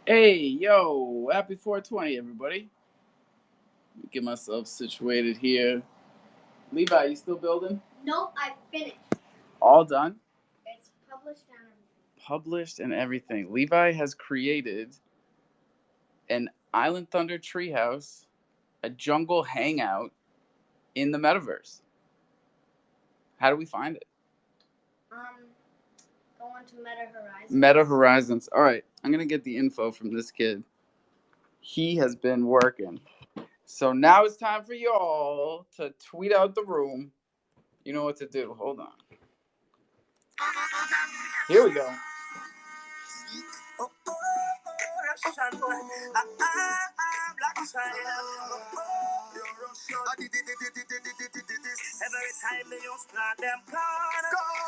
Hey, yo, happy 420, everybody. Let me get myself situated here. Levi, you still building? Nope, I finished. All done? It's published and everything. Published and everything. Levi has created an Island Thunder treehouse, a jungle hangout in the metaverse. How do we find it? Go on to Meta Horizons. Meta Horizons. All right, I'm going to get the info from this kid. He has been working. So now it's time for y'all to tweet out the room. You know what to do. Hold on. Here we go. Every time they use plant them corn,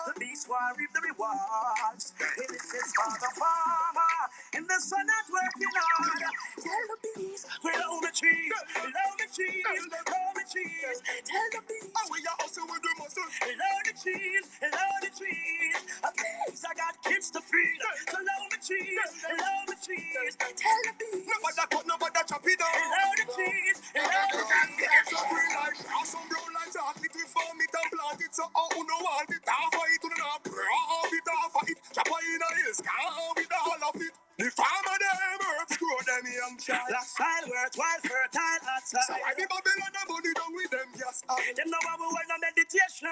the beast will reap the rewards. It is for the farmer, and the sun not working hard. Tell the bees, we love the trees, love the trees, love the trees. Tell the bees, oh, we are also with the muscle. Love the trees, love the trees. Please, I got kids to feed, so love the trees, love the trees. Tell the bees, nobody cut, nobody chop it down. Love the trees, love the trees. It's a green light, some brown light, chocolate. Farm it and plant it, so all who know want it, half of it, who don't half it, half of it. Chop in a hills, can't with all of it. The farmer them herbs grow them young child. Black soil, worthwhile, fertile outside. So I be Babylon and money down with them, yes. Them know how we hold on meditation.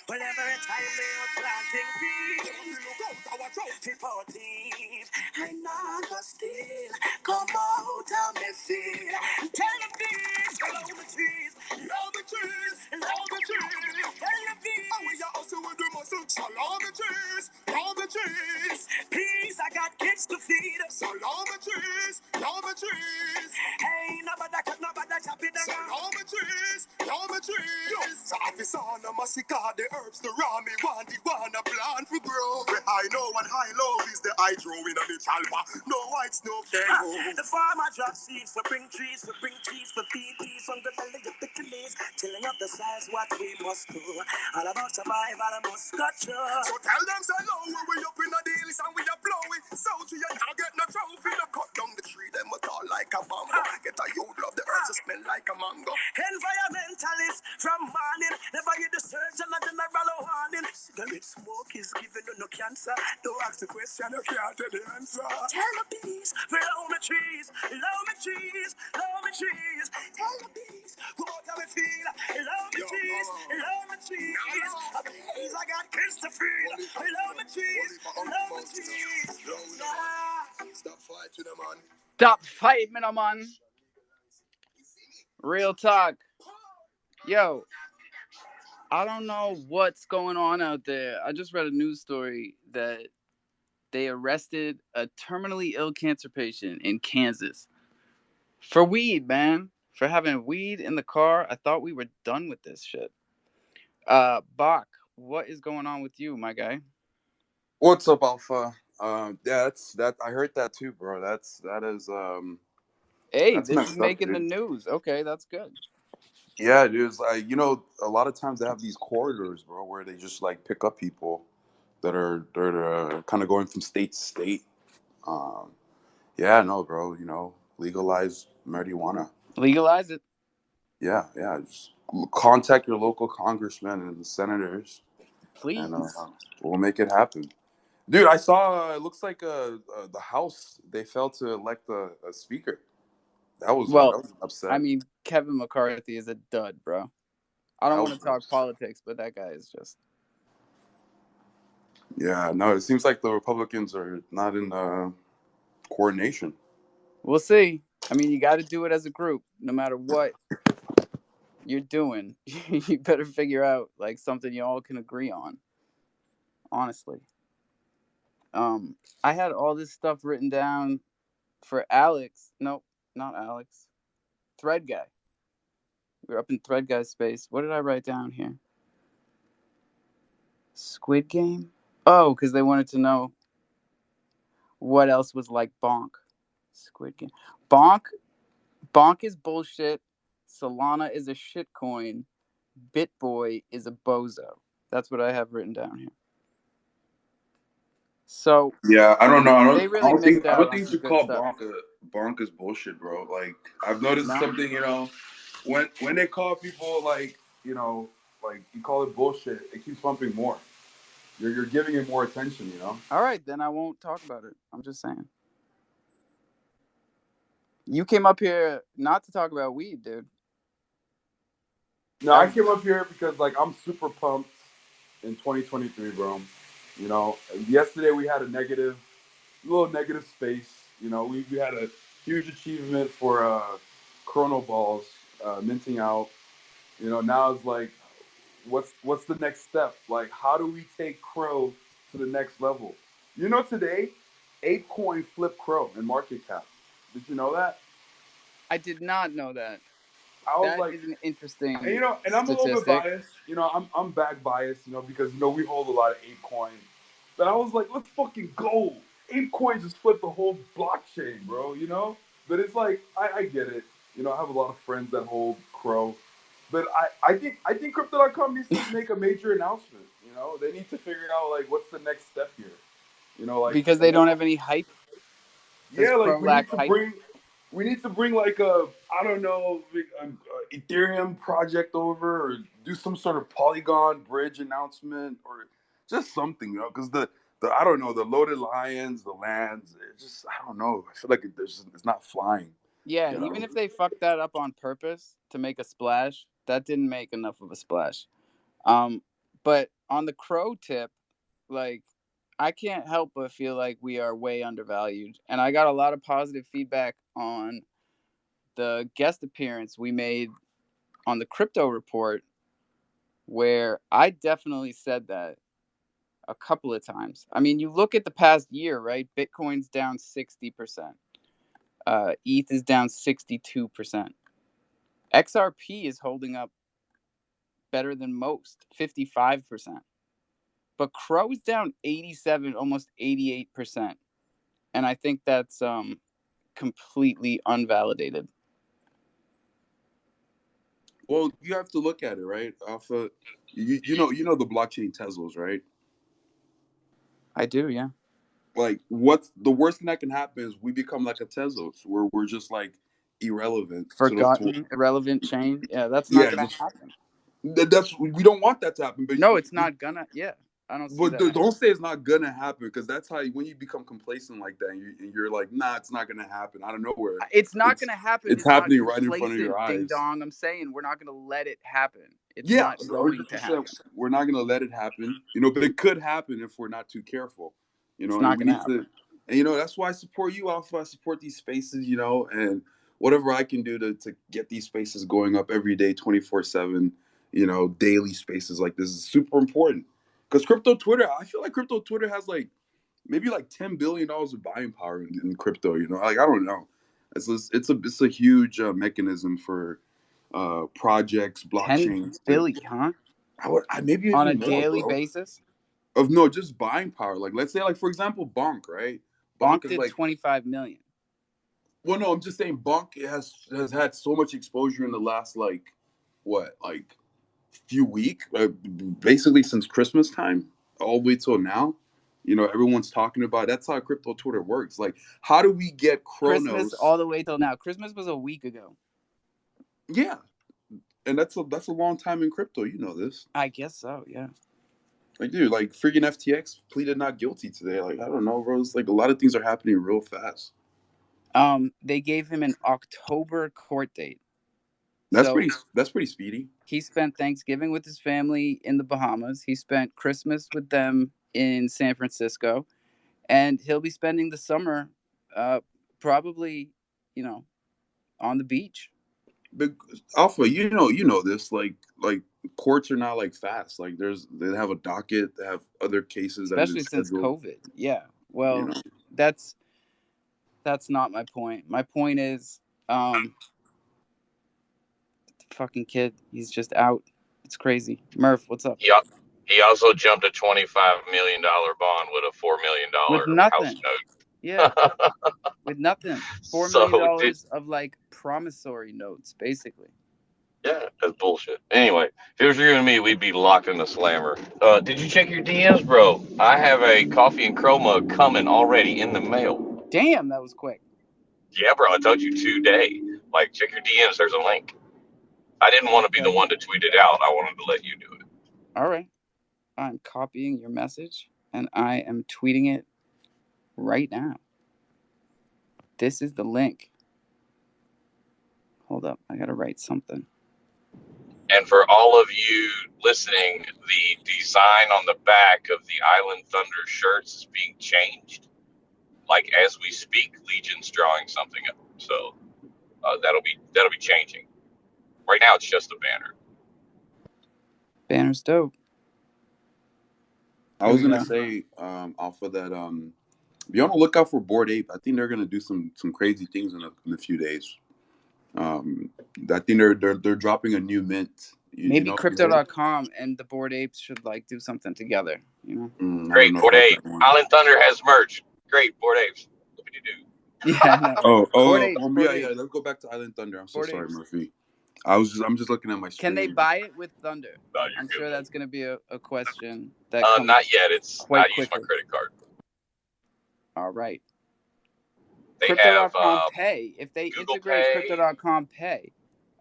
Whenever it's time they are planting peas. Look out, I watch out. Supportive, I'm not gonna steal. Come out and me feel. Tell the bees, love the trees, love the trees, love the trees. Tell the bees, oh, we are also with the muscle. So love the trees, love the trees. Peace, I got kids to feed. So love the trees, love the trees. Hey, nobody cut, nobody chop it down. So love the trees, love the trees. So if it's on a massacre, the herbs, the raw, me want the one, a plant for grow. Where high low and high low is the hydro in a bit alpha. No whites, no careful. The farmer drops seeds for bring trees, for bring cheese, for feed peas from the belly of piccaninnies. Tilling up the size, what we must do. All about survival, I must cut you. So tell them, so low, we up in the deals and we are blowing. So to you, now get no trophy, no cut down the tree, them must all like a bamboo. Get a youth love the herbs, smell like a mango. Environmentalists from morning, never hear the surgeon and general warning. Cigarette smoke is giving you no cancer. Don't ask the question, you can't tell the answer. Tell the bees, we love me trees, love me trees, love me trees. Tell the bees, who out how we feel, love me trees, love me trees. Please, I got kids to feed, love me trees, love me trees. Stop fighting them, man. Stop fighting, man. Real talk. Yo, I don't know what's going on out there. I just read a news story that they arrested a terminally ill cancer patient in Kansas for weed, man. For having weed in the car. I thought we were done with this shit. Bach, what is going on with you, my guy? What's up, Alpha? Yeah, that. I heard that too, bro. That is Hey, that's this is messed up, making the dude. news. Okay, that's good. Yeah, dude. It's like a lot of times they have these corridors, bro, where they just like pick up people that are kind of going from state to state. Um, yeah, no, bro. Legalize marijuana. Legalize it, Yeah, yeah. Just contact your local congressmen and senators, and please. we'll make it happen. Dude, I saw. It looks like the House they failed to elect a speaker. That Well, was I upset. mean, Kevin McCarthy is a dud, bro. I don't That want was to talk upset. politics, but that guy is just. Yeah, no, it seems like the Republicans are not in coordination. We'll see. I mean, you got to do it as a group, no matter what you're doing. You better figure out like something you all can agree on. Honestly. I had all this stuff written down for Alex. Nope, not Alex. Thread guy. We were up in Thread guy's space. What did I write down here? Squid Game. Oh, because they wanted to know what else was like Bonk. Squid Game. Bonk. Bonk is bullshit. Solana is a shitcoin. Bitboy is a bozo. That's what I have written down here. So Yeah, I don't know. they really missed I out don't on think you some should good call stuff. bonkers bullshit, bro. Like I've noticed No? something, when they call people like, like you call it bullshit, it keeps pumping more. You're giving it more attention. All right, then I won't talk about it. I'm just saying. You came up here not to talk about weed, dude. No, I Ever. came up here because like I'm super pumped in 2023, bro. You know, yesterday we had little negative space. We had a huge achievement for Chrono Balls minting out. Now it's like, what's the next step? Like, how do we take Crow to the next level? Today, ApeCoin flipped Crow in market cap. Did you know that? I did not know that. I was That like, is an and interesting I'm a little bit statistic. biased. I'm back biased. Because we hold a lot of ApeCoin. But I was like, let's fucking go. ApeCoin just flipped the whole blockchain, bro. But it's like, I get it. I have a lot of friends that hold Crow. But I think Crypto.com needs to make a major announcement. They need to figure out like what's the next step here. Like, Because they and then don't have any hype. Does yeah, like Crow lack hype? we need to bring like I don't know, like a Ethereum project over, or do some sort of Polygon bridge announcement, or just something, because the I don't know, the loaded lions, the lands, it just, I don't know. I feel like it's not flying, Yeah, you even know. if they fucked that up on purpose to make a splash, that didn't make enough of a splash. Um, but on the Crow tip, like I can't help but feel like we are way undervalued. And I got a lot of positive feedback on the guest appearance we made on the crypto report, where I definitely said that a couple of times. I mean, you look at the past year, right? Bitcoin's down 60%. ETH is down 62%. XRP is holding up better than most, 55%. But Crow is down 87, almost 88%. And I think that's completely unvalidated. Well, you have to look at it, right? Alpha, you know the blockchain Teslas, right? I do, yeah. Like, what's the worst thing that can happen is we become like a Tezos, where we're just like irrelevant Forgotten, irrelevant chain. Yeah, that's not yeah, going to just happen. that's we don't want that to happen. But No, it's not gonna. Yeah, I don't see that don't happening. say it's not gonna happen, because that's how when you become complacent like that, and you're like, nah, it's not gonna happen out of nowhere. It's not It's going to happen. it's Is not happening right in front of your complacent, ding eyes. dong. I'm saying we're not going to let it happen. It's Yeah, not going to 100%. happen. We're not gonna let it happen, but it could happen if we're not too careful, It's and not we going to need to. happen. And that's why I support you, Alpha. I support these spaces, and whatever I can do to get these spaces going up every day, 24/7. Daily spaces like this is super important, because crypto Twitter. I feel like crypto Twitter has like maybe like $10 billion of buying power in crypto. Like, I don't know. It's a huge mechanism for projects, 10 blockchains to. billion, huh? Maybe On a even more, daily bro. basis. Of no, just buying power. Like, let's say, like, for example, Bonk, right? Bonk Bonk is did like, 25 million. well, no, I'm just saying Bonk has had so much exposure in the last, like, what, like, few weeks, basically since Christmas time, all the way till now. Everyone's talking about. That's how crypto Twitter works. Like, how do we get Christmas Chronos? all the way till now. Christmas was a week ago. Yeah, and that's a long time in crypto. You know this. I guess so, yeah. Like, dude, like freaking FTX pleaded not guilty today. Like, I don't know, bro. It's like a lot of things are happening real fast. They gave him an October court date. That's So pretty. That's pretty speedy. he spent Thanksgiving with his family in the Bahamas. He spent Christmas with them in San Francisco, and he'll be spending the summer, uh, probably, you know, on the beach. But Alpha, you know this. Like courts are not like fast. Like they have a docket. They have other cases that have been Especially since scheduled. COVID. Yeah. You Well, know. that's that's not my point. My point is, um, fucking kid, he's just out. It's crazy. Murph, what's up? He, al- he also jumped a $25 million bond with a $4 million With house nothing. Yeah, note. with nothing. $4 million So, did, dollars of like promissory notes, basically. yeah, that's bullshit. Anyway, if it was you and me, we'd be locked in the slammer. Did you check your DMs, bro? I have a coffee and crow mug coming already in the mail. Damn, that was quick. Yeah, bro, I told you today. Like, check your DMs. There's a link. I didn't want to be the Okay. one to tweet it out. I wanted to let you do it. All right. I'm copying your message and I am tweeting it right now. This is the link. Hold up. I got to write something. And for all of you listening, the design on the back of the Island Thunder shirts is being changed. Like as we speak, Legion's drawing something up. So that'll be changing. Right now, it's just a banner. Banner's dope. I Here was we gonna go. say, off of that, be on the lookout for Bored Ape. I think they're gonna do some crazy things in a few days. Um, I think they're dropping a new mint. You Maybe know, you heard? crypto.com and the Bored Apes should like do something together, you know? I don't Great, know Board about Ape. that one. Island Thunder has merch. Great, Board Apes. What can you Yeah, do? no. Bored Oh, Apes, yeah, Bored yeah. Apes, Let's go back to Island Thunder. I'm so Bored sorry, Apes. Murphy. I'm just looking at my Can they screen. buy it with Thunder? No, I'm you're sure good. that's going to be a question that Not comes yet. It's I quite use my quickly. credit card. All right. They have Crypto.com Pay. If they Google integrate Pay. Crypto.com Pay,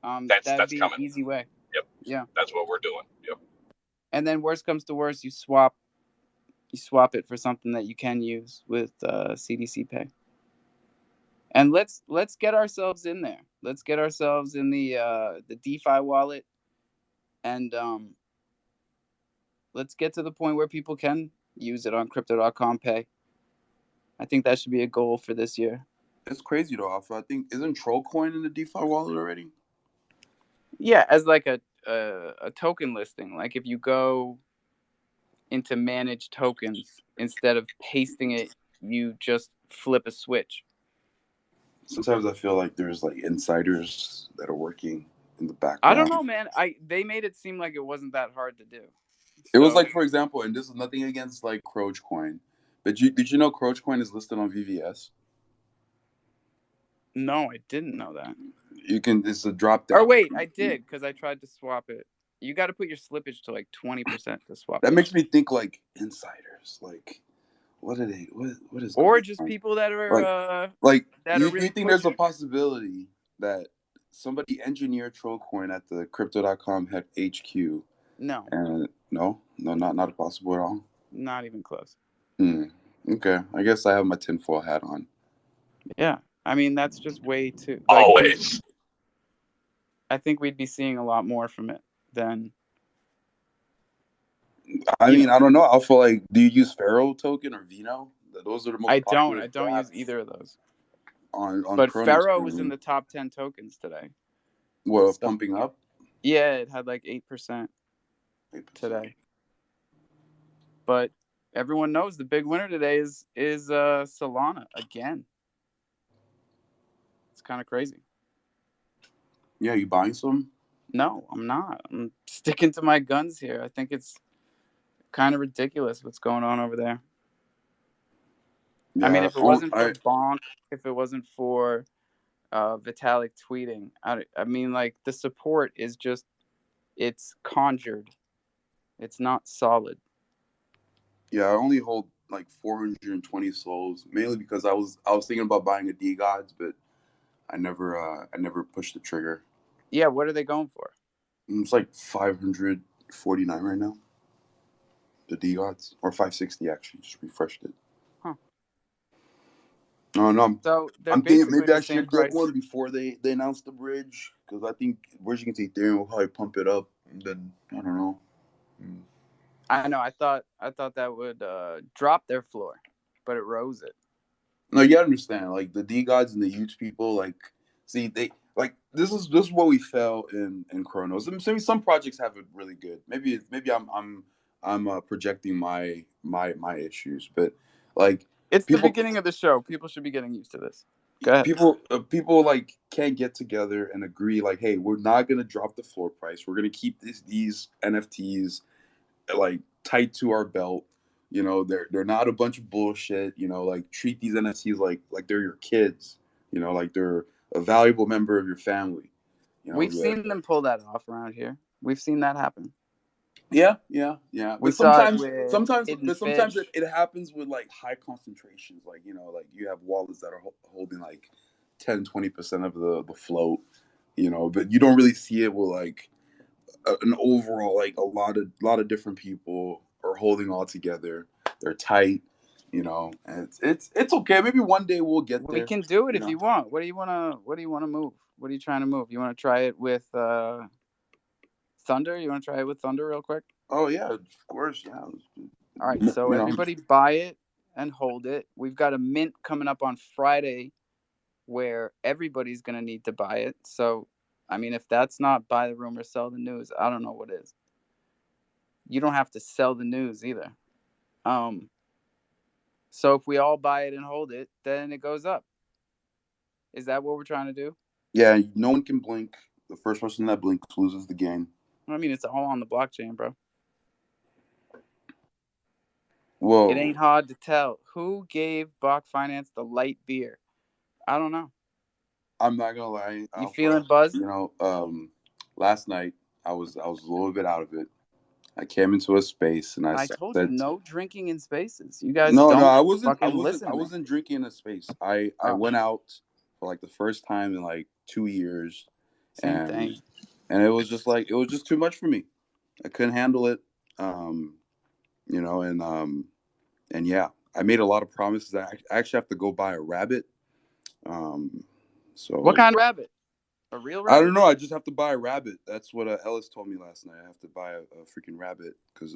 that'd That's be an coming. easy way. Yep, Yeah. that's what we're doing. Yep. And then worst comes to worst, you swap it for something that you can use with CDC Pay. And let's get ourselves in there. Let's get ourselves in the DeFi wallet, and let's get to the point where people can use it on Crypto.com Pay. I think that should be a goal for this year. It's crazy though, Alpha. I think isn't Trollcoin in the DeFi wallet already? Yeah, as like a token listing. Like if you go into manage tokens instead of pasting it, you just flip a switch. Sometimes I feel like there's like insiders that are working in the I don't background. know, man. They made it seem like it wasn't that hard to do. It was So like, for example, and this is nothing against like Croachcoin, but did you know Croachcoin is listed on VVS? no, I didn't know that. You can. It's a drop Or down. wait, I did because I tried to swap it. You got to put your slippage to like 20% to swap That it. makes me think like insiders. Like, what are they? What is Or going just on? people Like, like that are you really think there's a pushing. possibility that somebody engineered Trollcoin at the Crypto.com head HQ, No, and no, not possible at all. not even close. Hmm. Okay, I guess I have my tinfoil hat on. Yeah, I mean that's just way too like Always. I think we'd be seeing a lot more from it than I you mean, know. I don't know. I feel like, do you use Pharaoh token or Vino? Those are the most popular I don't use drafts either of those. on But Chronos Pharaoh was in currently. the top 10 tokens today. Well, So pumping up yeah, it had like 8% 8%. today. But everyone knows the big winner today is Solana again. It's kind of crazy. Yeah, you buying some? No, I'm not. I'm sticking to my guns here. I think it's kind of ridiculous what's going on over there. I mean, Yeah, if it wasn't for I Bonk, if it wasn't for Vitalik tweeting, I mean, like the support is just it's conjured. It's not solid. yeah, I only hold like 420 souls, mainly because I was thinking about buying a D Gods, but I never pushed the trigger. Yeah, what are they going for? It's like 549 right now. The D Gods, or 560 actually. Just refreshed it. Huh. No, no, So they're I'm thinking basically maybe the I same should get price. one before they announce the bridge, because I think bridging into Ethereum will probably pump it up, and then I don't know. I know. I thought that would drop their floor, but it rose it. No, you understand. Like the D Gods and the huge people, like see they like this is what we fell in Chronos. Some projects have it really good. Maybe I'm projecting my issues, but like It's the People beginning of the show. People should be getting used to this. Go ahead. people like can't get together and agree like, hey, we're not gonna drop the floor price. We're gonna keep these NFTs like tight to our belt. You know, they're not a bunch of bullshit. You know, like treat these NFTs like they're your kids. You know, like they're a valuable member of your family. You know, We've seen them pull that off around here. We've seen that happen. yeah. We But saw it with Hidden sometimes Fish. it happens with like high concentrations. Like, you know, like you have wallets that are holding like 10-20% of the float. You know, but you don't really see it with like an overall like a lot of different people are holding all together. They're tight. You know, and it's okay. Maybe one day we'll get We there. can do it You if know. you want. What do you wanna move? What are you trying to move? You wanna try it with Thunder? You wanna try it with Thunder real quick? Oh yeah, of course. Yeah. All right, You so know. everybody buy it and hold it. We've got a mint coming up on Friday where everybody's gonna need to buy it. So I mean, if that's not buy the rumor, sell the news, I don't know what is. You don't have to sell the news either. Um, so if we all buy it and hold it, then it goes up. Is that what we're trying to do? Yeah, no one can blink. The first person that blinks loses the game. I mean, it's all on the blockchain, bro. It Whoa. ain't hard to tell who gave Bach Finance the light beer. I don't know. I'm not gonna lie, You Alpha. feeling buzzed? You know, last night I was a little bit out of it. I came into a space and I I told you said, no drinking in spaces. You guys no, don't I wasn't, I fucking wasn't, listen I to me. wasn't drinking in a space. I Oh, went out for like the first time in like 2 years, same and thing. and it was just too much for me. I couldn't handle it. Um, you know, and yeah, I made a lot of promises. I actually have to go buy a rabbit. Um, What so kind of rabbit? A real I don't rabbit? know. I just have to buy a rabbit. That's what Ellis told me last night. I have to buy a freaking rabbit because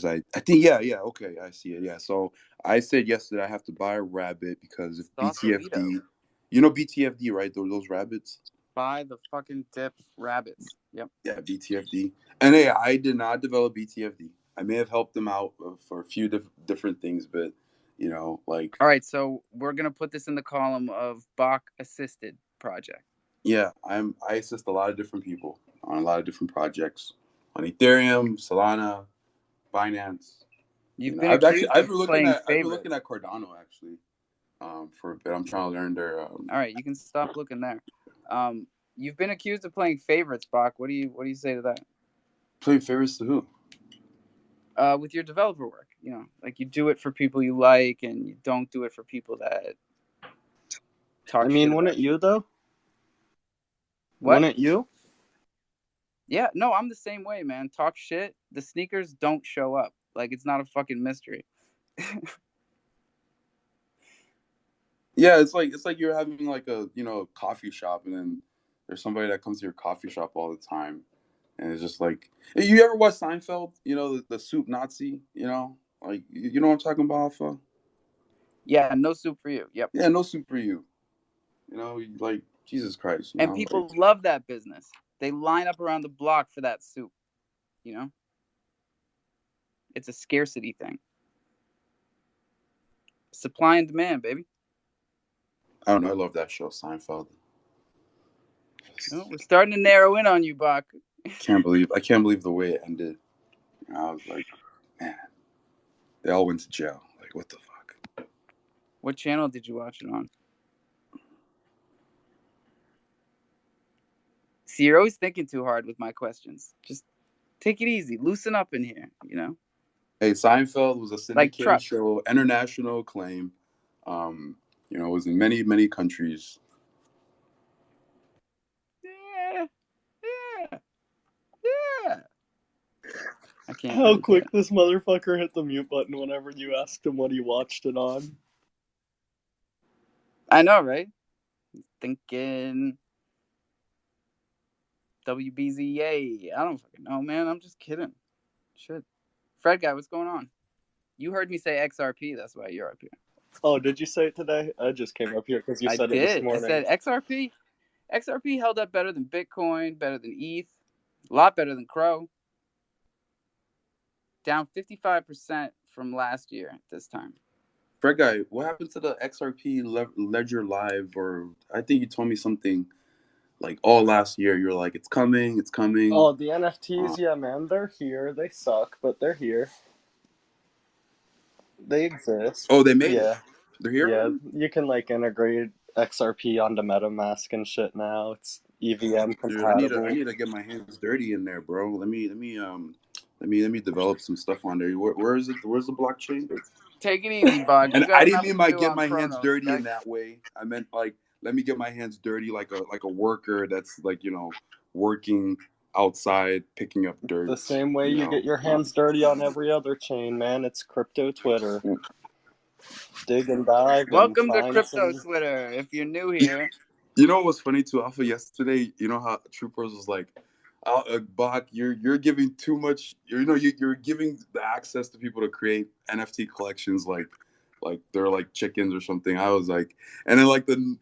I think yeah, okay, I see it. Yeah, so I said yesterday I have to buy a rabbit because if Sausalito. BTFD, you know BTFD, right? Those rabbits. Buy the fucking tip rabbits. Yep. Yeah, BTFD. And hey, I did not develop BTFD. I may have helped them out for a few different things, but you know, like All right, so we're gonna put this in the column of Bach assisted project. yeah, I assist a lot of different people on a lot of different projects on Ethereum, Solana, Binance. You You've know, been accused I've of been looking playing at favorites. Cardano actually for a bit. I'm trying to learn their All right, you can stop looking there. You've been accused of playing favorites, Bach. What do you say to that? playing favorites to who? With your developer work, you know, like you do it for people you like, and you don't do it for people that I talk shit mean, about wouldn't you. you though? What? Wouldn't you? Yeah, no, I'm the same way, man. Talk shit. The sneakers don't show up. Like it's not a fucking mystery. Yeah, it's like you're having like a coffee shop, and then there's somebody that comes to your coffee shop all the time, and it's just like, hey, you ever watch Seinfeld? You know the soup Nazi. You know, like you know what I'm talking about, Alpha? Yeah, no soup for you. Yep. Yeah, no soup for you. You know, like Jesus Christ. You And know, like people love that business. They line up around the block for that soup. You know, it's a scarcity thing. Supply and demand, baby. I don't know. I love that show, Seinfeld. Oh, we're starting to narrow in on you, Bach. I can't believe the way it ended. You know, I was like, man, they all went to jail. Like, what the fuck? What channel did you watch it on? See, you're always thinking too hard with my questions. Just take it easy. Loosen up in here, you know? Hey, Seinfeld was a Like syndicated trucks. show, international acclaim. Um, you know, it was in many countries. Yeah, yeah, yeah. I can't How really get quick it. this motherfucker hit the mute button whenever you asked him what he watched it on. I know, right? Thinking WBZA. I don't fucking know, man. I'm just kidding. Shit. Fred guy, what's going on? You heard me say XRP. That's why you're up here. Oh, did you say it today? I just came up here because you I said it this did. I morning. said XRP. XRP held up better than Bitcoin, better than ETH, a lot better than Crow. Down 55% from last year at this time. Fred guy, what happened to the XRP Ledger Live? Or I think you told me something like all last year. You're like, it's coming, it's coming. Oh, the NFTs, yeah, man, they're here. They suck, but they're here. They exist. Oh, they made it. Yeah, They're here yeah. already? You can like integrate XRP onto MetaMask and shit now. It's EVM Dude, I compatible. need to get my hands dirty in there, bro. Let me develop some stuff on there. Where is it? Where's the blockchain? Take it easy, Bog. You And got I didn't enough mean to by do get on my hands Chronos, dirty in okay? that way. I meant like let me get my hands dirty like a worker that's like, working outside picking up The dirt, same way you get your hands dirty on every other chain, man. It's crypto Twitter. Dig and dive and Welcome to find Crypto some. Twitter. If you're new here, You know what was funny too, Alpha, yesterday? You know how Troopers was like, Bach, you're giving too much. You're giving the access to people to create NFT collections like they're like chickens or something. I was like, and then like the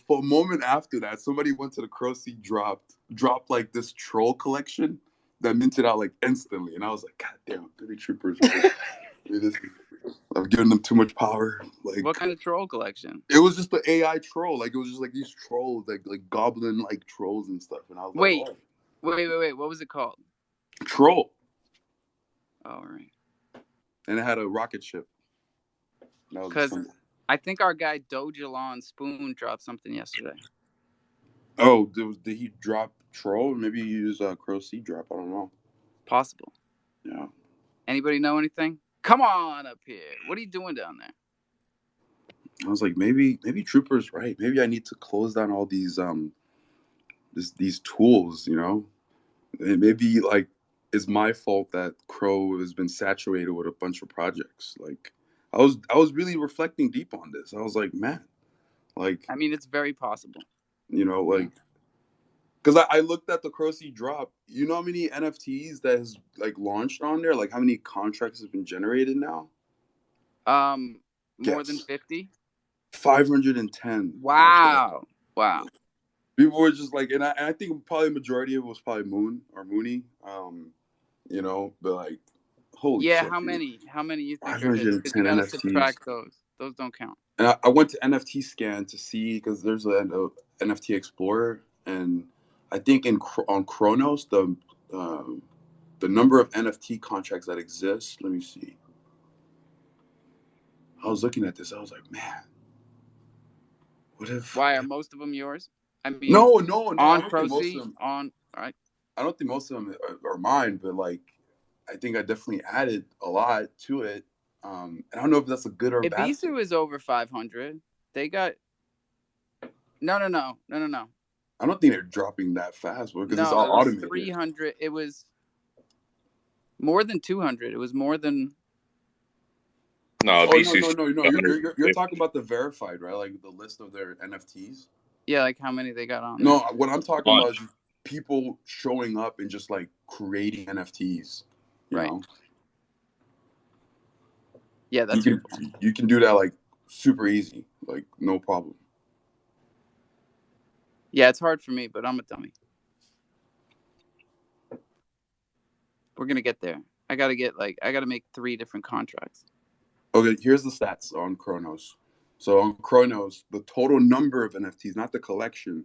moment after that, somebody went to the Crossy dropped like this troll collection that minted out like instantly, and I was like, God damn, dirty Troopers, bro. I've given them too much power. Like what kind of troll collection? it was just the AI troll. Like it was just like these trolls, like goblin like trolls and stuff. And I was like, Wait, oh, wait. What was it called? troll. All right. And it had a rocket ship. That was Because fun. I think our guy Dojalon Spoon dropped something yesterday. Oh, did he drop troll? Maybe he used Crow Sea drop. I don't know. Possible. Yeah. Anybody know anything? Come on up here. What are you doing down there? I was like, maybe Trooper's right. Maybe I need to close down all these tools. Maybe like it's my fault that Crow has been saturated with a bunch of projects. Like I was really reflecting deep on this. I was like, man, like I mean, it's very possible. like because I looked at the Crossy drop. You know how many NFTs that has like launched on there? Like how many contracts have been generated now? More than Guess 50. 510 contracts. Wow. Wow. People were just like, and I think probably majority of it was probably Mooney. But like, holy Yeah. shit, How dude. many? How many you think are his? Because you 510 got to NFTs. subtract those. Those don't count. And I went to NFT Scan to see because there's a NFT Explorer, and I think on Chronos um, the number of NFT contracts that exist. Let me see. I was looking at this. I was like, man, what if? Why are most of them yours? I mean, No, no, no. I on don't think most of Proceed, them. on. All right. I don't think most of them are mine, but like, I think I definitely added a lot to it. And I don't know if that's a good or a bad thing. Ibisu is over 500. They got. No. I don't think they're dropping that fast because it's No, all it was automated. 300. It was more than 200. It was more than. No, Oh no, BC's no, no, no! You're 150. talking about the verified, right? Like the list of their NFTs. Yeah, like how many they got on there. No, what I'm talking about is Bunch. people showing up and just like creating NFTs. You Right. know, Yeah, you that's a good can point. you can do that like super easy, like no problem. Yeah, it's hard for me, but I'm a dummy. We're gonna get there. I gotta make 3 different contracts. Okay, here's the stats on Chronos. So on Chronos, the total number of NFTs, not the collection,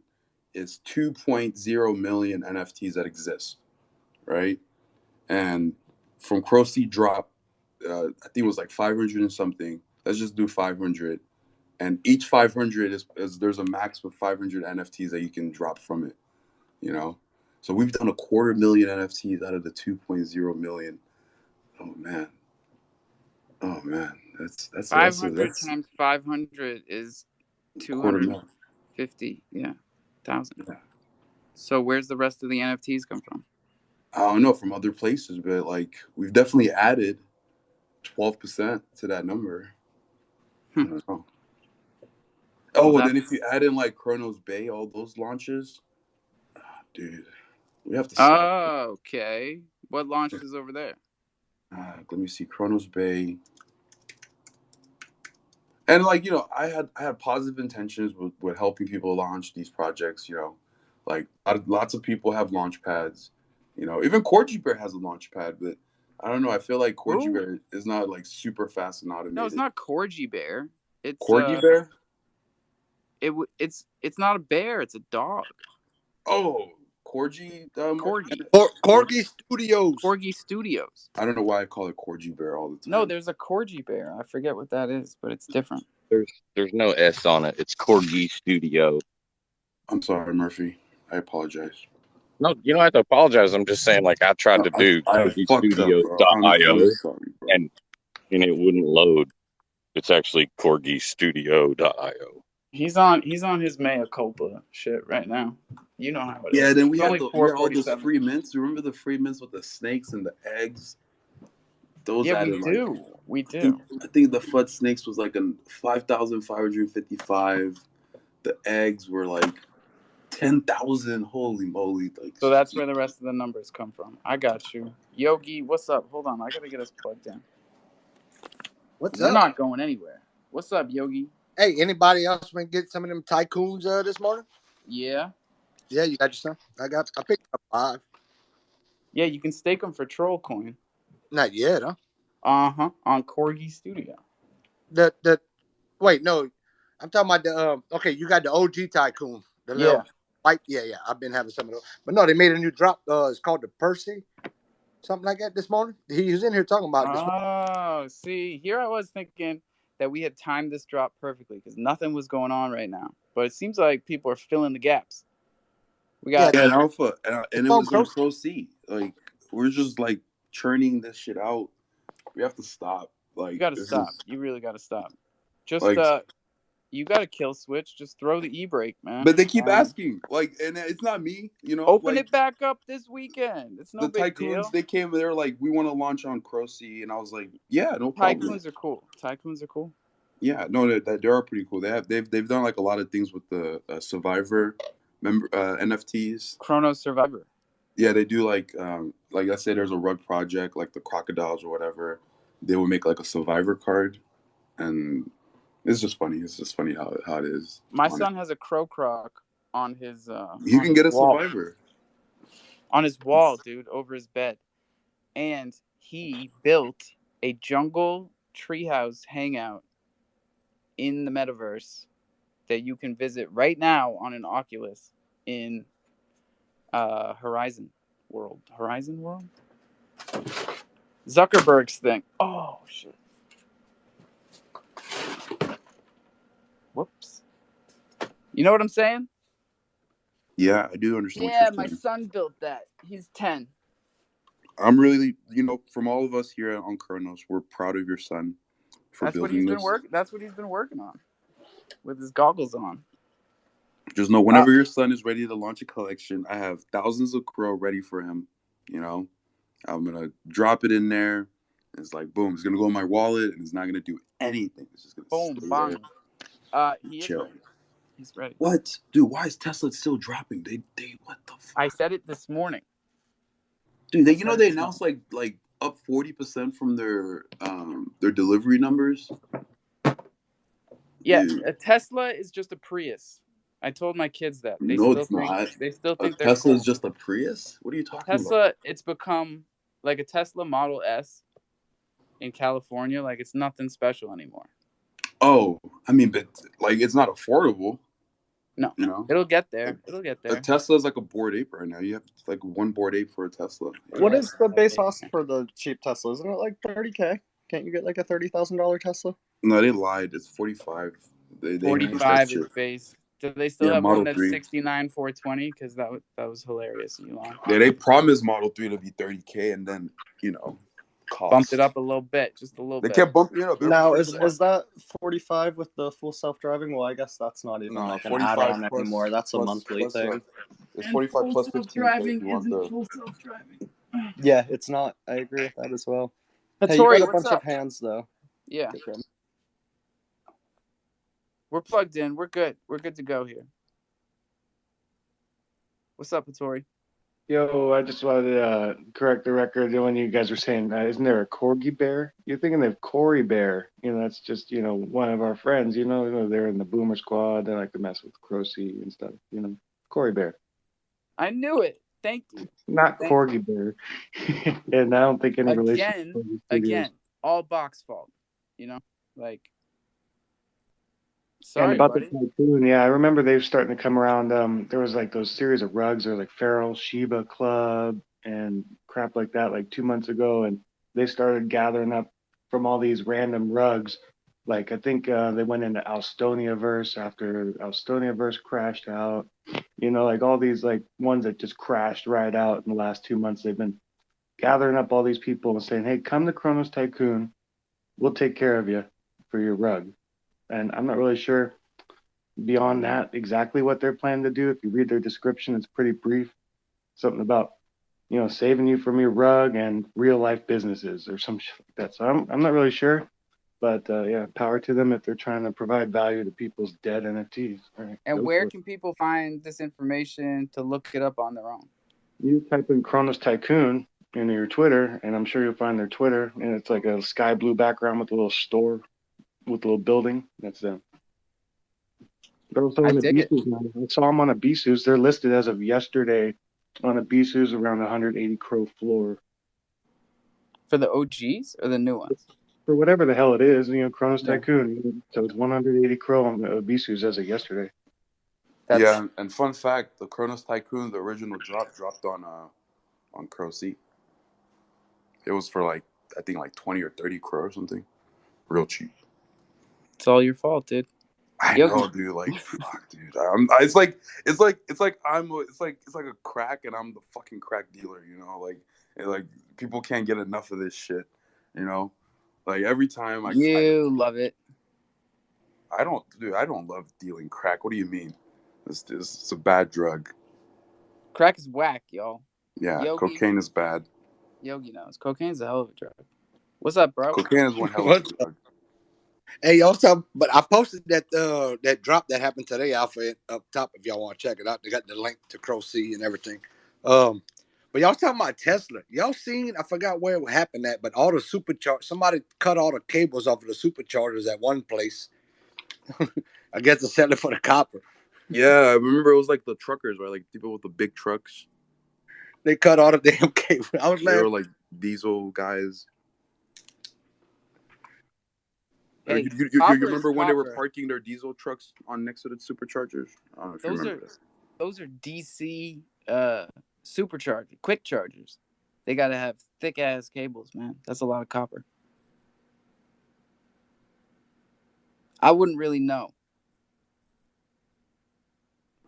is 2.0 million NFTs that exist, right? And from Crossy drop, I think it was like 500 and something. Let's just do 500. And each 500 is there's a max of 500 NFTs that you can drop from it, you know? So we've done a 250,000 NFTs out of the 2.0 million. Oh man. Oh man. That's 500 times 500 is quarter mil. 250. Yeah, thousand. Yeah. So where's the rest of the NFTs come from? I don't know from other places, but like we've definitely added 12% to that number. I don't know. Well, Oh, and then if that's. you add in like Chronos Bay, all those launches, dude, we have to slap. Okay. What launches over there? Let me see, Chronos Bay, and like I had positive intentions with helping people launch these projects. Like lots of people have launch pads. Even Core Bear has a launch pad, but I don't know. I feel like Corgi Who? Bear is not like super fast and automated. No, it's not Corgi Bear. It's Corgi Bear? it's not a bear. It's a dog. Oh, Corgi. Corgi. Corgi Studios. Corgi Studios. I don't know why I call it Corgi Bear all the time. No, there's a Corgi Bear. I forget what that is, but it's different. There's no S on it. It's Corgi Studio. I'm sorry, Murphy. I apologize. No, you don't have to apologize. I'm just saying, like, I tried to do I fucked up, bro. I'm corgistudios.io sorry, bro. and it wouldn't load. It's actually corgistudio.io. He's on his mea culpa shit right now. You know how it is. Yeah, then we It's had only all those 4:47. free mints. Remember the free mints with the snakes and the eggs? Those Yeah, added we do. We I do. think the FUD snakes was like a 5,555. The eggs were like 10,000. Holy moly! Like, So that's where the rest of the numbers come from. I got you. Yogi, what's up? Hold on. I got to get us plugged in. What's We're up? not going anywhere. What's up, Yogi? Hey, anybody else been get some of them tycoons this morning? Yeah. Yeah, you got your son. I picked up 5. Yeah, you can stake them for troll coin. Not yet, huh? On Corgi Studio. Wait, no, I'm talking about the okay, you got the OG tycoon, the Yeah. little white. Yeah, I've been having some of those, but no, they made a new drop. It's called the Percy, something like that. This morning, he was in here talking about it this morning. Oh, see, here I was thinking that we had timed this drop perfectly because nothing was going on right now. But it seems like people are filling the gaps. We got yeah, and Alpha, and it on was on Crow. Pro C. Like, we're just like churning this shit out. We have to stop. Like, you got to this stop. is You really got to stop. Just like. you got to kill switch. Just throw the e-brake, man. But they keep asking, like, and it's not me, Open like it back up this weekend. It's no the big tycoons. deal. They came, they were like, we want to launch on Crossy, and I was like, yeah, no problem. Tycoons are cool. Tycoons are cool. Yeah, no, they are pretty cool. They've done like a lot of things with the Survivor member NFTs. Chrono Survivor. Yeah, they do like I said, there's a rug project like the crocodiles or whatever. They would make like a Survivor card, and it's just funny. It's just funny how it is. My son has a crow croc on his You on can his get a wall. Survivor On his wall, dude, over his bed. And he built a jungle treehouse hangout in the metaverse that you can visit right now on an Oculus in Horizon World. Horizon World? Zuckerberg's thing. Oh, shit. Whoops. You know what I'm saying? Yeah, I do understand Yeah, what my you're saying. son built that. He's 10. I'm really, from all of us here on Kronos, we're proud of your son for That's what building he's this. been working. That's what he's been working on, with his goggles on. Just know whenever your son is ready to launch a collection, I have thousands of crow ready for him. I'm gonna drop it in there. It's like boom. It's gonna go in my wallet, and it's not gonna do anything. It's just gonna Boom, stay bang. He is chill. ready. He's ready. What, dude? Why is Tesla still dropping? They what the fuck? I said it this morning. Dude, they announced like up 40% from their delivery numbers. Yeah, Dude. a Tesla is just a Prius. I told my kids that. No, it's not. They still think they're Tesla cool. is just a Prius. What are you talking about? Tesla, it's become like a Tesla Model S in California. Like it's nothing special anymore. Oh, I mean, but like it's not affordable. No, it'll get there. It'll get A there. Tesla is like a Bored Ape right now. You have like one Bored Ape for a Tesla. What is the base cost for the cheap Tesla? Isn't it like $30K? Can't you get like a $30,000 Tesla? No, they lied. It's 45. They 45 is base. Do they still have Model one that's 3. 69,420? Because that was hilarious, Elon. Yeah, they promised Model 3 to be 30K, and then cost. Bumped it up a little bit, just a little bit. They kept bumping it up. Now is that 45 with the full self-driving? Well, I guess that's not even like an add-on anymore. That's a monthly thing. It's 45 plus 15K if you want the full self-driving. Yeah, it's not. I agree with that as well. Hey, Tori, you got a what's bunch up? of hands though. Yeah. We're plugged in. We're good. We're good to go here. What's up, Tori? Yo, I just wanted to correct the record when you guys were saying, isn't there a corgi bear? You're thinking of Cory Bear. That's just, one of our friends. They're in the Boomer Squad. They like to mess with Crocy and stuff. Cory Bear. I knew it. Thank you. Not Corgi Bear. And I don't think any relation to Corgi Studios. Again, all Box fault. You know, like. And Sorry, about buddy. the tycoon, yeah, I remember they were starting to come around. There was like those series of rugs, or like Feral Sheba Club and crap like that, like 2 months ago, and they started gathering up from all these random rugs. Like I think they went into Alstonia verse after Alstonia verse crashed out. Like all these like ones that just crashed right out in the last 2 months. They've been gathering up all these people and saying, "Hey, come to Kronos Tycoon. We'll take care of you for your rug." And I'm not really sure beyond that exactly what they're planning to do. If you read their description, it's pretty brief. Something about saving you from your rug and real life businesses or some shit like that. So I'm not really sure, but yeah, power to them if they're trying to provide value to people's dead NFTs. All right, And where can people find this information to look it up on their own? You type in Kronos Tycoon into your Twitter, and I'm sure you'll find their Twitter, and it's like a sky blue background with a little store with a little building. That's them. They're also I in dig it. Abisus now. I saw them on Abisus. They're listed as of yesterday on Abisus around 180 crow floor. For the OGs or the new ones? For whatever the hell it is, Kronos Yeah. Tycoon. So it's 180 crow on Abisus as of yesterday. Yeah, and fun fact: the Kronos Tycoon, the original dropped on Crow Seat. It was for like I think like 20 or 30 crow or something, real cheap. It's all your fault, dude. I know, dude. Like, fuck, dude. It's like a crack, and I'm the fucking crack dealer. Like people can't get enough of this shit. Like every time I love it. I don't love dealing crack. What do you mean? It's a bad drug. Crack is whack, y'all. Yeah, Yogi, cocaine is bad. Yogi knows. Cocaine's a hell of a drug. What's up, bro? Cocaine is one hell of a drug. Hey, y'all, but I posted that drop that happened today, Alpha, up top. If y'all want to check it out, they got the link to Crow C and everything. But y'all talking about Tesla. Y'all seen? I forgot where it happened at, but all the superchargers. Somebody cut all the cables off of the superchargers at one place. I guess to sell it for the copper. Yeah, I remember it was like the truckers, right? Like people with the big trucks. They cut all the damn cables. They were like diesel guys. Hey, you remember when they were parking their diesel trucks on next to the superchargers? I don't know if you remember that. Those are DC supercharger, quick chargers. They gotta have thick ass cables, man. That's a lot of copper. I wouldn't really know.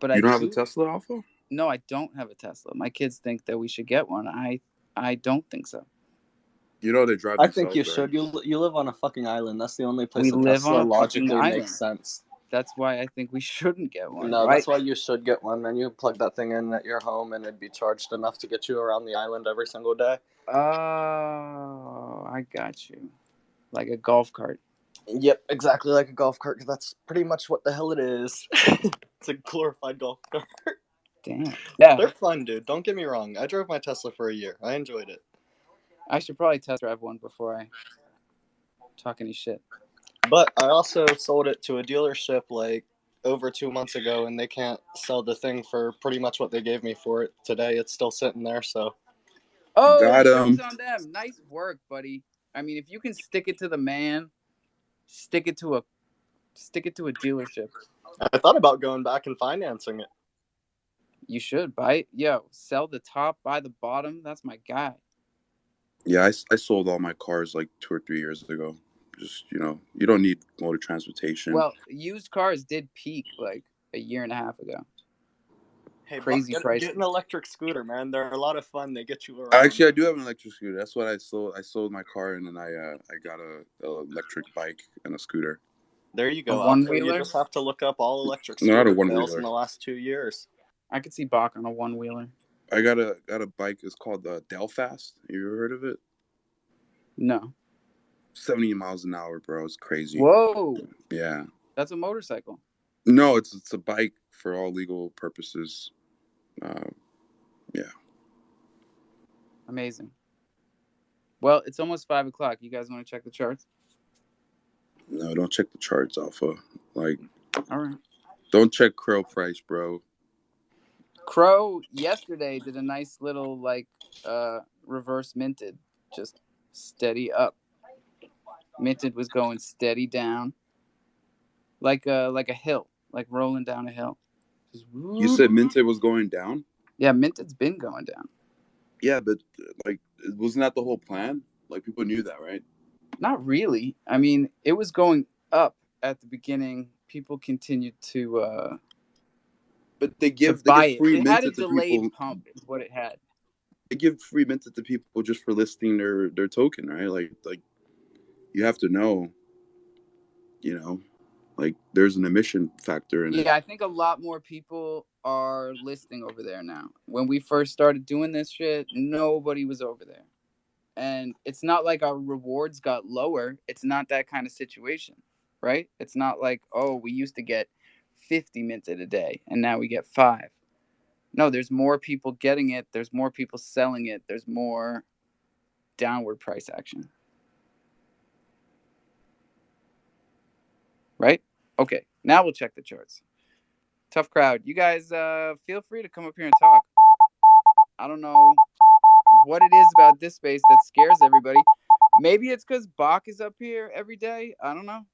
But you don't have a Tesla, Alpha? No, I don't have a Tesla. My kids think that we should get one. I don't think so. They drive. I think you should. You live on a fucking island. That's the only place we live Tesla on a logically makes sense. That's why I think we shouldn't get one. No, right? That's why you should get one, man. You plug that thing in at your home, and it'd be charged enough to get you around the island every single day. Oh, I got you. Like a golf cart. Yep, exactly like a golf cart, because that's pretty much what the hell it is. It's a glorified golf cart. Damn. Yeah. They're fun, dude. Don't get me wrong. I drove my Tesla for a year. I enjoyed it. I should probably test drive one before I talk any shit. But I also sold it to a dealership like over 2 months ago, and they can't sell the thing for pretty much what they gave me for it today. It's still sitting there, so. Oh, jokes on them. Nice work, buddy. I mean, if you can stick it to the man, stick it to a dealership. I thought about going back and financing it. You should buy it. Yo, sell the top, buy the bottom. That's my guy. Yeah, I sold all my cars like 2 or 3 years ago. Just, you don't need motor transportation. Well, used cars did peak like a year and a half ago. Hey, crazy prices. Get an electric scooter, man. They're a lot of fun. They get you around. Actually, I do have an electric scooter. That's what I sold. I sold my car, and then I got a electric bike and a scooter. There you go. A one-wheeler? You just have to look up all electric scooter sales in the last 2 years. I could see Bach on a one-wheeler. I got a bike. It's called Delfast. You ever heard of it? No. 70 miles an hour, bro. It's crazy. Whoa. Yeah. That's a motorcycle. No, it's a bike for all legal purposes. Yeah. Amazing. Well, it's almost 5 o'clock. You guys want to check the charts? No, don't check the charts, Alpha. Like, all right. Don't check Crow price, bro. Crow yesterday did a nice little like reverse minted, just steady up. Minted was going steady down, like a hill, like rolling down a hill. Just You said Minted was going down. yeah, Minted's been going down. Yeah, but like, wasn't that the whole plan? Like, people knew that, right? Not really. I mean, it was going up at the beginning. People continued But they to give buy it. free It had a Minted to delayed people. pump, is what it had. They give free Minted to people just for listing their token, right? Like you have to know, you know, like there's an emission factor in it. Yeah, I think a lot more people are listing over there now. When we first started doing this shit, nobody was over there. And it's not like our rewards got lower. It's not that kind of situation, right? It's not like, oh, we used to get 50 minted a day and now we get 5. No, there's more people getting it. There's more people selling it. There's more downward price action. Right? Okay, now we'll check the charts. Tough crowd. You guys feel free to come up here and talk. I don't know what it is about this space that scares everybody. Maybe it's because Bach is up here every day. I don't know.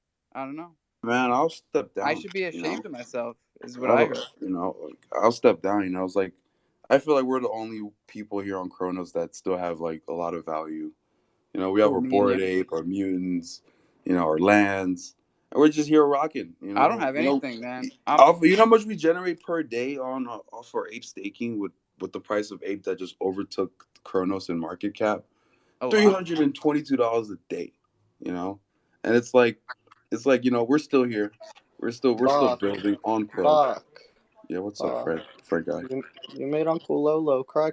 Man, I'll step down. I should be ashamed of myself, is what I I don't, heard. like, I'll step down. I was like, I feel like we're the only people here on Kronos that still have like a lot of value. We have Who, our me and Bored you? Ape, our Mutants, our lands, and we're just here rocking. I don't have anything, man. You know how much we generate per day on off our ape staking with the price of ape that just overtook Kronos in market cap. A lot. $322 a day. And we're still here. We're still building on Crow. Fuck. Yeah, what's up, Fred guy? You made Uncle Lolo cry.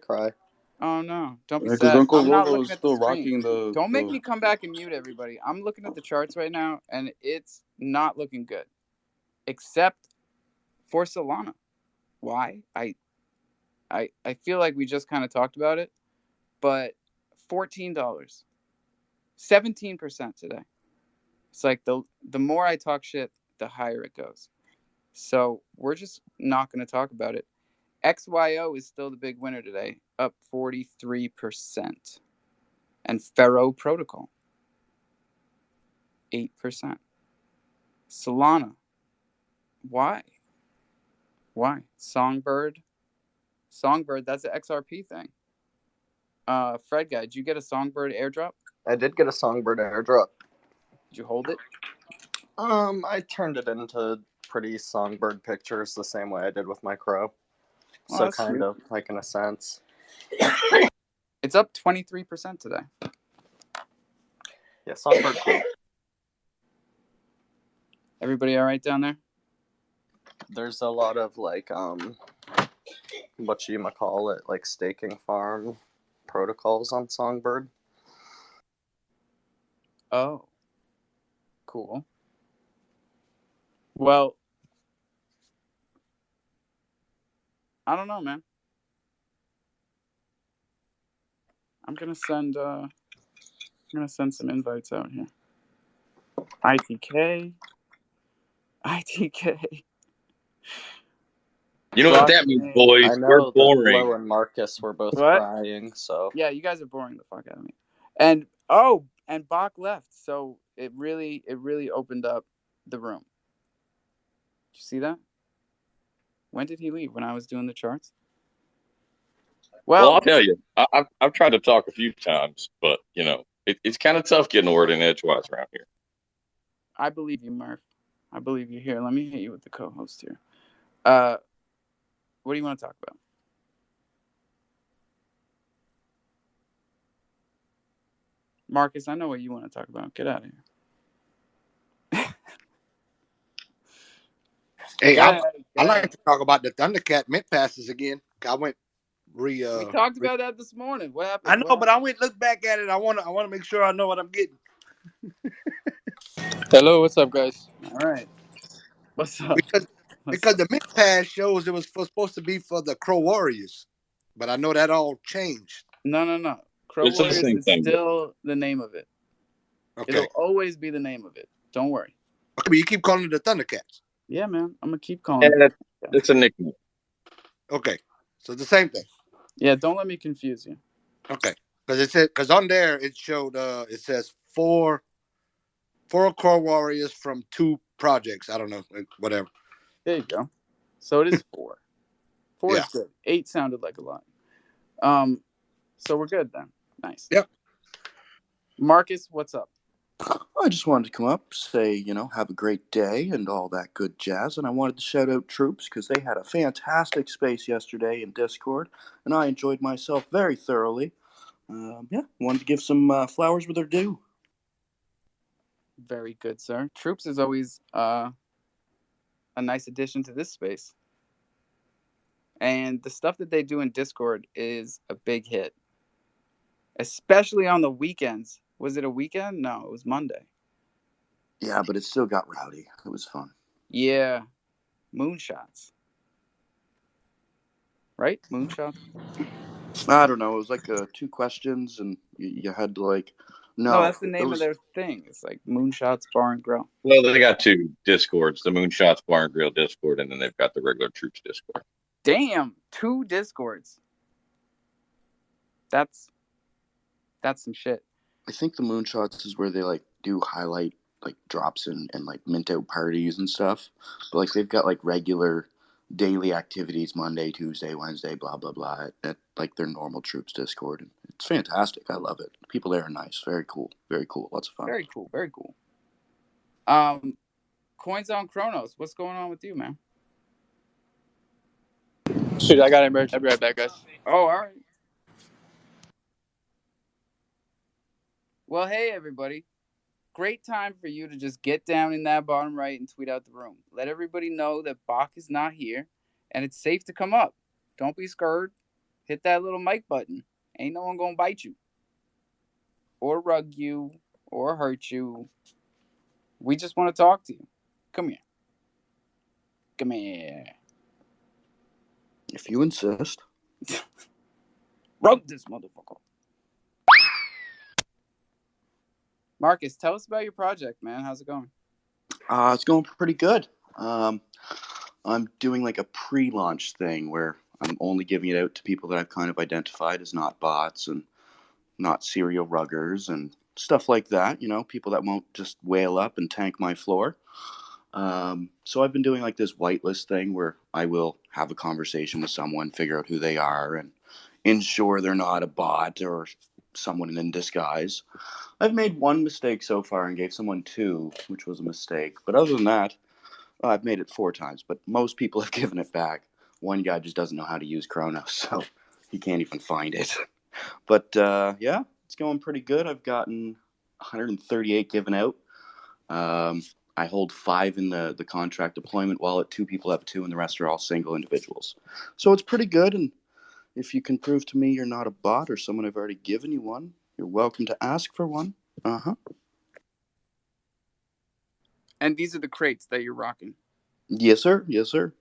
Oh no, don't be Because sad. Uncle I'm not Lolo is looking at the still screen. rocking Don't make the. me come back and mute everybody. I'm looking at the charts right now, and it's not looking good, except for Solana. Why? I feel like we just kind of talked about it, but $14, 17% today. It's like the more I talk shit, the higher it goes. So we're just not going to talk about it. XYO is still the big winner today, up 43%. And Pharaoh Protocol, 8%. Solana, why? Songbird, that's an XRP thing. Fred guy, did you get a Songbird airdrop? I did get a Songbird airdrop. Did you hold it? I turned it into pretty Songbird pictures the same way I did with my Crow. Well, So that's kind sweet. of, like, in a sense. It's up 23% today. Yeah, Songbird cool. Everybody all right down there? There's a lot of, like, whatchamacallit, like, staking farm protocols on Songbird. Oh. Cool. Well, I don't know, man. I'm gonna send some invites out here. ITK. You know what that means, boys? I We're know that boring. Flo and Marcus were both What? crying, so... Yeah, you guys are boring the fuck out of me. And Bach left, so it really opened up the room. Did you see that? When did he leave? When I was doing the charts? Well, I'll tell you, I've tried to talk a few times, but it's kind of tough getting a word in edgewise around here. I believe you, Murph. I believe you. Here, let me hit you with the co-host here. What do you want to talk about? Marcus, I know what you want to talk about. Get out of here. Hey, I like to talk about the Thundercat mint passes again. I went we talked about that this morning. What happened? I know, but I went look back at it. I want to make sure I know what I'm getting. Hello, what's up, guys? All right. What's up? Because the mint pass shows it was supposed to be for the Crow Warriors, but I know that all changed. No. Crow Warriors is still the name of it. Okay. It'll always be the name of it. Don't worry. Okay, but you keep calling it the Thundercats. Yeah, man. I'm gonna keep calling it. It's a nickname. Okay. So it's the same thing. Yeah, don't let me confuse you. Okay. Because on there it showed it says four core warriors from 2 projects. I don't know, whatever. There you go. So it is 4. 4 Yeah. is good. 8 sounded like a lot. Um, so we're good then. Nice. Yep. Marcus, what's up? I just wanted to come up, say, have a great day and all that good jazz. And I wanted to shout out Troops because they had a fantastic space yesterday in Discord, and I enjoyed myself very thoroughly. Wanted to give some flowers where they're due. Very good, sir. Troops is always a nice addition to this space. And the stuff that they do in Discord is a big hit, especially on the weekends. Was it a weekend? No, it was Monday. Yeah, but it still got rowdy. It was fun. Yeah, moonshots. Right? Moonshots? I don't know. It was like 2 questions, and you had to, No, no, that's the it name of was. their thing. It's like Moonshots Bar and Grill. Well, they got 2 Discords: the Moonshots Bar and Grill Discord, and then they've got the regular Troops Discord. Damn, 2 Discords. That's some shit. I think the Moonshots is where they do highlight drops and mint out parties and stuff. But they've got regular daily activities Monday, Tuesday, Wednesday, blah blah blah at their normal Troops Discord. It's fantastic. I love it. People there are nice. Very cool. Very cool. Lots of fun. Very cool. Very cool. Coins on Chronos. What's going on with you, man? Shoot, I got it, merch. I'll be right back, guys. Oh, all right. Well, hey, everybody. Great time for you to just get down in that bottom right and tweet out the room. Let everybody know that Bach is not here and it's safe to come up. Don't be scared. Hit that little mic button. Ain't no one gonna bite you or rug you or hurt you. We just want to talk to you. Come here. Come here. If you insist. Rug this motherfucker. Marcus, tell us about your project, man. How's it going? It's going pretty good. I'm doing a pre-launch thing where I'm only giving it out to people that I've kind of identified as not bots and not serial ruggers and stuff like that. People that won't just whale up and tank my floor. So I've been doing this whitelist thing where I will have a conversation with someone, figure out who they are, and ensure they're not a bot or someone in disguise. I've made 1 mistake so far and gave someone 2, which was a mistake. But other than that, I've made it 4 times, but most people have given it back. One guy just doesn't know how to use Chronos, so he can't even find it. But yeah, it's going pretty good. I've gotten 138 given out. I hold 5 in the contract deployment wallet. 2 people have 2, and the rest are all single individuals. So it's pretty good, and if you can prove to me you're not a bot or someone I've already given you one, you're welcome to ask for one. And these are the crates that you're rocking. Yes, sir. Yes, sir.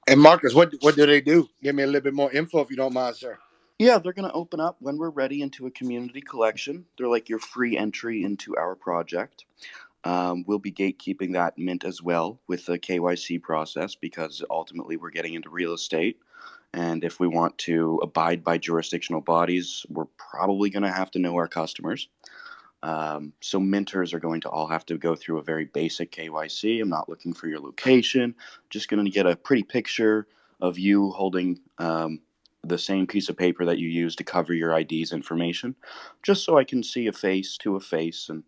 And Marcus, what do they do? Give me a little bit more info if you don't mind, sir. Yeah, they're going to open up when we're ready into a community collection. They're like your free entry into our project. We'll be gatekeeping that mint as well with the KYC process because ultimately we're getting into real estate. And if we want to abide by jurisdictional bodies, we're probably going to have to know our customers. So minters are going to all have to go through a very basic KYC. I'm not looking for your location, just going to get a pretty picture of you holding the same piece of paper that you use to cover your ID's information, just so I can see a face to a face, and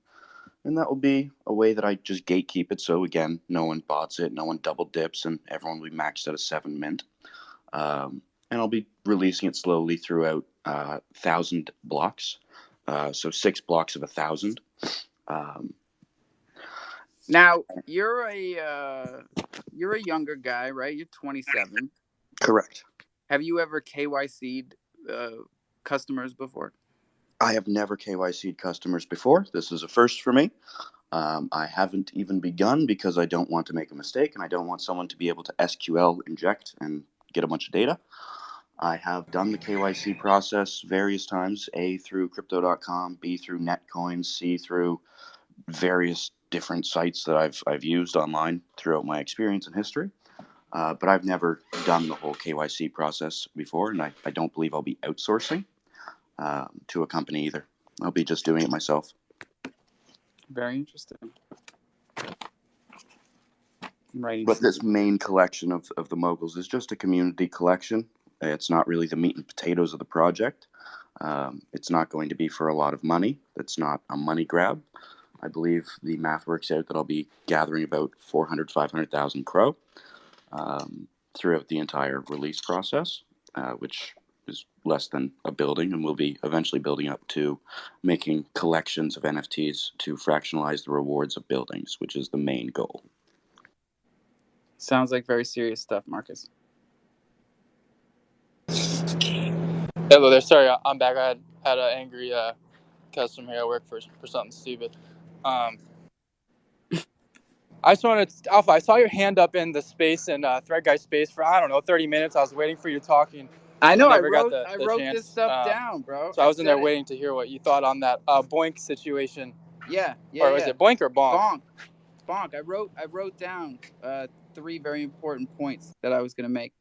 that will be a way that I just gatekeep it. So again, no one bots it, no one double dips, and everyone will be maxed at a 7 mint. And I'll be releasing it slowly throughout 1,000 blocks. So 6 blocks of 1,000. Now you're a younger guy, right? You're 27. Correct. Have you ever KYC'd customers before? I have never KYC'd customers before. This is a first for me. I haven't even begun because I don't want to make a mistake and I don't want someone to be able to SQL inject and get a bunch of data. I have done the KYC process various times, A, through crypto.com, B, through Netcoins, C, through various different sites that I've used online throughout my experience and history. but I've never done the whole KYC process before, and I don't believe I'll be outsourcing to a company either. I'll be just doing it myself. Very interesting. Right. But this main collection of the moguls is just a community collection. It's not really the meat and potatoes of the project. It's not going to be for a lot of money. It's not a money grab. I believe the math works out that I'll be gathering about 400, 500,000 crow throughout the entire release process, which is less than a building, and we'll be eventually building up to making collections of NFTs to fractionalize the rewards of buildings, which is the main goal. Sounds like very serious stuff, Marcus. Hello there. Sorry, I'm back. I had an angry customer here at work for something stupid. I just wanted to, Alpha, I saw your hand up in the space and Thread Guy space for, I don't know, 30 minutes. I was waiting for you talking. I know. I got wrote the chance. this stuff down, bro. So I was in there waiting to hear what you thought on that Boink situation. Yeah. Or was it Boink or Bonk? Bonk. I wrote down 3 very important points that I was gonna make.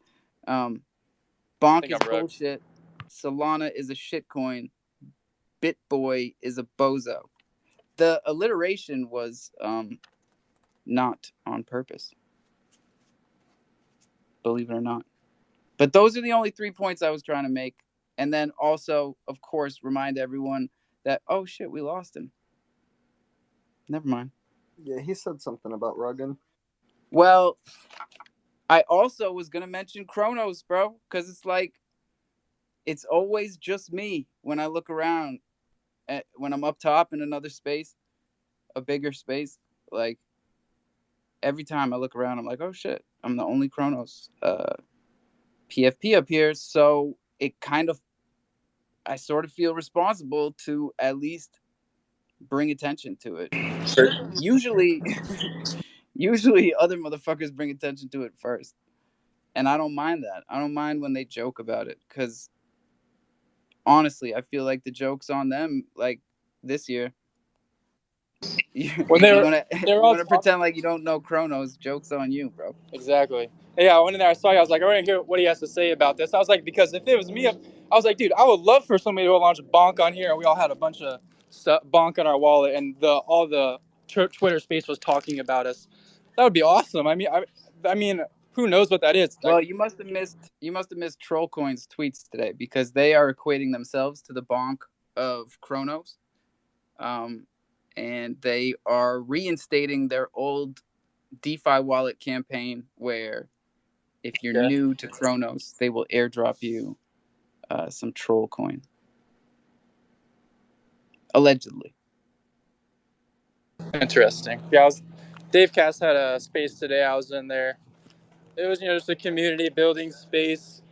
Bonk is bullshit. Solana is a shitcoin. BitBoy is a bozo. The alliteration was not on purpose, believe it or not. But those are the only 3 points I was trying to make. And then also, of course, remind everyone that, oh shit, we lost him. Never mind. Yeah, he said something about Ruggin. Well, I also was going to mention Chronos, bro, because it's like, it's always just me when I look around, when I'm up top in another space, a bigger space. Like, every time I look around, I'm like, oh shit, I'm the only Chronos PFP up here. So it kind of, I sort of feel responsible to at least bring attention to it. Usually other motherfuckers bring attention to it first. And I don't mind that. I don't mind when they joke about it, because honestly, I feel like the joke's on them. Like this year, you want to pretend like you don't know Chronos. Joke's on you, bro. Exactly. Yeah, I went in there. I saw you. I was like, I want to hear what he has to say about this. I was like, because if it was me, I was like, dude, I would love for somebody to launch Bonk on here, and we all had a bunch of stuff, Bonk on our wallet, and all the Twitter space was talking about us. That would be awesome. I mean, who knows what that is? Well, you must have missed Trollcoin's tweets today, because they are equating themselves to the Bonk of Chronos, and they are reinstating their old DeFi wallet campaign where if you're new to Chronos, they will airdrop you some troll coin. Allegedly. Interesting. Yeah, Dave Cass had a space today. I was in there. It was, just a community building space,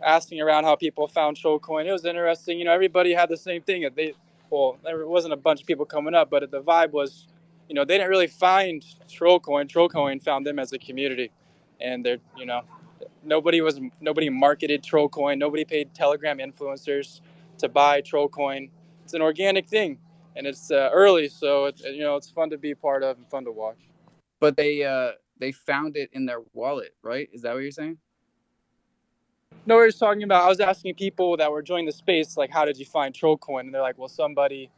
asking around how people found Trollcoin. It was interesting. Everybody had the there wasn't a bunch of people coming up, but the vibe was, they didn't really find Trollcoin. Trollcoin found them as a community, and they're, nobody marketed Trollcoin. Nobody paid Telegram influencers to buy Trollcoin. It's an organic thing, and it's early, so it's fun to be part of and fun to watch. But they found it in their wallet, right? Is that what you're saying? No, we were talking about, I was asking people that were joining the space, like, how did you find Trollcoin? And they're like, well, I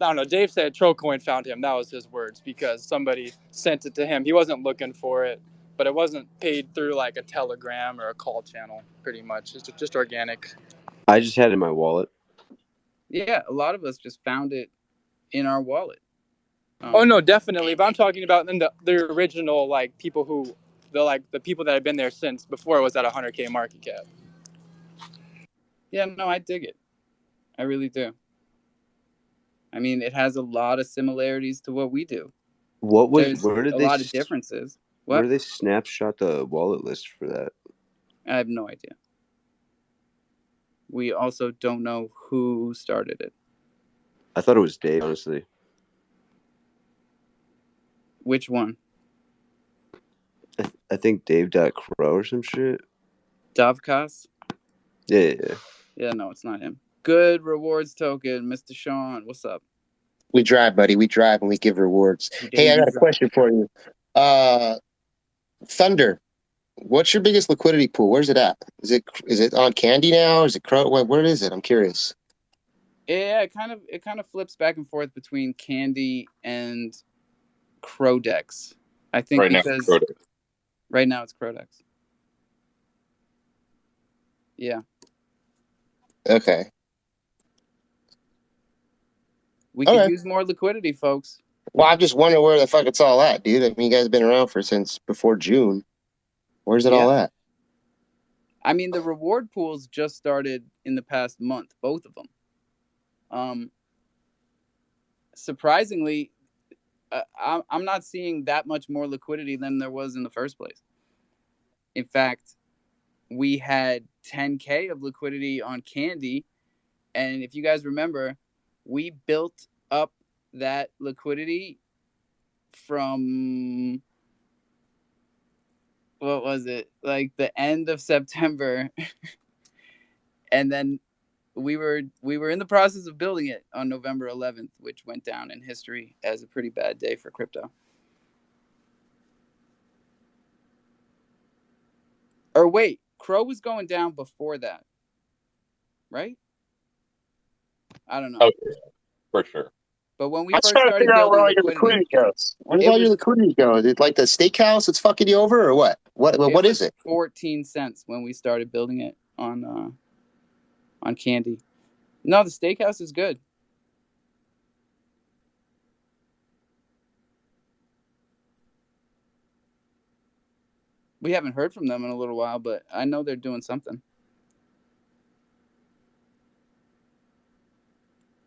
don't know, Dave said Trollcoin found him. That was his words, because somebody sent it to him. He wasn't looking for it, but it wasn't paid through like a Telegram or a call channel, pretty much. It's just organic. I just had it in my wallet. Yeah, a lot of us just found it in our wallet. Oh, no, definitely. But I'm talking about in the original, like, people who, the people that have been there since before it was at 100K market cap. Yeah, no, I dig it. I really do. I mean, it has a lot of similarities to what we do. There's a lot of differences. Where did they snapshot the wallet list for that? I have no idea. We also don't know who started it. I thought it was Dave, honestly. Which one? I think Dave.Crow or some shit. Davkas? Yeah. Yeah, no, it's not him. Good rewards token, Mr. Sean. What's up? We drive, buddy. We drive and we give rewards. Hey, I got a question for you. Thunder, What's your biggest liquidity pool? Where's it at? Is it on Candy now? Is it Crow? Where is it? I'm curious. Yeah, it kind of flips back and forth between Candy and Crodex. I think Right now, because right now it's Crodex. Yeah. Okay. We could use more liquidity, folks. Well, I'm just wondering where the fuck it's all at, dude. I mean, you guys have been around since before June. Where's it all at? I mean, the reward pools just started in the past month, both of them. Surprisingly, I'm not seeing that much more liquidity than there was in the first place. In fact, we had 10K of liquidity on Candy, and if you guys remember, we built up that liquidity from, what was it, like the end of September, and then we were in the process of building it on November 11th, which went down in history as a pretty bad day for crypto. Or wait, Crow was going down before that, right? I don't know. Oh, for sure. But when we first started building liquidity goes. Where does all your liquidity go? Is it like the steakhouse that's fucking you over, or what? What is it? 14 cents when we started building it on Candy. No, the steakhouse is good. We haven't heard from them in a little while, but I know they're doing something.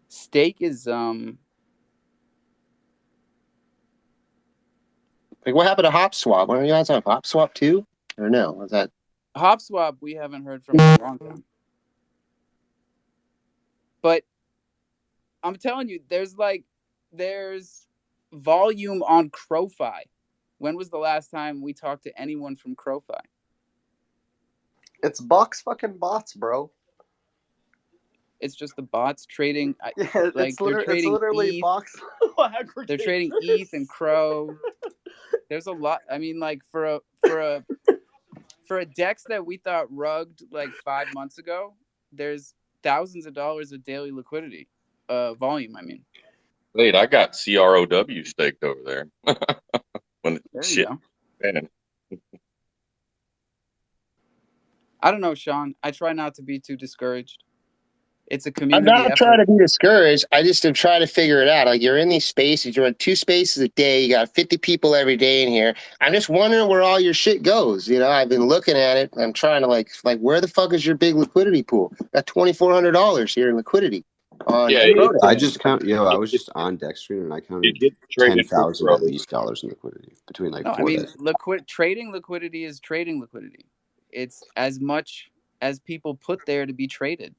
Steak is like, what happened to Hop Swap? What are you guys on Hop Swap too, or no? Was that Hop Swap? We haven't heard from in a long time. But I'm telling you, there's volume on crofam. When was the last time we talked to anyone from crofam? It's box fucking bots, bro. It's just the bots trading. Yeah, like it's literally ETH. box. They're trading ETH and Crow. There's a lot. I mean, like for a DEX that we thought rugged like 5 months ago, there's thousands of dollars of daily liquidity, volume. I mean, wait, I got CROW staked over there. There you go. Man. I don't know, Sean. I try not to be too discouraged. It's a community I'm not effort. trying to be discouraged. I just am trying to figure it out. Like, you're in these spaces, you're in 2 spaces a day, you got 50 people every day in here. I'm just wondering where all your shit goes. You know, I've been looking at it. I'm trying to like where the fuck is your big liquidity pool? Got $2,400 here in liquidity. I just count. I was just on Dexstream and I counted 10,000 at least dollars in liquidity between like 4 days. Trading liquidity is trading liquidity. It's as much as people put there to be traded.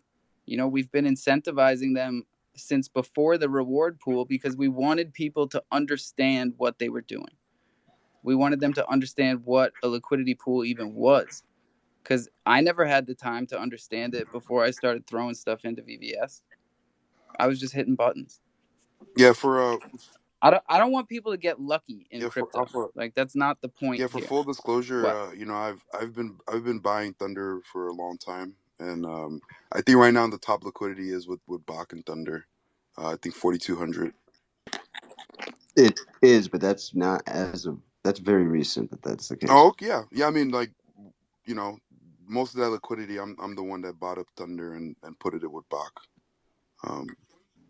You know, we've been incentivizing them since before the reward pool because we wanted people to understand what they were doing. We wanted them to understand what a liquidity pool even was, because I never had the time to understand it before I started throwing stuff into VVS. I was just hitting buttons. Yeah, I don't want people to get lucky in crypto. Like, that's not the point. Yeah, for full disclosure, I've been buying Thunder for a long time, and I think right now the top liquidity is with Bach and Thunder. I think 4,200. It is, but that's not that's very recent that's the case. Oh yeah. I mean, like, most of that liquidity, I'm the one that bought up Thunder and put it with Bach.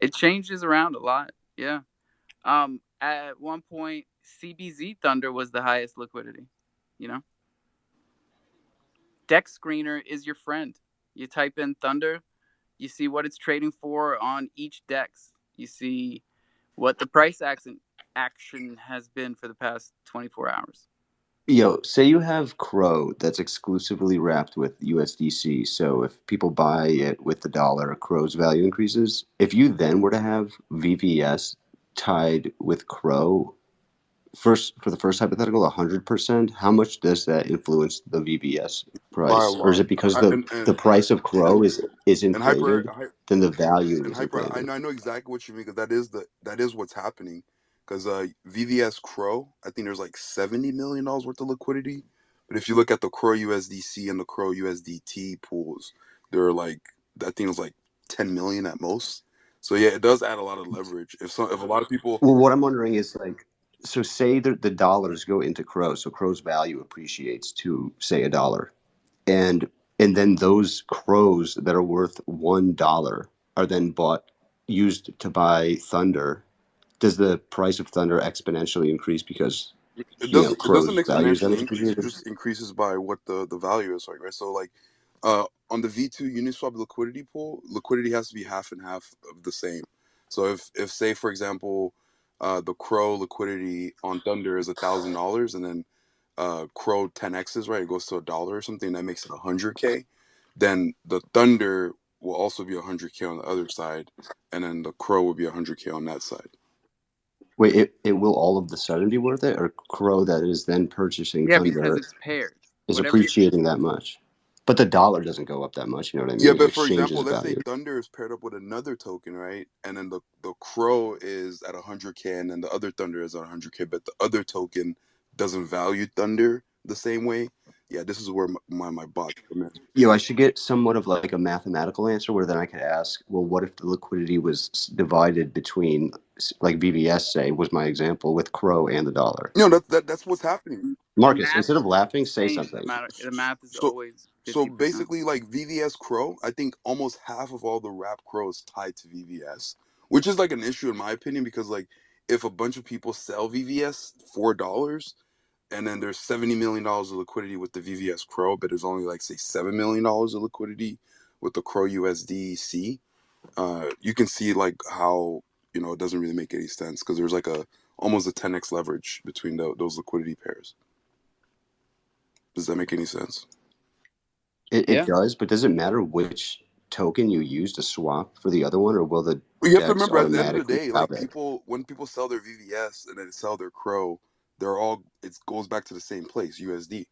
It changes around a lot. Yeah. At one point, CBZ Thunder was the highest liquidity. You know, Dex Screener is your friend. You type in Thunder, you see what it's trading for on each DEX. You see what the price action has been for the past 24 hours. Say you have Crow that's exclusively wrapped with USDC. So if people buy it with the dollar, Crow's value increases. If you then were to have VVS tied with Crow, for the first hypothetical, 100%, how much does that influence the VVS price? Or is it because the price of Crow is inflated, then the value is inflated? I know exactly what you mean, because that is what's happening. Because VVS Crow, I think there's like $70 million worth of liquidity, But if you look at the Crow USDC and the Crow USDT pools, they're like, that thing is like 10 million at most. So yeah, it does add a lot of leverage. If a lot of people, Well, what I'm wondering is like, so say the dollars go into Crow, so Crow's value appreciates to say $1, and then those Crows that are worth $1 are then used to buy Thunder. Does the price of Thunder exponentially increase because it doesn't Crow's value is then exponentially increase. It appreciated? just increases by what the value is like, right? So like, on the V2 Uniswap liquidity pool, liquidity has to be half and half of the same. So if say for example, the Crow liquidity on Thunder is $1,000, and then Crow 10x's, right, it goes to $1 or something, that makes it 100K. Then the Thunder will also be 100K on the other side, and then the Crow will be 100K on that side. Wait, it will all of the sudden be worth it, or Crow that is then purchasing Yeah, because Thunder it's paired. is Whatever. appreciating that much? But the dollar doesn't go up that much. You know what I Yeah, mean? It but for example, exchanges let's say value. Thunder is paired up with another token, right? And then the Crow is at 100K, and then the other Thunder is at 100K, but the other token doesn't value Thunder the same way. Yeah, this is where my bot come in. I should get somewhat of like a mathematical answer where then I could ask, well, what if the liquidity was divided between, like VVS, say, was my example, with Crow and the dollar? No, that's what's happening. The Marcus, math instead of is laughing, say insane. something. The math is So always so 50%. basically, like VVS Crow, I think almost half of all the rap Crows tied to VVS, which is like an issue in my opinion, because like if a bunch of people sell VVS $4, and then there's $70 million of liquidity with the VVS Crow, but there's only like say $7 million of liquidity with the Crow USDC. You can see like how it doesn't really make any sense, because there's like a almost a 10x leverage between those liquidity pairs. Does that make any sense? It Yeah. does, but does it matter which token you use to swap for the other one, or will the But you have to DEX remember, at the end of the automatically day, like route it? when people sell their VVS and then sell their Crow, it goes back to the same place, USD.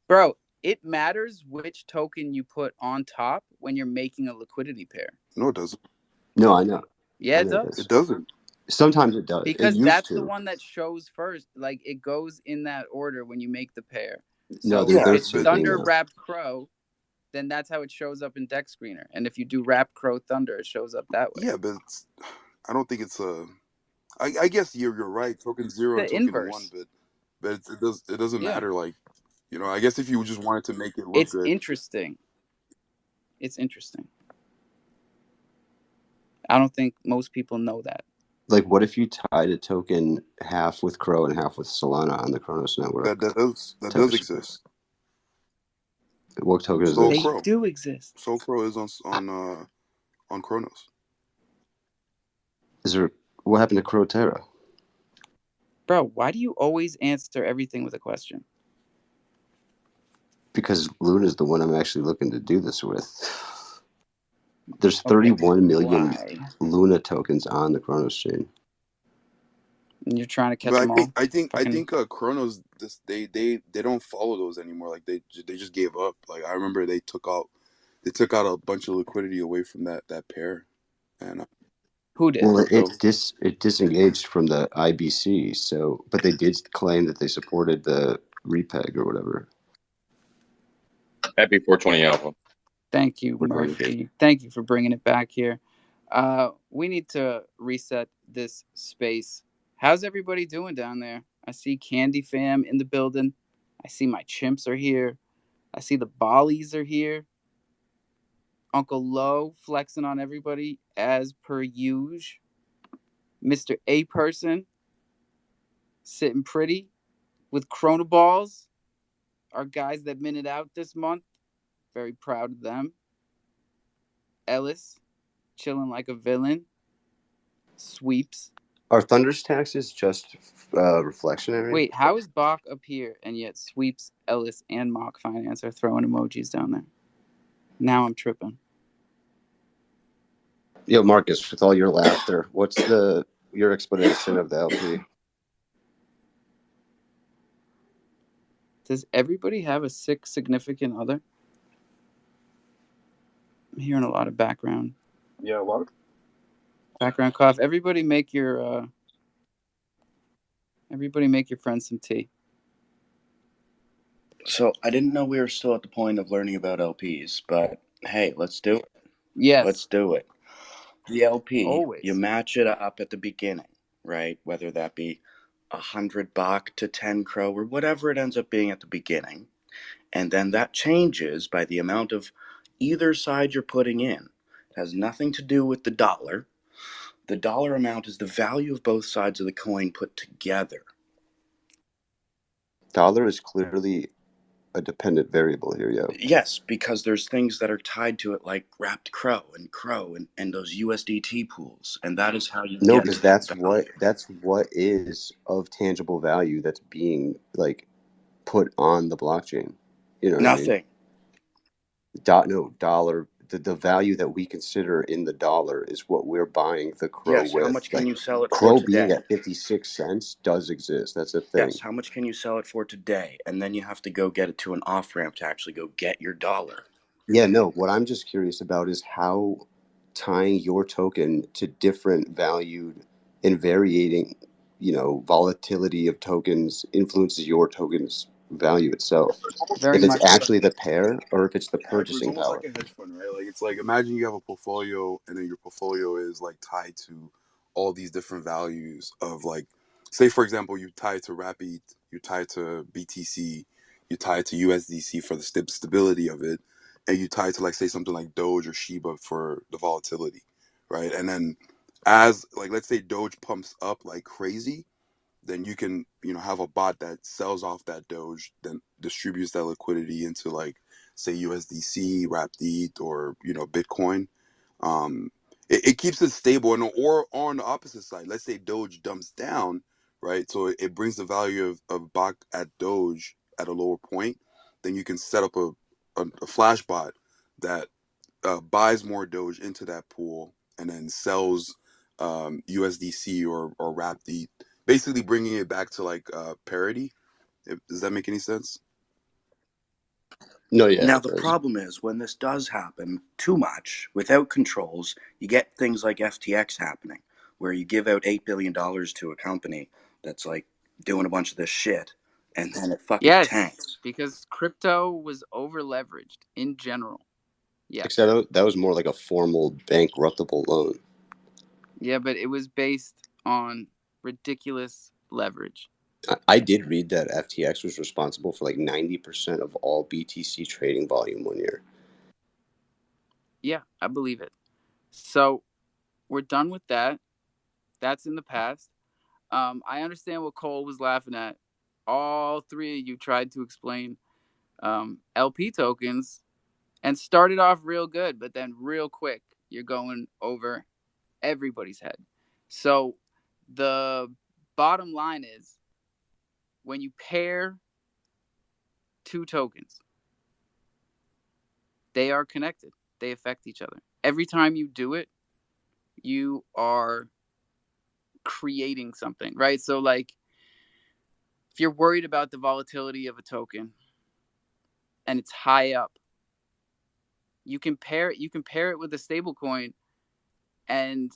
Bro, it matters which token you put on top when you're making a liquidity pair. No, it doesn't. No, I know. Yeah, I it know it does. does. It doesn't. Sometimes it does. It Because used that's the to. one that shows first. Like it goes in that order when you make the pair. No, So if Yeah, it's but switching Thunder now. Wrapped Crow, then that's how it shows up in Deck Screener. And if you do Wrapped Crow Thunder, it shows up that way. yeah, but I don't think it's a. I guess you're right. Token zero and The token one, inverse. but it doesn't Yeah. matter. Like, I guess if you just wanted to make it look It's good. interesting. It's interesting. I don't think most people know that. Like, what if you tied a token half with Crow and half with Solana on the Kronos network? That Type does of space. exist. What token is Soul this? They Crow. do exist. Soul Crow is on Chronos. What happened to Crow Terra? Bro, why do you always answer everything with a question? Because Luna is the one I'm actually looking to do this with. There's Okay, 31 million why? Luna tokens on the Kronos chain. And you're trying to catch But them all? I Fucking think Chronos, they don't follow those anymore. Like they just gave up. Like I remember they took out a bunch of liquidity away from that pair, and who did? Well, crypto. it disengaged from the IBC, but they did claim that they supported the repeg or whatever. Happy 420 Alpha. Thank you, 420. Murphy. Thank you for bringing it back here. We need to reset this space. How's everybody doing down there? I see Candy Fam in the building. I see my chimps are here. I see the Bollies are here. Uncle Low flexing on everybody as per usual. Mr. A Person sitting pretty with Corona Balls. Our guys that minted out this month. Very proud of them. Ellis chilling like a villain. Sweeps. Are Thunder's taxes just reflectionary? Wait, how is Bach up here and yet Sweeps, Ellis, and Mock Finance are throwing emojis down there? Now I'm tripping. Yo, Marcus, with all your laughter, what's your explanation of the LP? Does everybody have a sick significant other? I'm hearing a lot of background. Yeah, a lot of background cough. Everybody make your friends some tea. So I didn't know we were still at the point of learning about LPs, but hey, let's do it. Let's Yes, do it. The LP, you always. match it up at the beginning, right? Whether that be $100 to 10 crow or whatever it ends up being at the beginning. And then that changes by the amount of either side you're putting in. It has nothing to do with the dollar. The dollar amount is the value of both sides of the coin put together. Dollar is clearly a dependent variable here, yo. Yes, because there's things that are tied to it, like wrapped crow and those USDT pools, and that is how you No, get because to that value. that's what is of tangible value that's being like put on the blockchain. You know what I mean? Nothing. No, dollar. The value that we consider in the dollar is what we're buying the crow Yes, how with. much can Like you sell it for crow being today? at 56 cents does exist. That's a Yes, thing. how much can you sell it for today? And then you have to go get it to an off ramp to actually go get your dollar. Yeah, no. What I'm just curious about is how tying your token to different valued and varying, volatility of tokens influences your token's value itself. Very If it's much so. actually the pair or if it's the Yeah, it's purchasing almost power. like a hedge fund, right? Like it's like imagine you have a portfolio and then your portfolio is like tied to all these different values of like, say for example, you tie it to Rapid, you tie it to BTC, you tie it to USDC for the stability of it, and you tie it to like say something like Doge or Shiba for the volatility, right? And then as like let's say Doge pumps up like crazy, then you can have a bot that sells off that Doge, then distributes that liquidity into like say USDC, Wrapped, or Bitcoin. Um, it keeps it stable, and or on the opposite side, let's say Doge dumps down, right? So it brings the value of bot at Doge at a lower point. Then you can set up a flash bot that buys more Doge into that pool and then sells USDC or Wrapped, basically bringing it back to like parity. Does that make any sense? No, yeah, Now, it the does. problem is when this does happen too much without controls, you get things like FTX happening, where you give out $8 billion to a company that's like doing a bunch of this shit, and then it fucking Yes, tanks. because crypto was over leveraged in general. Yes. Except that was more like a formal bankruptable loan. Yeah, but it was based on ridiculous leverage. I did read that FTX was responsible for like 90% of all BTC trading volume one year. Yeah, I believe it. So we're done with that. That's in the past. I understand what Cole was laughing at. All three of you tried to explain LP tokens and started off real good, but then real quick, you're going over everybody's head. So the bottom line is when you pair two tokens, they are connected. They affect each other. Every time you do it, you are creating something, right? So like if you're worried about the volatility of a token and it's high up, you can pair it with a stable coin, and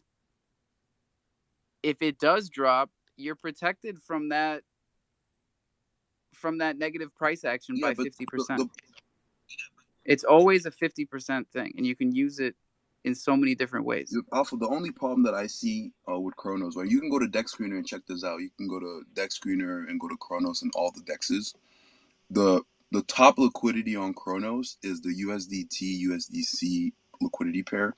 if it does drop, you're protected from that negative price action Yeah, by but 50%. It's always a 50% thing, and you can use it in so many different ways. also the only problem that I see with Chronos, right? You can go to Dex Screener and check this out. You can go to Dex Screener and go to Chronos and all the dexes. The the top liquidity on Chronos is the USDT USDC liquidity pair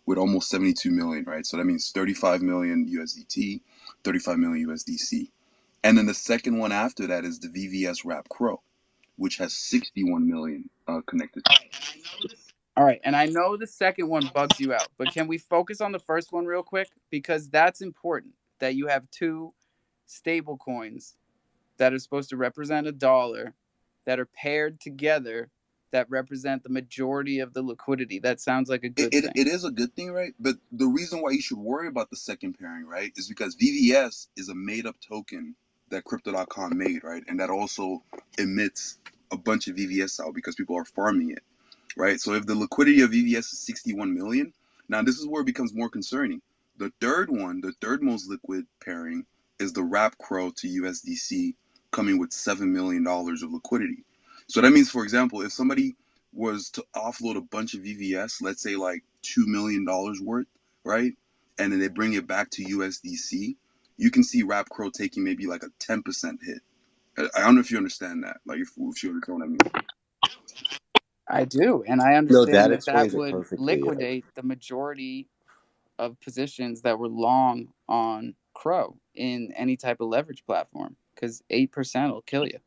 with almost 72 million, right? So that means 35 million USDT, 35 million USDC. And then the second one after that is the VVS Wrap Crow, which has 61 million connected. All right, and I know the second one bugs you out, but can we focus on the first one real quick, because that's important that you have two stable coins that are supposed to represent a dollar that are paired together that represent the majority of the liquidity. That sounds like a It, good it, thing. it is a good thing, right? But the reason why you should worry about the second pairing, right, is because VVS is a made up token that Crypto.com made, right? And that also emits a bunch of VVS out because people are farming it, right? So if the liquidity of VVS is 61 million, now this is where it becomes more concerning. The third one, the third most liquid pairing, is the Wrap Crow to USDC, coming with $7 million of liquidity. So that means, for example, if somebody was to offload a bunch of VVS, let's say like $2 million worth, right, and then they bring it back to USDC, you can see Rap Crow taking maybe like a 10% hit. I don't know if you understand that, like if you understand what I mean. I do, and I No, that understand that that explains it would perfectly. Yeah. liquidate the majority of positions that were long on Crow in any type of leverage platform, because 8% will kill you.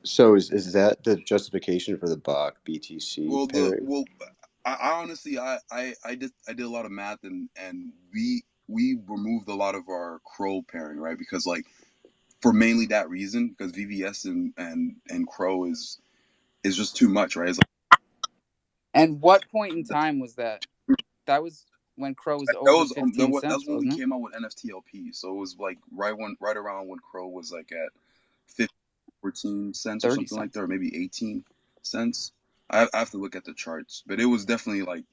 So is that the justification for the Bach BTC pairing? I honestly, I did a lot of math, and we removed a lot of our Crow pairing, right? Because like for mainly that reason, because VVS and Crow is just too much, right? It's And what point in time was that? That was when Crow was that over was 15 that's cents, when we wasn't it? came out with NFTLP. So it was like right around when Crow was like at 15, 14 cents or 30 something like that, cents. or maybe 18 cents. I have to look at the charts, but it was definitely like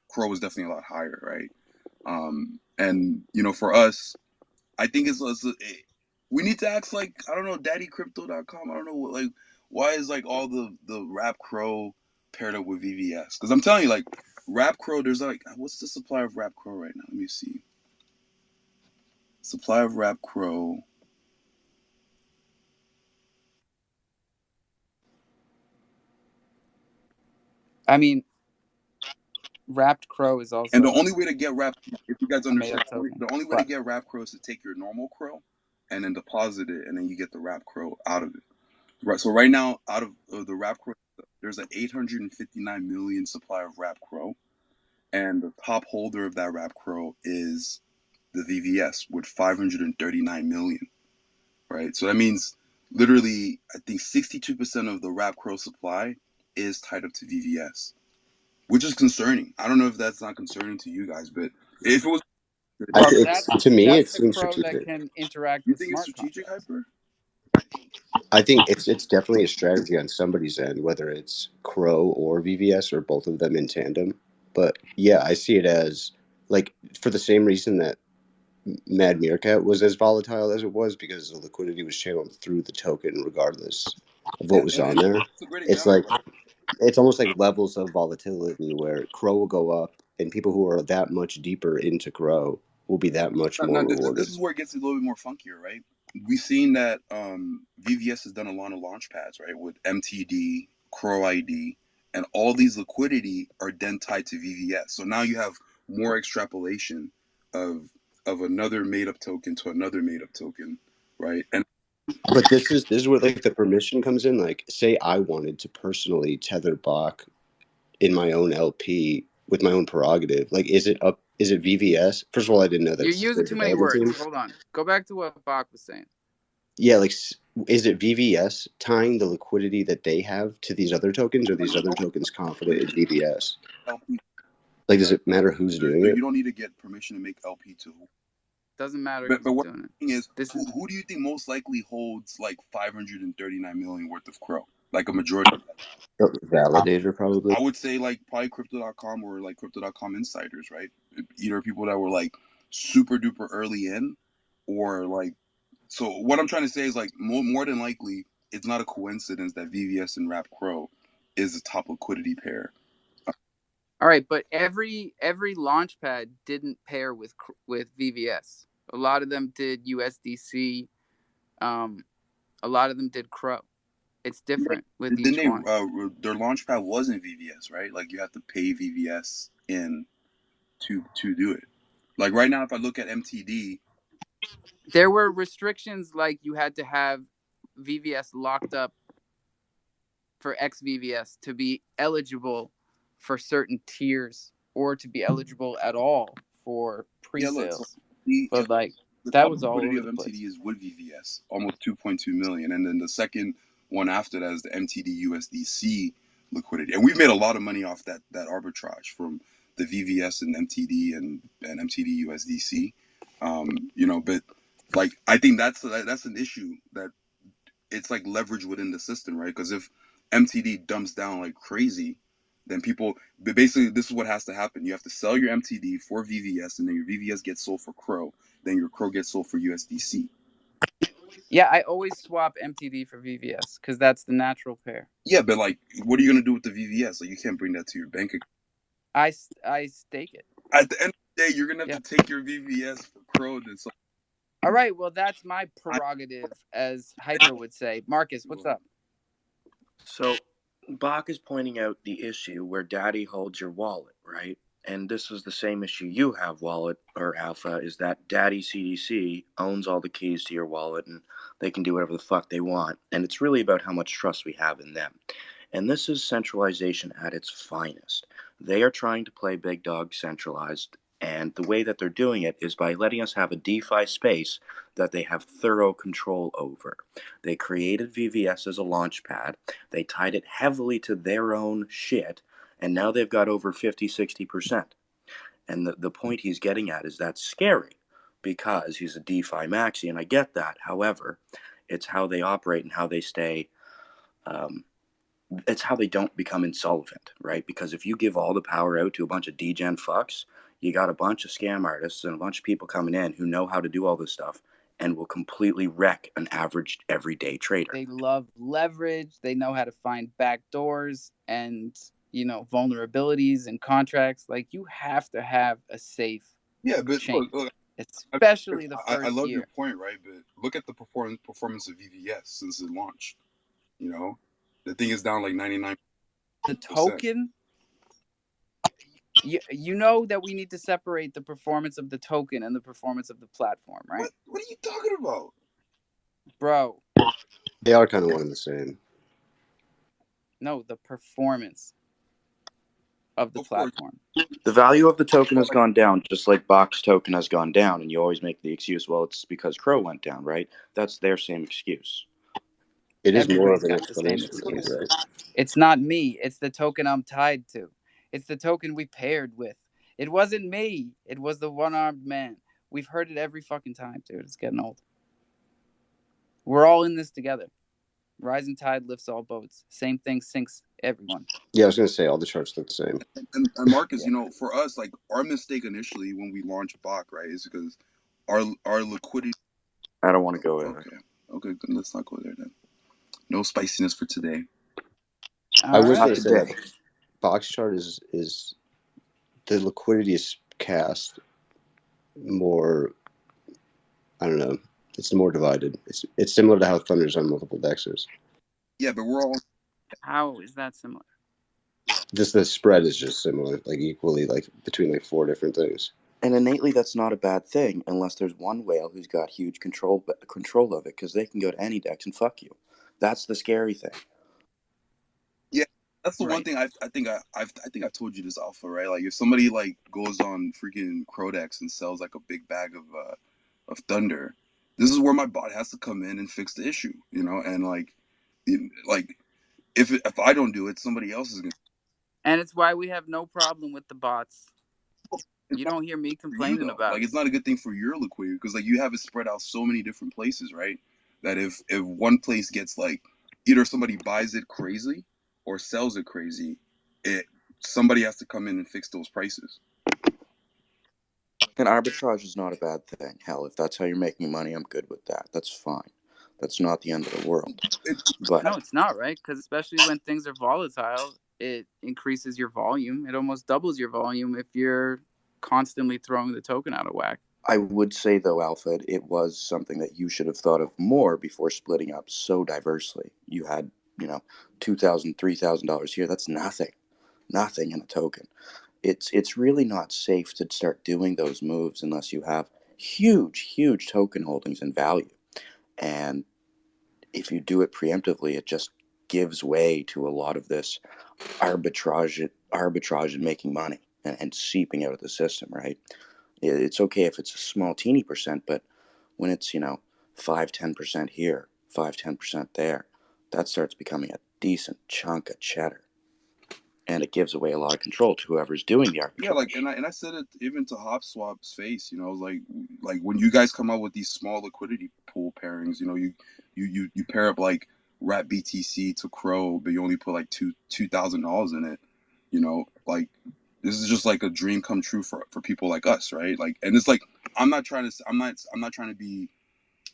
Crow was definitely a lot higher, right? And for us, I think we need to ask, like, I don't know, daddycrypto.com. I don't know like why is like all the Rap Crow paired up with VVS? Because I'm telling you, like, Rap Crow, there's like, what's the supply of Rap Crow right now? Let me see. Supply of Rap Crow. I mean, Wrapped Crow is And the also only way to get Rap, if you guys a made understand, up token. the only way to But get Rap Crow is to take your normal Crow and then deposit it, and then you get the Rap Crow out of it. Right. So right now, out of the Rap Crow, there's an 859 million supply of Rap Crow, and the top holder of that Rap Crow is the VVS with 539 million. Right. So that means literally, I think 62% of the Rap Crow supply is tied up to VVS, which is concerning. I don't know if that's not concerning to you guys, but if it was, well, It's to me it that's the seems Crow that strategic. can interact you with think it's smart strategic, contracts. Hyper? I think it's definitely a strategy on somebody's end, whether it's Crow or VVS or both of them in tandem. But yeah, I see it as like for the same reason that Mad Meerkat was as volatile as it was because the liquidity was channeled through the token regardless of what was on And there. it's a great It's example, like right? it's almost like levels of volatility where Crow will go up and people who are that much deeper into Crow will be that much Now, more this rewarded. is where it gets a little bit more funkier, right? We've seen that VVS has done a lot of launch pads, right, with MTD, Crow ID, and all these liquidity are then tied to VVS. So now you have more extrapolation of another made up token to another made up token, right? And But this is where like the permission comes in. Like, say I wanted to personally tether Bach in my own LP with my own prerogative. Like, is it up? Is it VVS? First of all, I didn't know You're that the using too many development words. teams. Hold on. Go back to what Bach was saying. Yeah, like, is it VVS tying the liquidity that they have to these other tokens, or these other tokens confident in VVS? LP, Like, does it matter who's doing you it? don't need to get permission to make LP to. Doesn't matter But who's what doing it. I'm saying is, This is who do you think most likely holds like 539 million worth of Crow? Like a majority. Validator, probably. I would say like probably crypto.com or like crypto.com insiders, right? Either people that were like super duper early in, or like, so what I'm trying to say is like more than likely it's not a coincidence that VVS and Rap Crow is a top liquidity pair. all right, but every launchpad didn't pair with VVS. A lot of them did USDC. A lot of them did Crow. It's different with Then each they one. their launchpad wasn't VVS, right? Like you have to pay VVS in to do it. Like right now, if I look at MTD, There were restrictions like you had to have VVS locked up for XVVS to be eligible for certain tiers or to be eligible at all for yeah, look, so pre-sales. the But like the that top was all liquidity over of the place. MTD is with VVS, almost 2.2 million, and then the second one after that is the MTD USDC liquidity, and we've made a lot of money off that arbitrage from the VVS and MTD and MTD USDC, but like I think that's an issue that it's like leverage within the system, right? Because if MTD dumps down like crazy, then but basically this is what has to happen. You have to sell your MTD for VVS, and then your VVS gets sold for Crow. Then your Crow gets sold for USDC. Yeah, I always swap MTD for VVS because that's the natural pair. Yeah, but like, what are you gonna do with the VVS? Like, you can't bring that to your bank account. I stake it. At the end of the day, you're gonna have Yeah. to take your VVS for Crow. So All right. Well, that's my prerogative, as Hyper would say. Marcus, what's up? So, Bach is pointing out the issue where Daddy holds your wallet, right? And this is the same issue you have, Wallet or Alpha, is that Daddy CDC owns all the keys to your wallet and they can do whatever the fuck they want. And it's really about how much trust we have in them. And this is centralization at its finest. They are trying to play big dog centralized, and the way that they're doing it is by letting us have a DeFi space that they have thorough control over. They created VVS as a launch pad, they tied it heavily to their own shit, and now they've got over 50-60%. And the point he's getting at is that's scary because he's a DeFi maxi, and I get that. However, it's how they operate and how they stay. It's how they don't become insolvent, right? Because if you give all the power out to a bunch of degen fucks, you got a bunch of scam artists and a bunch of people coming in who know how to do all this stuff and will completely wreck an average everyday trader. They love leverage. They know how to find back doors and vulnerabilities in contracts. Like, you have to have a safe yeah, but chain, look, especially the I first love year. your point, right? But look at the performance of VVS since it launched. You know, the thing is down like 99%. The token, you know that we need to separate the performance of the token and the performance of the platform, right? What are you talking about, Bro? They are kind of one and the same. No, the performance of the platform. The value of the token has gone down, just like Bach's token has gone down, and you always make the excuse, well, it's because Crow went down, right? That's their same excuse. It is more Everybody's of an got the same explanation, excuse. right? It's not me. It's the token I'm tied to. It's the token we paired with. It wasn't me. It was the one-armed man. We've heard it every fucking time, dude. It's getting old. We're all in this together. Rising tide lifts all boats. Same thing sinks everyone. Yeah, I was gonna say all the charts look the same. And Marcus, for us, like, our mistake initially when we launched Bach, right, is because our liquidity. I don't want to go there. Okay, good. Let's not go there then. No spiciness for today. I was All gonna right. say that box chart is the liquidity is cast more. I don't know. It's more divided. It's similar to how Thunder's on multiple dexers. Yeah, but we're all. How is that similar? Just the spread is just similar, like equally, like between like 4 different things. And innately, that's not a bad thing, unless there's one whale who's got huge control of it, because they can go to any dex and fuck you. That's the scary thing. Yeah, that's the one thing I think I've told you this, Alpha, right? Like, if somebody like goes on freaking Crodex and sells like a big bag of Thunder, this is where my bot has to come in and fix the issue, and like if I don't do it, somebody else is gonna. And it's why we have no problem with the bots. You don't hear me complaining about like, it. it's not a good thing for your liquidity because like you have it spread out so many different places, right? That if one place gets like either somebody buys it crazy or sells it crazy, somebody has to come in and fix those prices. And arbitrage is not a bad thing. Hell, if that's how you're making money, I'm good with that. That's fine. That's not the end of the world. But no, it's not, right? Because especially when things are volatile, it increases your volume. It almost doubles your volume if you're constantly throwing the token out of whack. I would say, though, Alfred, it was something that you should have thought of more before splitting up so diversely. You had, $2,000, $3,000 here. That's nothing in a token. It's really not safe to start doing those moves unless you have huge token holdings and value. And if you do it preemptively, it just gives way to a lot of this arbitrage and making money and seeping out of the system, right? It's okay if it's a small teeny percent, but when it's 5-10% here, 5-10% there, that starts becoming a decent chunk of cheddar, and it gives away a lot of control to whoever's doing the arbitrage. Yeah, like, and I said it even to HopSwap's face, like when you guys come out with these small liquidity pool pairings, you pair up like Rat BTC to Crow, but you only put like $2,000 in it, like this is just like a dream come true for people like us, right? Like, and it's like I'm not trying to be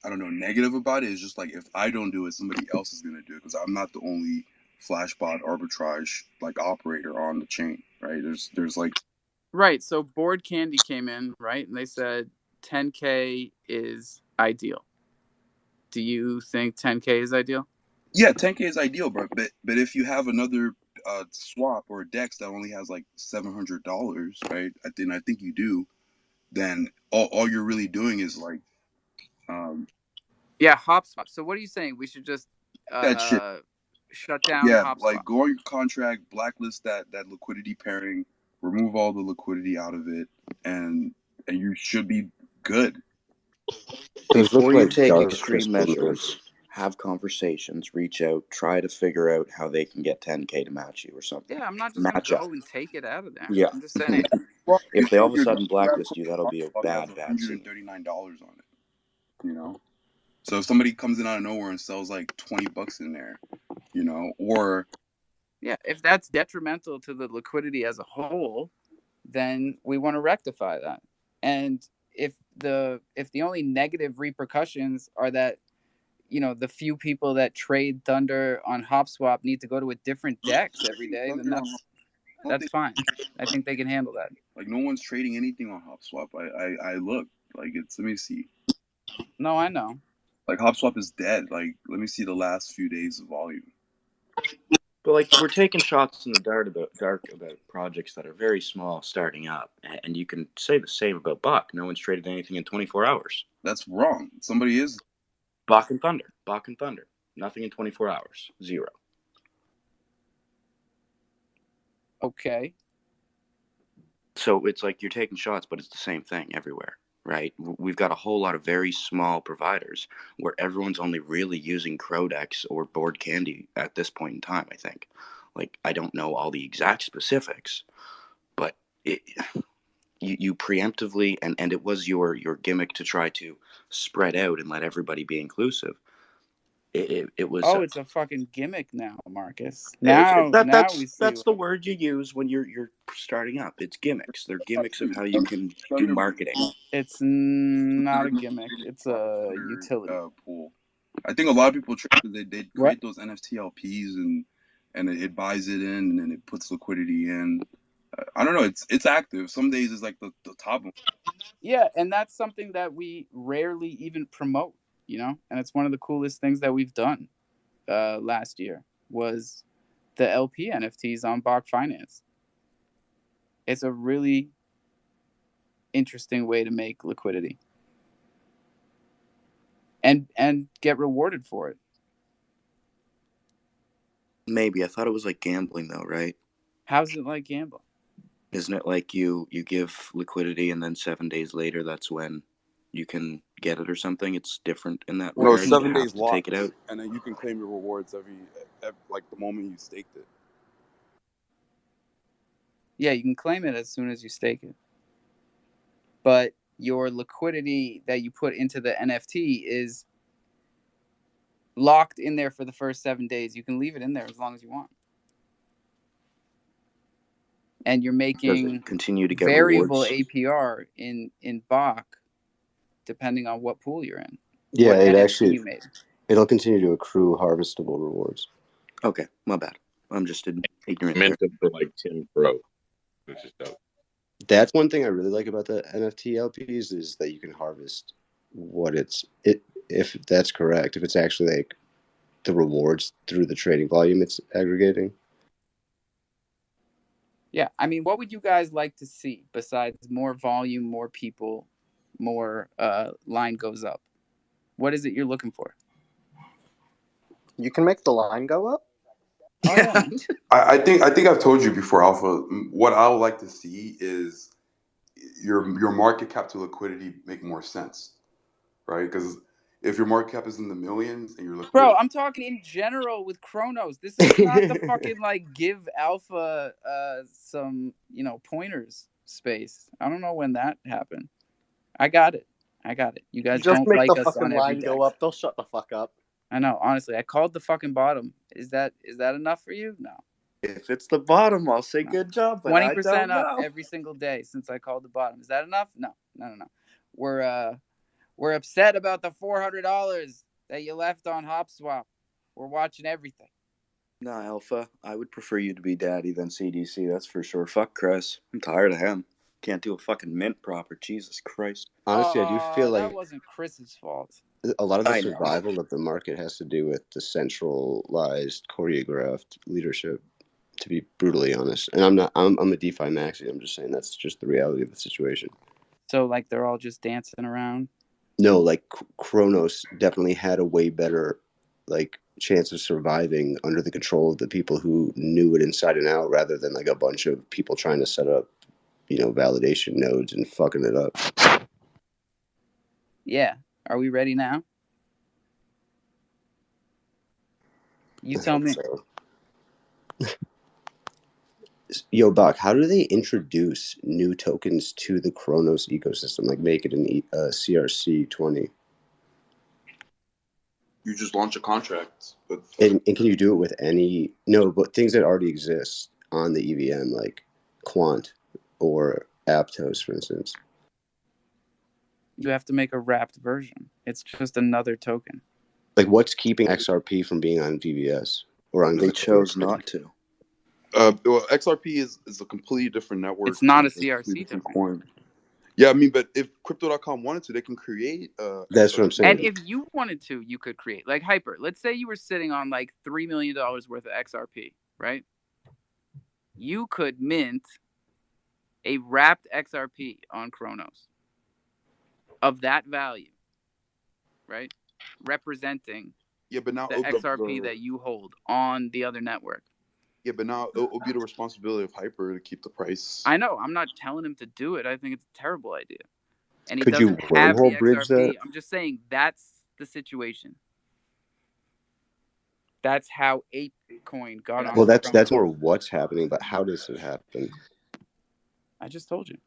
I don't know, negative about it. It's just like if I don't do it, somebody else is gonna do it because I'm not the only flashbot arbitrage like operator on the chain, right? There's like Right. So Board Candy came in, right, and they said 10K is ideal. Do you think 10K is ideal? yeah, 10K is ideal, but if you have another swap or dex that only has like $700, right? I think you do. Then all you're really doing is like um, Yeah, hop swap. So what are you saying? We should just that shit. shut down Yeah, hop like swap? go on your contract, blacklist that liquidity pairing, remove all the liquidity out of it, and you should be good. Those look Before you like take dark extreme crystal measures, notes. have conversations, reach out, try to figure out how they can get 10K to match you or something. Yeah, I'm not just gonna Match up. go and take it out of there. Yeah. I'm just Mhm. saying. Well, If they all of a your sudden grab blacklist you, that'll be a probably has bad, bad scene. $139 on it. So if somebody comes in out of nowhere and sells like $20 in there, or Yeah, if that's detrimental to the liquidity as a whole, then we want to rectify that. And if the only negative repercussions are that the few people that trade Thunder on HopSwap need to go to a different DEX every day, then Thunder on that's fine. I think they can handle that. like no one's trading anything on HopSwap. I look like it's let me see. No, I know. Like HopSwap is dead. Like let me see the last few days of volume. But like we're taking shots in the dark about projects that are very small starting up, and you can say the same about Bach. No one's traded anything in 24 hours. That's wrong. Somebody is. Bach and Thunder, nothing in 24 hours, zero. Okay. So it's like you're taking shots, but it's the same thing everywhere, right? We've got a whole lot of very small providers where everyone's only really using Crodex or Board Candy at this point in time, I think. Like, I don't know all the exact specifics, but you preemptively, and it was your gimmick to try to spread out and let everybody be inclusive. It was Oh, it's a fucking gimmick now, Marcus. Now we see that's the word you use when you're starting up. It's gimmicks. They're gimmicks of how you can do Thunder marketing. it's not a Thunder gimmick. It's a Thunder utility. pool. I think a lot of people trade they What? create those NFT LPs and it buys it in and then it puts liquidity in. I don't know. It's active. Some days it's like the top one. Yeah, and that's something that we rarely even promote, and it's one of the coolest things that we've done last year was the LP NFTs on Bach Finance. It's a really interesting way to make liquidity and get rewarded for it. Maybe I thought it was like gambling though, right? How's it like gambling? Isn't it like you give liquidity and then 7 days later that's when you can get it or something? It's different in that No, it's regard. You 7 have days to take it locked, out. and then you can claim your rewards every like the moment you staked it. Yeah, you can claim it as soon as you stake it. But your liquidity that you put into the NFT is locked in there for the first 7 days. You can leave it in there as long as you want. And you're Does making it continue to get variable rewards? APR in Bach depending on what pool you're in. Yeah, What it NFT actually you made. it'll continue to accrue harvestable rewards. Okay, my bad. I'm just ignorant there. Minted for like 10 Pro, which is dope. That's one thing I really like about the NFT LPs is that you can harvest what if that's correct, if it's actually like the rewards through the trading volume it's aggregating. Yeah, I mean, what would you guys like to see besides more volume, more people, more line goes up? What is it you're looking for? You can make the line go up? Oh yeah, man. I think I've told you before, Alpha. What I would like to see is your market cap to liquidity make more sense, right? Because if your market cap is in the millions and your Bro, liquidity, I'm talking in general with Chronos. This is not the fucking like give Alpha some, pointers space. I don't know when that happened. I got it. You guys Just don't make the like us fucking on every line deck. go up. They'll shut the fuck up. I know, honestly. I called the fucking bottom. Is that enough for you? No. If it's the bottom, I'll say good job, but I 20% don't up know. every single day since I called the bottom. Is that enough? No. We're We're upset about the $400 that you left on HopSwap. We're watching everything. Nah, Alpha, I would prefer you to be daddy than CDC, that's for sure. Fuck Chris. I'm tired of him. Can't do a fucking mint proper. Jesus Christ. Honestly, I do feel that like wasn't Chris's fault. a lot of the I know. survival of the market has to do with the centralized, choreographed leadership. To be brutally honest, and I'm a DeFi maxi. I'm just saying that's just the reality of the situation. So like they're all just dancing around. No, like Kronos definitely had a way better like chance of surviving under the control of the people who knew it inside and out, rather than like a bunch of people trying to set up, validation nodes and fucking it up. Yeah. Are we ready now? You tell me. So. Yo, Bach, how do they introduce new tokens to the Kronos ecosystem? Like make it an CRC20? You just launch a contract. And can you do it with but things that already exist on the EVM, like Quant or Aptos, for instance? You have to make a wrapped version. It's just another token. Like, what's keeping XRP from being on VVS or on? They chose not to. Well, XRP is a completely different network. It's not a CRC token. Coin. Yeah, I mean, but if Crypto.com wanted to, they can create. That's what I'm saying. And if you wanted to, you could create like Hyper. Let's say you were sitting on like $3 million worth of XRP, right? You could mint a wrapped XRP on Kronos of that value, right? Representing but now the XRP that you hold on the other network. Yeah, but now it'll be the responsibility of Hyper to keep the price. I know. I'm not telling him to do it. I think it's a terrible idea. And he Could you doesn't have the wormhole bridge XRP. that? I'm just saying that's the situation. That's how ApeCoin got on. Well, that's more what's happening, but how does it happen? I just told you.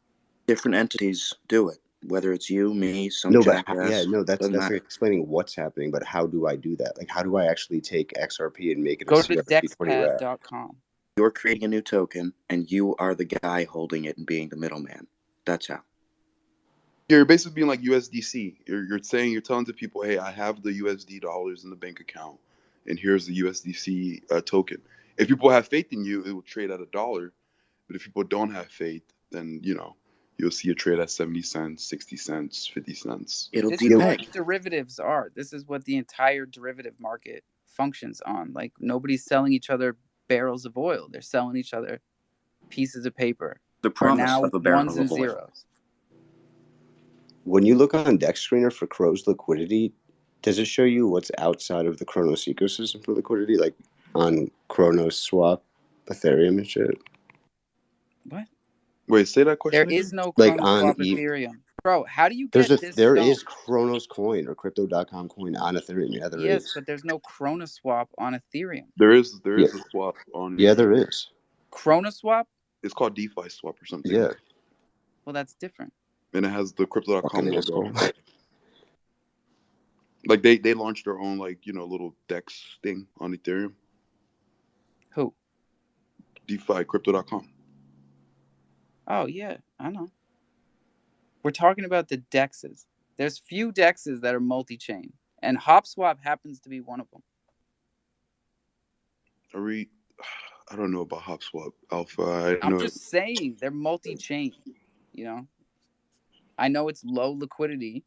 Different entities do it. Whether it's you, me, some jackass. That's like explaining what's happening, but how do I do that? Like, how do I actually take XRP and make it Go a to CRP20 wrap? dexpad.com. You're creating a new token, and you are the guy holding it and being the middleman. That's how. You're basically being like USDC. You're telling to people, hey, I have the USD dollars in the bank account, and here's the USDC token. If people have faith in you, it will trade at $1. But if people don't have faith, then you'll see a trade at 70 cents, 60 cents, 50 cents. This is what derivatives are. This is what the entire derivative market functions on. Like, nobody's selling each other barrels of oil. They're selling each other pieces of paper. The promise now of a barrel ones of and oil. zeros. When you look on Dex Screener for Crow's liquidity, does it show you what's outside of the Kronos ecosystem for liquidity, like on Kronos Swap, Ethereum, and shit? What? Wait, say that question. There is no like Kronos on Swap Ethereum. Bro, how do you get this? There is Kronos coin or Crypto.com coin on Ethereum. Yeah, there is. Yes, but there's no Kronos Swap on Ethereum. There is a swap on. Yeah, there is. Kronos Swap? It's called DeFi Swap or something. Yeah. Well, that's different. And it has the Crypto.com logo. Like they launched their own little DEX thing on Ethereum. Who? DeFi Crypto.com. Oh yeah, I know. We're talking about the DEXs. There's few DEXs that are multi-chain, and HopSwap happens to be one of them. I don't know about HopSwap Alpha. I'm just saying they're multi-chain. I know it's low liquidity,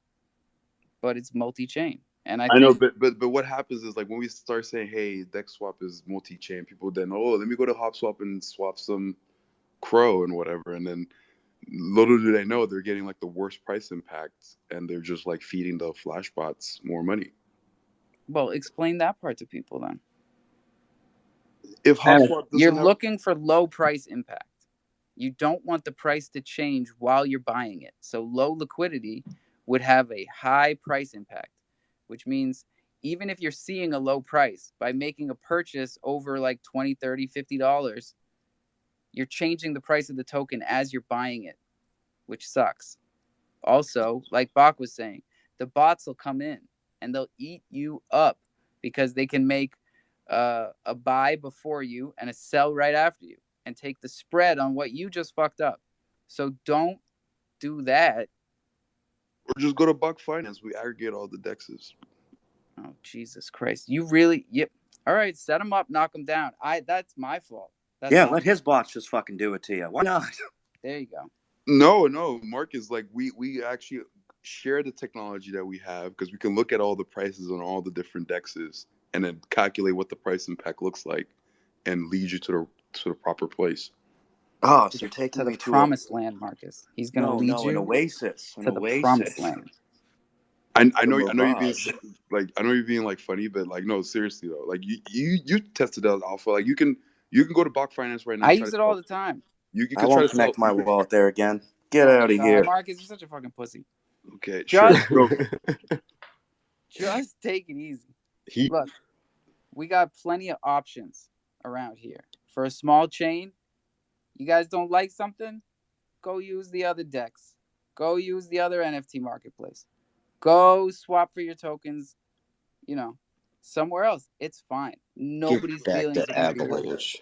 but it's multi-chain. And I know, but what happens is when we start saying, hey, DexSwap is multi-chain, people then, let me go to HopSwap and swap some Crow and whatever, and then little do they know they're getting the worst price impact, and they're just feeding the flash bots more money. Well, explain that part to people then. If HopSwap you're looking for low price impact, you don't want the price to change while you're buying it. So low liquidity would have a high price impact, which means even if you're seeing a low price by making a purchase over $20, $30, $50, you're changing the price of the token as you're buying it, which sucks. Also, like Bach was saying, the bots will come in and they'll eat you up because they can make a buy before you and a sell right after you and take the spread on what you just fucked up. So don't do that. Or just go to Buck Finance. We aggregate all the dexes. Oh, Jesus Christ. You really, yep. All right, set him up, knock him down. That's my fault. That's Yeah, my let his bots just fucking do it to you. Why not? There you go. No, Marcus, like we actually share the technology that we have because we can look at all the prices on all the different dexes and then calculate what the price impact looks like and lead you to the proper place. Oh, so you're To taking the me to promised land, Marcus. He's going to lead an you oasis, to the promised land. I know The you're being Mirage. like I know you're being like funny, but like no, seriously though, like you tested out alpha. Like you can go to Bach Finance right now. I And try use to it all sell. the time. You I could try won't to sell. connect my wallet there again. Get Oh out my of God, here. Marcus, you're such a fucking pussy. Okay, Just, sure. just take it easy. Look, we got plenty of options around here. For a small chain, you guys don't like something? Go use the other decks. Go use the other NFT marketplace. Go swap for your tokens, somewhere else. It's fine. Nobody's Get back feelings to are going to be hurt. Avalanche.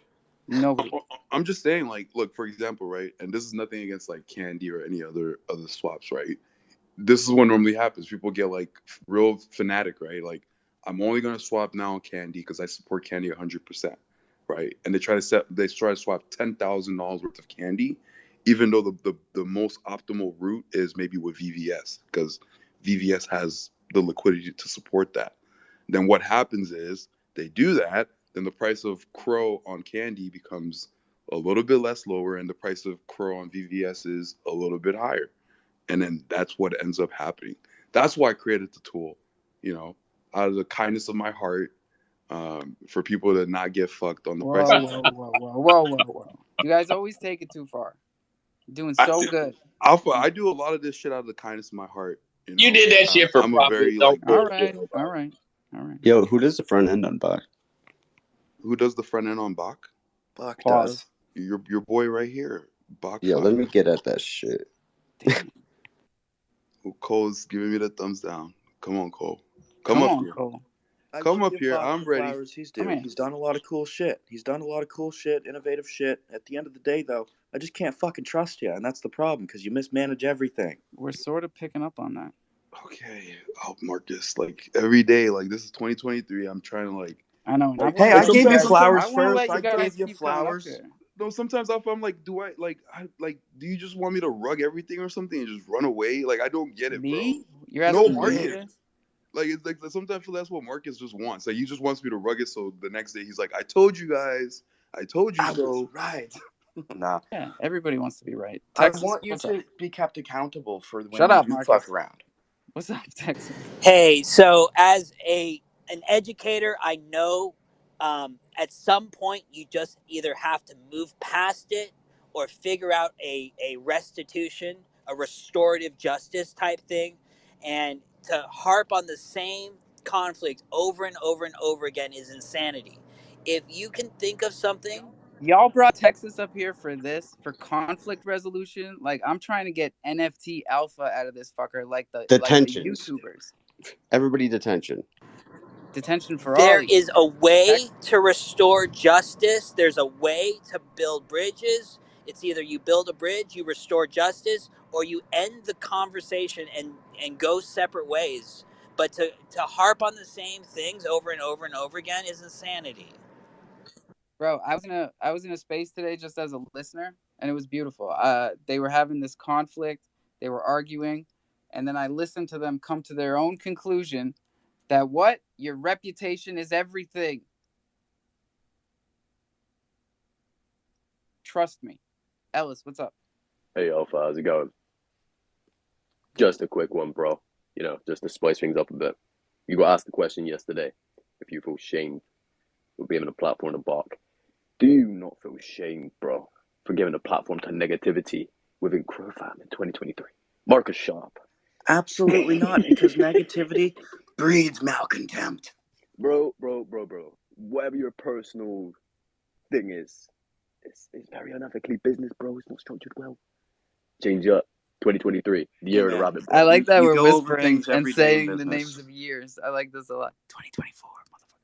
Nobody. I'm just saying, like, look, for example, right, and this is nothing against like Candy or any other swaps, right? This is what normally happens. People get like real fanatic, right? Like, I'm only gonna swap now on Candy because I support Candy 100%, right? And they try to swap $10,000 worth of Candy, even though the most optimal route is maybe with VVS because VVS has the liquidity to support that. Then what happens is they do that, then the price of Crow on Candy becomes a little bit less lower, and the price of Crow on VVS is a little bit higher. And then that's what ends up happening. That's why I created the tool, out of the kindness of my heart, for people to not get fucked on the price. Whoa. You guys always take it too far. You're doing so good. Alpha, I do a lot of this shit out of the kindness of my heart. You did that shit for I'm a profit. very Don't like. bullshit. All right. Yo, who does the front end on Bach? Who does the front end on Bach? Bach Pause. does. Your boy right here, Bach. Yo, 5. let me get at that shit. Damn. Cole's giving me the thumbs down. Come on, Cole. Come up on, here. Cole. Come up give here. Bach I'm the ready. flowers he's Come due. here. He's done a lot of cool shit. Innovative shit. At the end of the day, though, I just can't fucking trust you, and that's the problem because you mismanage everything. We're sort of picking up on that. Okay, Marcus. Like every day, like this is 2023. I'm trying to like. I know. And Like, Hey, I gave you guys, flowers I want to let first. you I guys gave you keep coming up flowers. here. No, sometimes I'm like, do you just want me to rug everything or something and just run away? Like I don't get it, Me? bro. You're No, asking me Marcus. this? Like it's like sometimes I feel that's what Marcus just wants. Like he just wants me to rug it, so the next day he's like, "I told you guys, I told you I so." was right. Nah, Yeah, everybody wants to be right. I Texas, want you what's to up? be kept accountable for when Shut you up, do Marcus. fuck around. What's up, Texas? Hey, so as an educator, I know at some point you just either have to move past it or figure out a restitution, a restorative justice type thing. And to harp on the same conflict over and over and over again is insanity. If you can think of something, Y'all brought Texas up here for this, for conflict resolution. Like I'm trying to get NFT alpha out of this fucker, like the Detentions. YouTubers. Everybody detention. Detention for all there of you. is a way to restore justice. There's a way to build bridges. It's either you build a bridge, you restore justice, or you end the conversation and go separate ways. But to harp on the same things over and over and over again is insanity. Bro, I was in a space today just as a listener, and it was beautiful. They were having this conflict, they were arguing, and then I listened to them come to their own conclusion that what? Your reputation is everything. Trust me. Ellis, what's up? Hey, Alpha, how's it going? Just a quick one, bro. Just to spice things up a bit. You got asked the question yesterday if you feel shamed for giving a platform to bark. Do you not feel shamed, bro, for giving a platform to negativity within crofam in 2023? Marcus Sharp. Absolutely not, because negativity breeds malcontent. Bro. Whatever your personal thing is, it's very unethically business, bro. It's not structured well. Change up. 2023, the year of the rabbit, bro. I like that You we're go over whispering things and every day in saying the business. names of years. I like this a lot. 2024, motherfucker.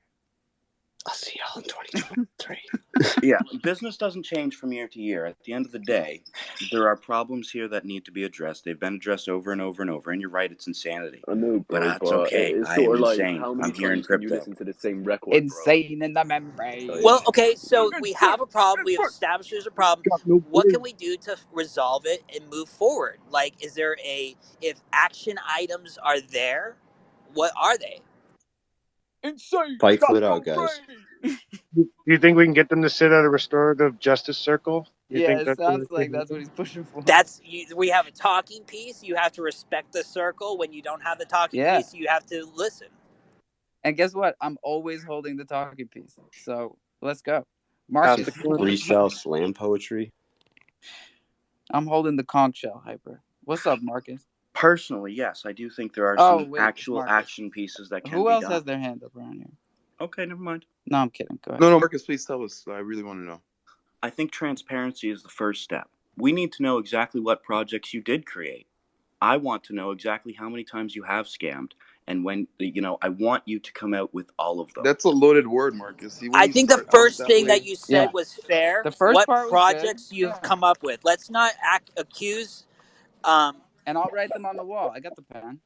I'll see y'all in 2023. Yeah, business doesn't change from year to year. At the end of the day, there are problems here that need to be addressed. They've been addressed over and over and over. And you're right, it's insanity. I know, But bro, that's but okay. it's I am sort of like, insane. how many I'm here in times can you crypto. listen to the same record, bro? Insane in the So, membrane. Well, okay, so we have a problem. We've established there's a problem. Got no What brain. can we do to resolve it and move forward? Like, is there if action items are there, what are they? Insane. Fight Got it out, no guys. brain. Do you think we can get them to sit at a restorative justice circle? You Yeah, think it that's sounds what like that's what he's pushing for. We have a talking piece. You have to respect the circle. When you don't have the talking Yeah. piece, you have to listen. And guess what? I'm always holding the talking piece. So let's go. Ask Marcus. the court. Freestyle slam poetry. I'm holding the conch shell, Hyper. What's up, Marcus? Personally, yes, I do think there are Oh, some wait, it's actual Marcus. action pieces that can Who be else done. has their hand up around here? Okay, never mind. No, I'm kidding. Go ahead. No, Marcus, please tell us. I really want to know. I think transparency is the first step. We need to know exactly what projects you did create. I want to know exactly how many times you have scammed, and when I want you to come out with all of them. That's a loaded word, Marcus. See, when I you think the start off first that thing way, that you said Yeah. was fair. The first What part was projects good. you've come up with? Let's not accuse. And I'll write them on the wall. I got the pen.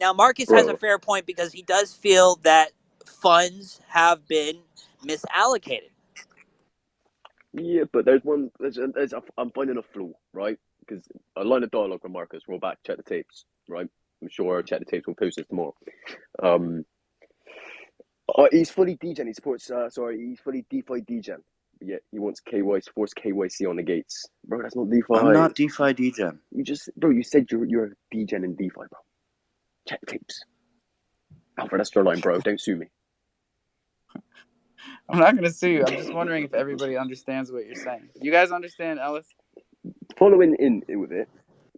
Now, Marcus has a bro. fair point because he does feel that funds have been misallocated. Yeah, but I'm finding a flaw, right? Because a line of dialogue from Marcus, roll back, check the tapes, right? I'm sure check the tapes, we'll post this tomorrow. He's fully degen, he supports, he's fully DeFi degen. But yet he wants force KYC on the gates. Bro, that's not DeFi. I'm not DeFi degen. You said you're degen in DeFi, bro. Check the tapes. Alfred, that's your line, bro. Don't sue me. I'm not going to sue you. I'm just wondering if everybody understands what you're saying. You guys understand, Ellis? Following in with it,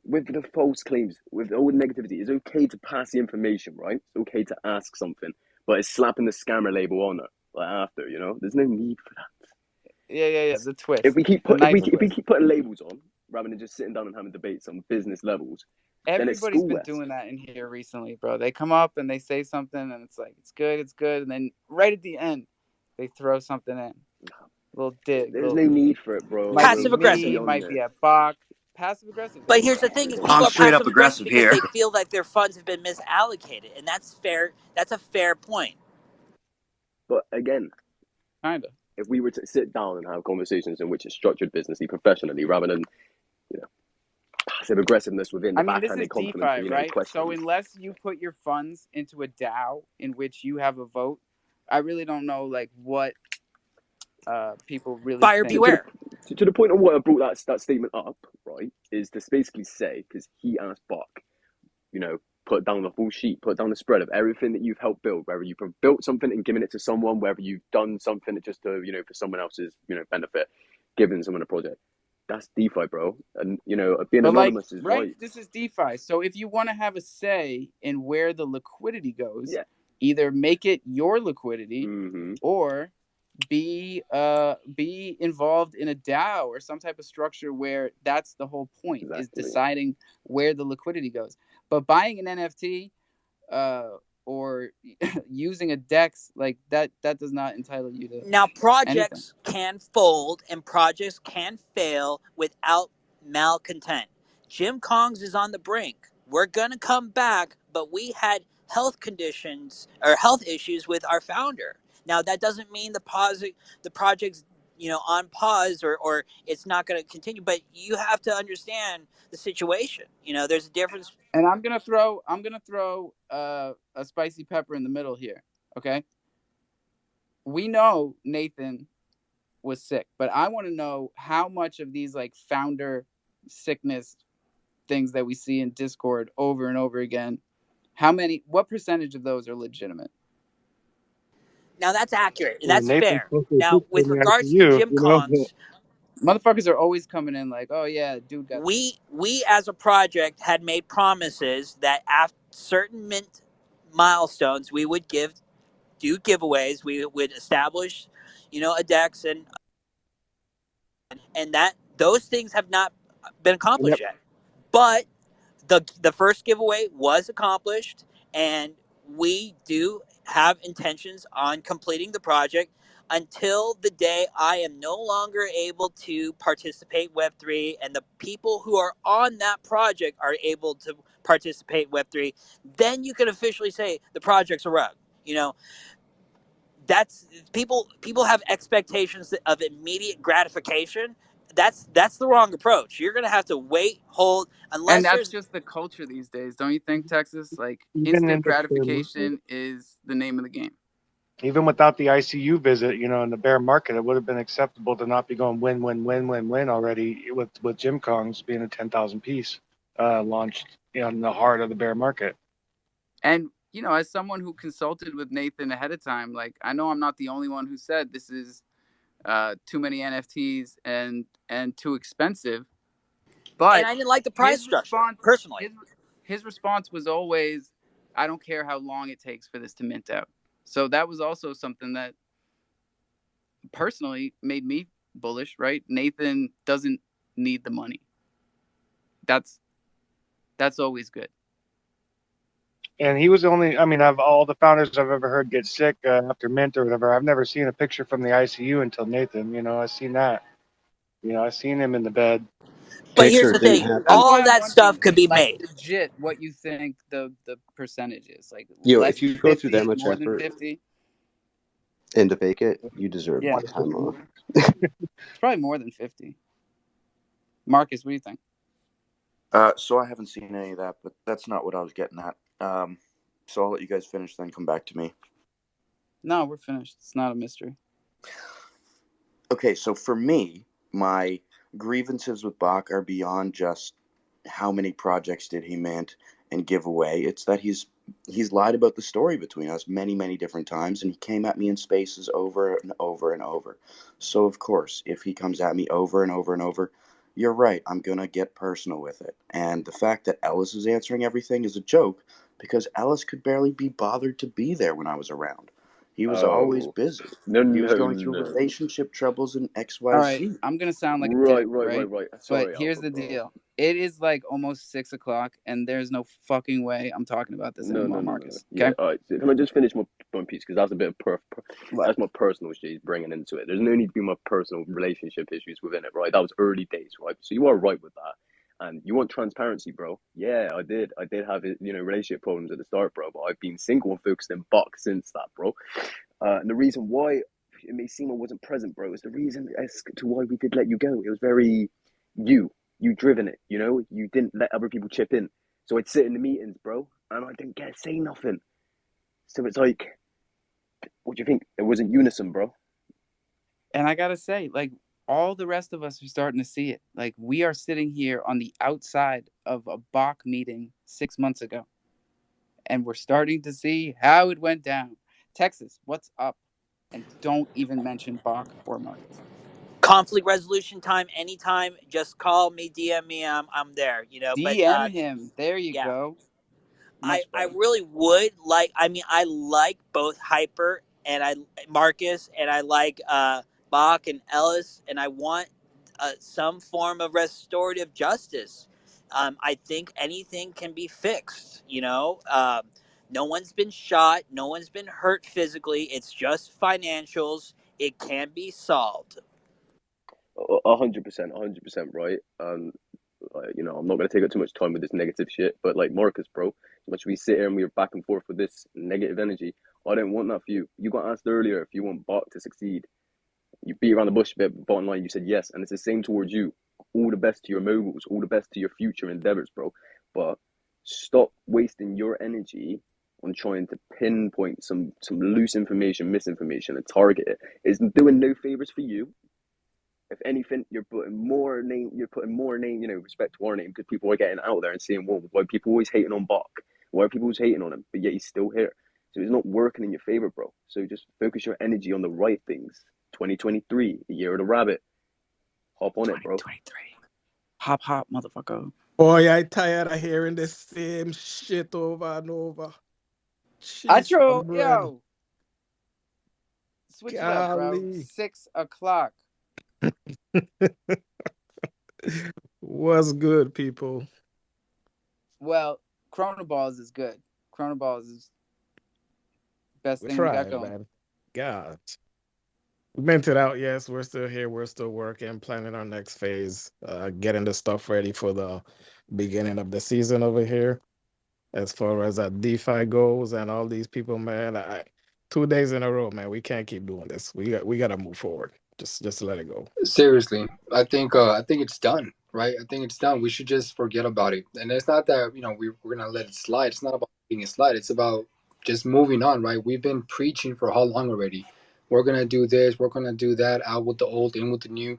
with the false claims, with all the negativity, it's okay to pass the information, right? It's okay to ask something, but it's slapping the scammer label on it like after, There's no need for that. Yeah. The twist. If we keep twist. putting labels on rather than just sitting down and having debates on business levels, Everybody's been doing that in here recently, bro. They come up and they say something, and it's like it's good, and then right at the end, they throw something in, a little dig. There's no need for it, bro. Passive aggressive. Might be a Bach. Passive aggressive. But here's the thing: is people I'm are straight up passive aggressive aggressive because here. they feel like their funds have been misallocated, and that's fair. That's a fair point. But again, Kinda. if we were to sit down and have conversations in which it's structured businessly, professionally, rather than passive aggressiveness within the backhanded compliments, DeFi, right? questions. So unless you put your funds into a DAO in which you have a vote, I really don't know like what people really buyer think. beware. To the point of what I brought that statement up, right, is to basically say, because he asked Buck, put down the full sheet, put down the spread of everything that you've helped build, whether you've built something and given it to someone, whether you've done something just to, for someone else's, benefit, giving someone a project. That's DeFi, bro. And, being anonymous is right. This is DeFi. So if you want to have a say in where the liquidity goes, yeah. either make it your liquidity or be involved in a DAO or some type of structure where that's the whole point, is deciding where the liquidity goes. But buying an NFT or using a DEX like that does not entitle you to now projects anything. can fold and projects can fail without malcontent. Jim Kongs is on the brink. We're gonna come back, but we had health conditions or health issues with our founder. Now that doesn't mean the project's on pause or it's not going to continue, but you have to understand the situation. There's a difference. And I'm gonna throw a spicy pepper in the middle here. Okay, we know Nathan was sick, but I want to know how much of these like founder sickness things that we see in Discord over and over again, what percentage of those are legitimate? Now that's accurate. That's fair. Nathan, Now with regards to Jim Kongs, motherfuckers are always coming in like, oh yeah, dude got we as a project had made promises that after certain mint milestones we would do giveaways. We would establish, a DEX and that those things have not been accomplished yet. But the first giveaway was accomplished, and we do have intentions on completing the project. until the day I am no longer able to participate Web3 and the people who are on that project are able to participate Web3, then you can officially say the project's a rug. You know, that's people have expectations of immediate gratification. That's the wrong approach. You're going to have to wait, hold, And unless that's there's. just the culture these days, don't you think, Texas? Like Even instant in gratification is the name of the game. even without the ICU visit, in the bear market, it would have been acceptable to not be going win, win, win, win, win already with Jim Kong's being a 10,000 piece launched in the heart of the bear market. And as someone who consulted with Nathan ahead of time, like I know I'm not the only one who said this is too many NFTs and too expensive. And But I didn't like the price his structure response, personally. his response was always, "I don't care how long it takes for this to mint out." So that was also something that personally made me bullish. Right? Nathan doesn't need the money. That's always good. And he was the only, I mean, of all the founders I've ever heard get sick after mint or whatever, I've never seen a picture from the ICU until Nathan. I've seen that. I've seen him in the bed. But here's Picture the didn't thing: That's happen. all why of I'm that stuff wondering, could be like, made. legit, what you think the percentage is. Like, If less you than go through that 50, much more than effort 50. and to fake it, you deserve Yeah, time off. it's probably more than 50. Marcus, what do you think? So I haven't seen any of that, but that's not what I was getting at. So I'll let you guys finish, then come back to me. No, we're finished. It's not a mystery. Okay, so for me, my grievances with Bach are beyond just how many projects did he mint and give away. It's that he's lied about the story between us many, many different times, and he came at me in spaces over and over and over. So of course, if he comes at me over and over and over, you're right, I'm gonna get personal with it. And the fact that Ellis is answering everything is a joke because Ellis could barely be bothered to be there when I was around. He was always Oh, busy. no, He was no, going through no. relationship troubles and All right, XYZ. I'm gonna sound like a Right, dick, right, right, right? right. But Sorry, here's Alpha, the bro. deal. It is like almost 6 o'clock, and there's no fucking way I'm talking about this No, anymore, no, no, no. Marcus. Yeah, Okay? all right. So can I just finish my piece? Because that's a bit of What? that's my personal shit he's bringing into it. There's no need to be my personal relationship issues within it, right? That was early days, right? So you are right with that. And you want transparency, bro? Yeah, I did. I did have relationship problems at the start, bro. But I've been single and focused in buck since that, bro. And the reason why it may seem I wasn't present, bro, is the reason as to why we did let you go. It was very you driven it. You didn't let other people chip in. So I'd sit in the meetings, bro, and I didn't get to say nothing. So it's like, what do you think? It wasn't unison, bro. And I gotta say, like, all the rest of us are starting to see it. Like, we are sitting here on the outside of a Bach meeting 6 months ago, and we're starting to see how it went down. Texas, what's up? And don't even mention Bach or Marcus. Conflict resolution time, anytime. Just call me, DM me. I'm there. But DM him. There you yeah, go. I Much I better. really would like. I mean, I like both Hyper and I Marcus and I like Bach and Ellis, and I want some form of restorative justice. I think anything can be fixed. No one's been shot. No one's been hurt physically. It's just financials. It can be solved. 100%, 100% right. I'm not gonna take up too much time with this negative shit, but like Marcus, bro, as much as we sit here and we're back and forth with this negative energy, I don't want that for you. You got asked earlier if you want Bach to succeed. You beat around the bush a bit, but bottom line, you said yes, and it's the same towards you. All the best to your moguls, all the best to your future endeavors, bro. But stop wasting your energy on trying to pinpoint some loose information, misinformation, and target it. It's doing no favors for you. If anything, you're putting more name, respect to our name because people are getting out there and seeing, well, why people always hating on Bach? Why are people always hating on him? But yet he's still here. So it's not working in your favor, bro. So just focus your energy on the right things. 2023, the year of the rabbit. Hop on it, bro. 2023. Hop, hop, motherfucker. Boy, I tired of hearing the same shit over and over. Cheese and Acho, bread. yo, switch it up, bro. Golly. 6 o'clock. What's good, people? Well, Chronoballs is good. Chronoballs is best We thing we got tried, going. man. God. Minted out, yes. We're still here. We're still working, planning our next phase, getting the stuff ready for the beginning of the season over here. As far as that DeFi goes and all these people, man, 2 days in a row, man, we can't keep doing this. We gotta move forward. Just let it go. Seriously, I think it's done, right? I think it's done. We should just forget about it. And it's not that we're gonna let it slide. It's not about letting it slide. It's about just moving on, right? We've been preaching for how long already? We're gonna do this. We're gonna do that. Out with the old, in with the new.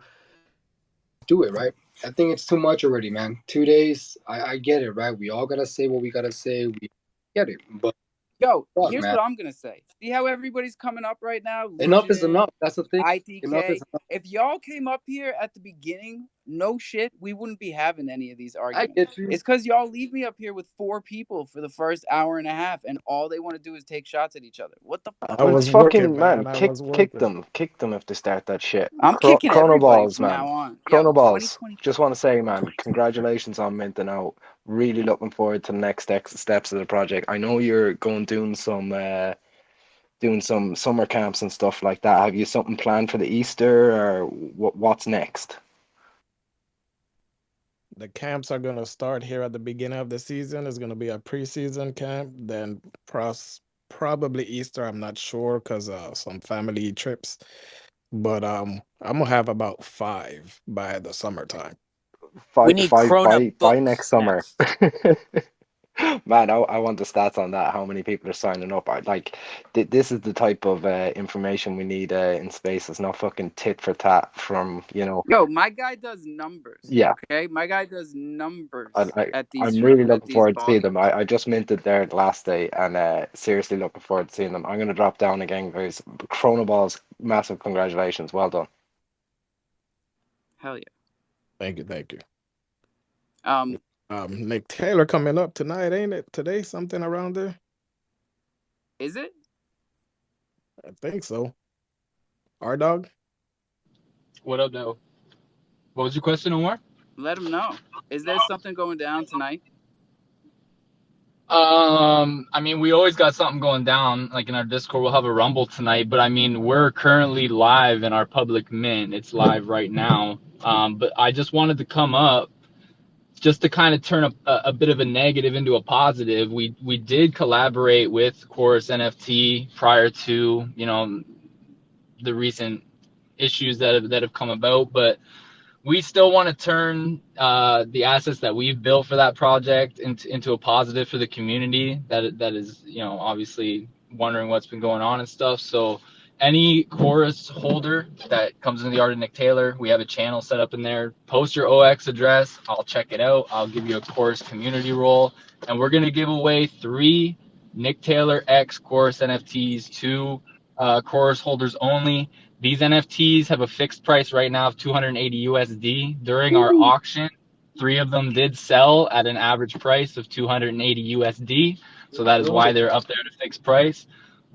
Do it, right? I think it's too much already, man. 2 days. I get it, right? We all gotta say what we gotta say. We get it, but Yo, fuck, here's man. what I'm gonna say. See how everybody's coming up right now? Enough is Legion, enough. That's the thing. Enough ITK. is enough. If y'all came up here at the beginning, no shit, we wouldn't be having any of these I arguments. get you. It's because y'all leave me up here with 4 people for the first hour and a half, and all they want to do is take shots at each other. What the fuck I am Well, I was supposed to fucking working, do? man, man. I kick was kick working. them, kick them if they start that shit. I'm kicking Chrono everybody balls, from man. now on. Yo, Chrono balls. 2025. Just want to say, man, congratulations on minting out. Really looking forward to the next steps of the project. I know you're going doing some summer camps and stuff like that. Have you something planned for the Easter or what's next? The camps are gonna start here at the beginning of the season. It's gonna be a preseason camp, then probably Easter. I'm not sure because some family trips. But I'm gonna have about 5 by the summertime. We Five, need five Corona by next books summer. next. Man, I want the stats on that. How many people are signing up? I like this is the type of information we need in space. It's not fucking tit for tat from Yo, my guy does numbers. yeah. Okay, my guy does numbers at I'm these really at looking these forward to ball seeing them. games. I just minted there the last day and seriously looking forward to seeing them. I'm gonna drop down again, guys. Chronoballs, massive congratulations. Well done. Hell yeah. Thank you, thank you. Um, Nick Taylor coming up tonight, ain't it? Today, something around there. is it? I think so. Our dog. What up, though? What was your question, Omar? Let him know. Is there something going down tonight? I mean, we always got something going down. Like in our Discord, we'll have a Rumble tonight. But I mean, we're currently live in our public mint. It's live right now. But I just wanted to come up just to kind of turn a bit of a negative into a positive. We did collaborate with Chorus NFT prior to the recent issues that have come about, but we still want to turn the assets that we've built for that project into a positive for the community that is obviously wondering what's been going on and stuff. So any chorus holder that comes into the art of Nick Taylor, we have a channel set up in there. Post your OX address, I'll check it out. I'll give you a chorus community role, and we're going to give away 3 Nick Taylor X chorus NFTs to chorus holders only. These NFTs have a fixed price right now of 280 USD. During our auction, 3 of them did sell at an average price of 280 USD. So that is why they're up there at a fixed price.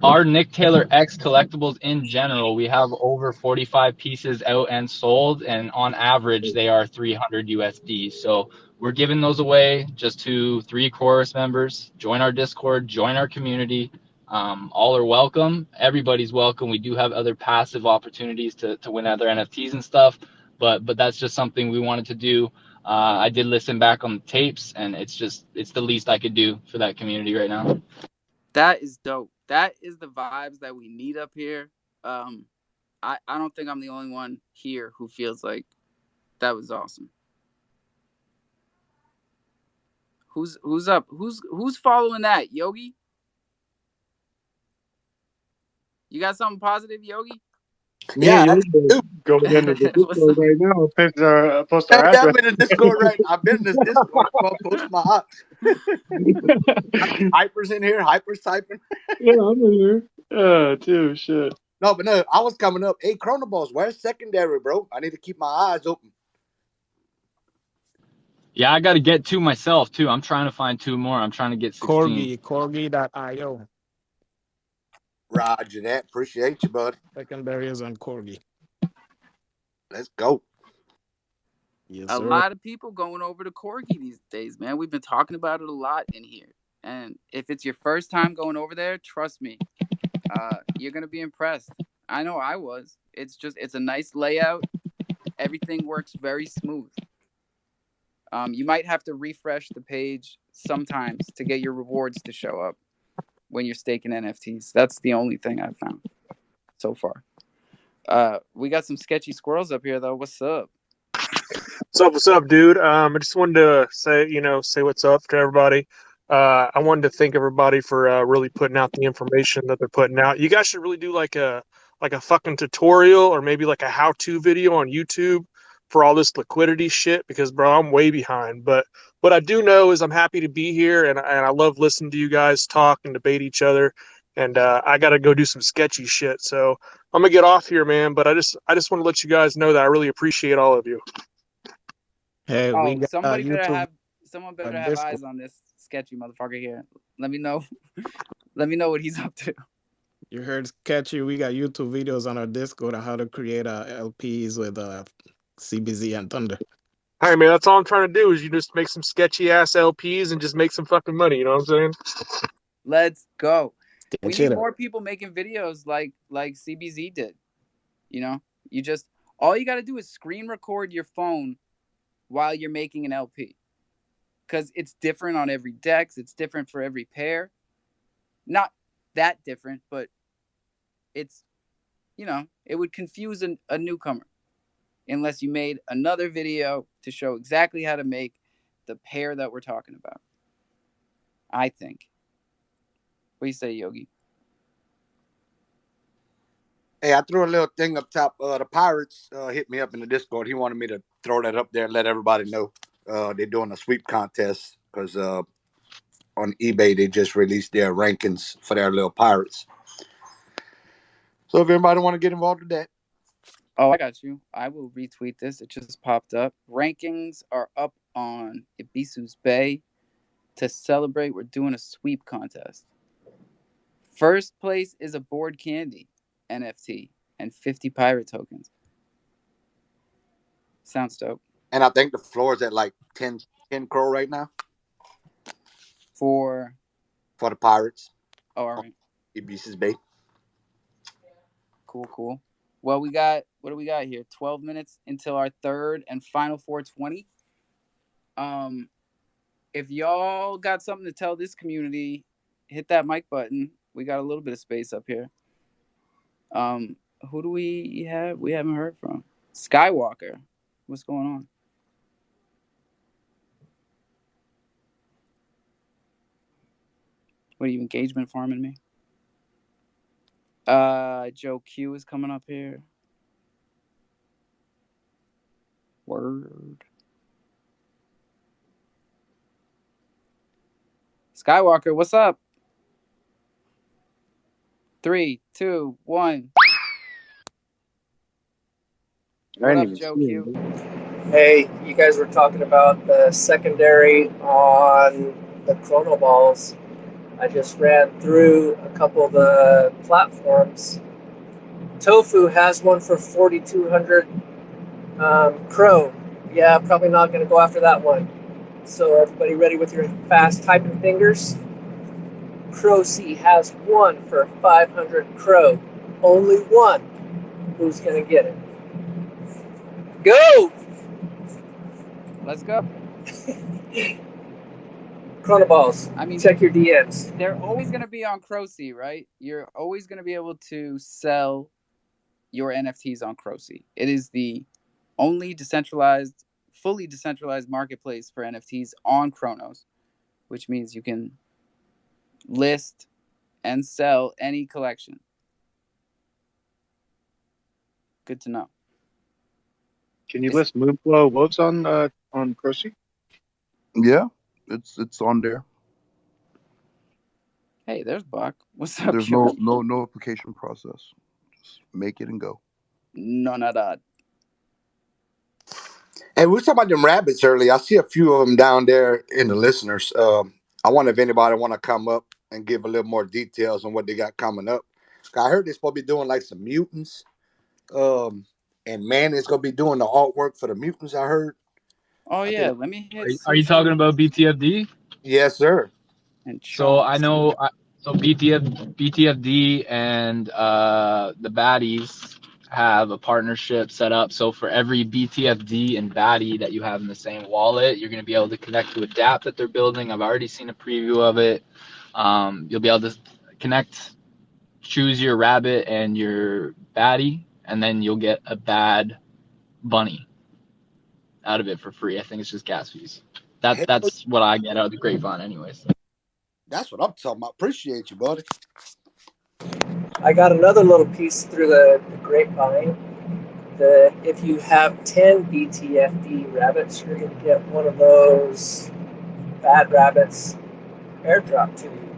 Our Nick Taylor X collectibles in general, we have over 45 pieces out and sold, and on average, they are 300 USD. So we're giving those away just to 3 chorus members. Join our Discord, join our community. All are welcome. Everybody's welcome. We do have other passive opportunities to win other NFTs and stuff, but that's just something we wanted to do. I did listen back on the tapes, and it's the least I could do for that community right now. That is dope. That is the vibes that we need up here. I don't think I'm the only one here who feels like that was awesome. Who's up? Who's following that? Yogi? You got something positive, Yogi? Me Yeah, and that's you you. going into the What's Discord up? right now. Post our Yeah, address. I'm in the Discord right now. I've been in this Discord. I'm going to post my ops. Hyper's in here. Hyper's typing. Yeah, I'm in here. Too shit. No, but no, I was coming up. Hey, Chronoballs, where's secondary, bro? I need to keep my eyes open. Yeah, I got to get 2 myself too. I'm trying to find 2 more. I'm trying to get 16. Corgi.io. Roger that. Appreciate you, bud. Secondary is on Corgi. Let's go. Yes, A sir. lot of people going over to Corgi these days, man. We've been talking about it a lot in here. And if it's your first time going over there, trust me, you're gonna be impressed. I know I was. It's a nice layout. Everything works very smooth. You might have to refresh the page sometimes to get your rewards to show up when you're staking NFTs. That's the only thing I've found so far. We got some sketchy squirrels up here though. What's up? What's up, dude? I just wanted to say what's up to everybody. I wanted to thank everybody for really putting out the information that they're putting out. You guys should really do like a fucking tutorial or maybe like a how-to video on YouTube for all this liquidity shit because, bro, I'm way behind. But what I do know is I'm happy to be here and I love listening to you guys talk and debate each other. And I got to go do some sketchy shit. So I'm gonna get off here, man. But I just want to let you guys know that I really appreciate all of you. Hey, we Oh, got YouTube someone better on have Discord. eyes on this sketchy motherfucker here. Let me know. Let me know what he's up to. You heard sketchy. We got YouTube videos on our Discord on how to create LPs with CBZ and Thunder. Hey man, that's all I'm trying to do is you just make some sketchy ass LPs and just make some fucking money. You know what I'm saying? Let's go. We Sketchy need it up. more people making videos like CBZ did. You know, all you got to do is screen record your phone while you're making an LP. Because it's different on every DEX. It's different for every pair. Not that different, but it's, it would confuse a newcomer unless you made another video to show exactly how to make the pair that we're talking about. I think. What do you say, Yogi? Hey, I threw a little thing up top. The Pirates hit me up in the Discord. He wanted me to throw that up there and let everybody know they're doing a sweep contest because on eBay they just released their rankings for their little Pirates. So if anybody want to get involved with that, Oh, I got you. I will retweet this. It just popped up. Rankings are up on Ibisu's Bay. To celebrate, we're doing a sweep contest. First place is a Board Candy NFT and 50 pirate tokens. Sounds dope. and I think the floor is at like 10 crore right now For the Pirates. all right. Ibise's Bay. Cool. Well, what do we got here? 12 minutes until our third and final 420. If y'all got something to tell this community, hit that mic button. We got a little bit of space up here. Who do we have? We haven't heard from. Skywalker. What's going on? What are you engagement farming me? Joe Q is coming up here. Word. Skywalker, what's up? 3, 2, 1. What up, Joe Q? Hey, you guys were talking about the secondary on the chrono balls. I just ran through a couple of the platforms. Tofu has one for 4,200 Crow. Yeah, probably not going to go after that one. So everybody ready with your fast typing fingers? Crow-C has one for 500 Crow. Only one. Who's going to get it? Go! Let's go. Chronoballs. I mean, check your DMs. They're always going to be on crofam, right? You're always going to be able to sell your NFTs on crofam. It is the only fully decentralized marketplace for NFTs on Chronos, which means you can list and sell any collection. Good to know. Can you list Moonflow Wolves on Crosby? Yeah, it's on there. Hey, there's Bach. What's up? There's no application process. Just make it and go. None of that. Hey, we were talking about them rabbits earlier. I see a few of them down there in the listeners. I wonder if anybody want to come up and give a little more details on what they got coming up. I heard they're supposed to be doing like some mutants. And man is going to be doing the artwork for the mutants, I heard. Oh, yeah. Let me hit. Are you talking about BTFD? Yes, sir. And so I know, so BTFD and the baddies have a partnership set up. So for every BTFD and baddie that you have in the same wallet, you're going to be able to connect to a DApp that they're building. I've already seen a preview of it. You'll be able to connect, choose your rabbit and your baddie, and then you'll get a bad bunny out of it for free. I think it's just gas fees. That's what I get out of the grapevine anyways. That's what I'm talking about. Appreciate you, buddy. I got another little piece through the grapevine. If you have 10 BTFD rabbits, you're going to get one of those bad rabbits airdrop to you.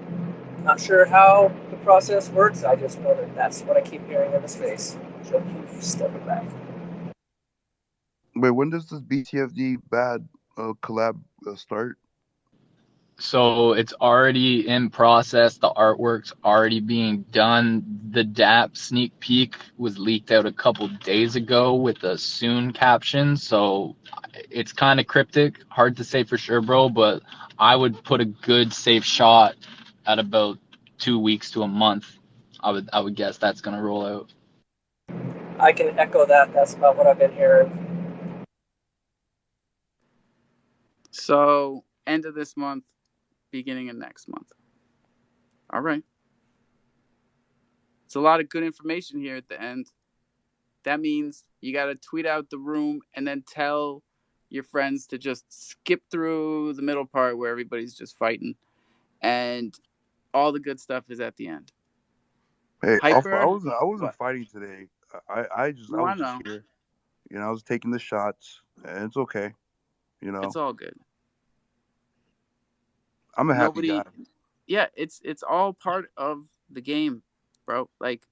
Not sure how the process works. I just know that that's what I keep hearing in the space. So keep stepping back. Wait, when does this BTFD bad collab start? So it's already in process. The artwork's already being done. The DApp sneak peek was leaked out a couple days ago with a soon caption. So it's kind of cryptic. Hard to say for sure, bro, but I would put a good safe shot at about 2 weeks to a month. I would guess that's going to roll out. I can echo that. That's about what I've been hearing. So, end of this month, beginning of next month. All right. It's a lot of good information here at the end. That means you got to tweet out the room and then tell your friends to just skip through the middle part where everybody's just fighting. And all the good stuff is at the end. Hey, Hyper, I wasn't what? fighting today. I No, I was just know. here. You know, I was taking the shots, and it's okay. You know, It's all good. I'm a happy Nobody, guy. yeah, it's all part of the game, bro. Like,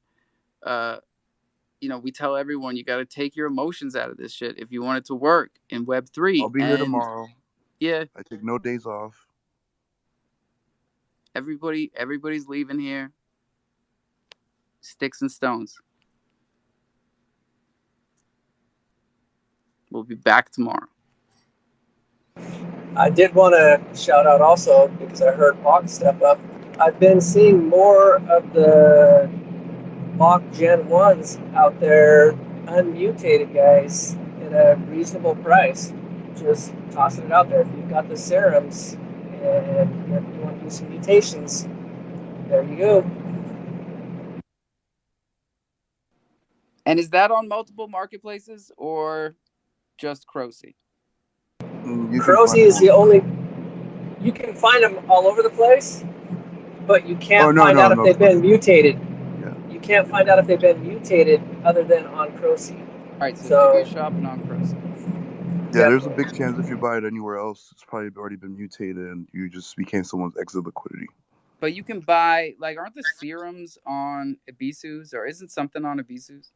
we tell everyone you got to take your emotions out of this shit if you want it to work in Web I'll 3. be here And tomorrow. yeah, I take no days off. everybody's leaving here. Sticks and stones. We'll be back tomorrow. I did want to shout out also, because I heard Bach step up. I've been seeing more of the Bach Gen 1s out there, unmutated guys, at a reasonable price. Just tossing it out there. If you've got the serums and you want to do some mutations, there you go. And is that on multiple marketplaces or just Crocy? You can Crozy find is them. the only. You can find them all over the place, but you can't No, find out if they've Crocy. been mutated. Yeah. You can't find out if they've been mutated other than on Crocy. All right, so do your shopping on Crocy. Yeah, there's a big chance if you buy it anywhere else, it's probably already been mutated and you just became someone's exit liquidity. But you can buy, like, aren't the serums on Ibisus, or isn't something on Ibisus?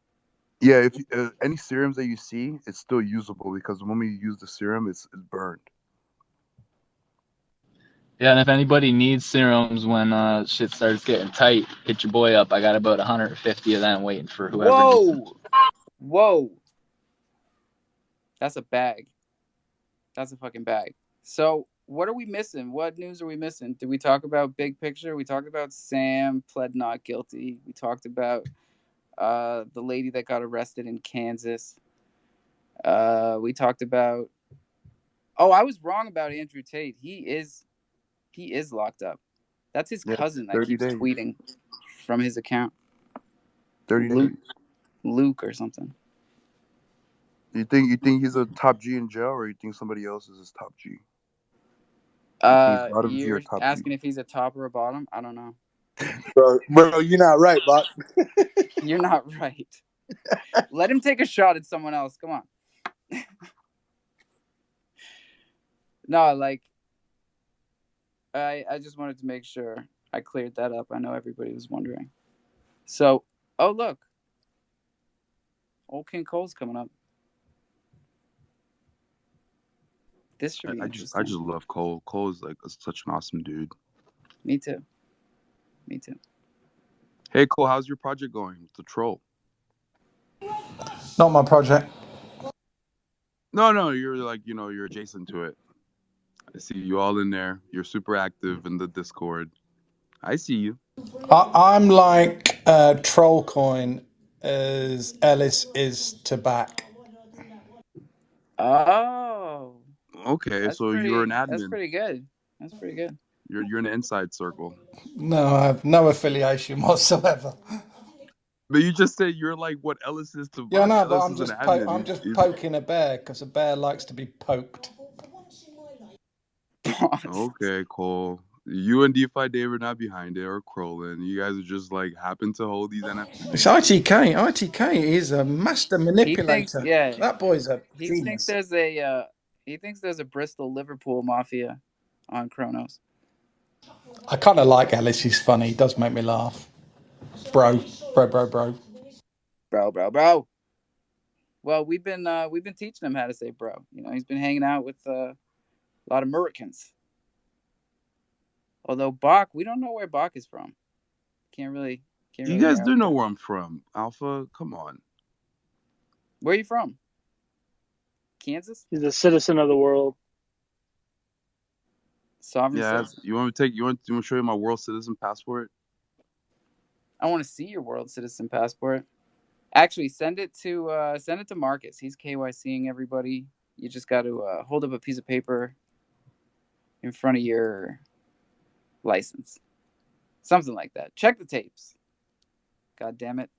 Yeah, if any serums that you see, it's still usable because the moment you use the serum, it's burned. Yeah, and if anybody needs serums when shit starts getting tight, hit your boy up. I got about 150 of them waiting for whoever needs them. Whoa! That's a bag. That's a fucking bag. So, what are we missing? What news are we missing? Did we talk about big picture? We talked about Sam pled not guilty. We talked about the lady that got arrested in Kansas. We talked about. Oh, I was wrong about Andrew Tate. He is locked up. That's his cousin that keeps days. tweeting from his account. 30 days. Luke or something. You think he's a top G in jail, or you think somebody else is his top G? You're asking if he's a top or a bottom? I don't know. Bro, you're not right, Bot. You're not right. Let him take a shot at someone else. Come on. No, like, I just wanted to make sure I cleared that up. I know everybody was wondering. So, oh look, old King Cole's coming up. This should be interesting. I just love Cole. Cole is like such an awesome dude. Me too. Hey Cole, how's your project going with the troll? Not my project. No, you're like, you're adjacent to it. I see you all in there. You're super active in the Discord. I see you. I'm like Trollcoin as Ellis is to back. Oh, Okay, that's so you're an pretty. That's admin. pretty good. That's pretty good. You're in the inside circle. No, I have no affiliation whatsoever. But you just said you're like what Ellis is to Yeah, Buck. no, but Ellis is an I'm admin. just poking a bear because a bear likes to be poked. Okay, cool. You and DeFi Dave are not behind it or Crowlin. You guys are just like happen to hold these It's NFTs. ITK. ITK is a master He thinks, manipulator. yeah, That boy's a he thinks genius. there's a he thinks there's a Bristol Liverpool mafia on Kronos. I kind of like Ellis. He's funny. He does make me laugh. Bro. Bro. Well, we've been teaching him how to say bro. You know, he's been hanging out with a lot of Americans. Although Bach, we don't know where Bach is from. Can't really You guys narrow do it know down. where I'm from. Alpha, come on. Where are you from? Kansas? He's a citizen of the world. Sovereign Yeah, citizen. you want to show you my world citizen passport? I want to see your world citizen passport. Actually, send it to Marcus. He's KYCing everybody. You just got to hold up a piece of paper in front of your license. Something like that. Check the tapes. God damn it.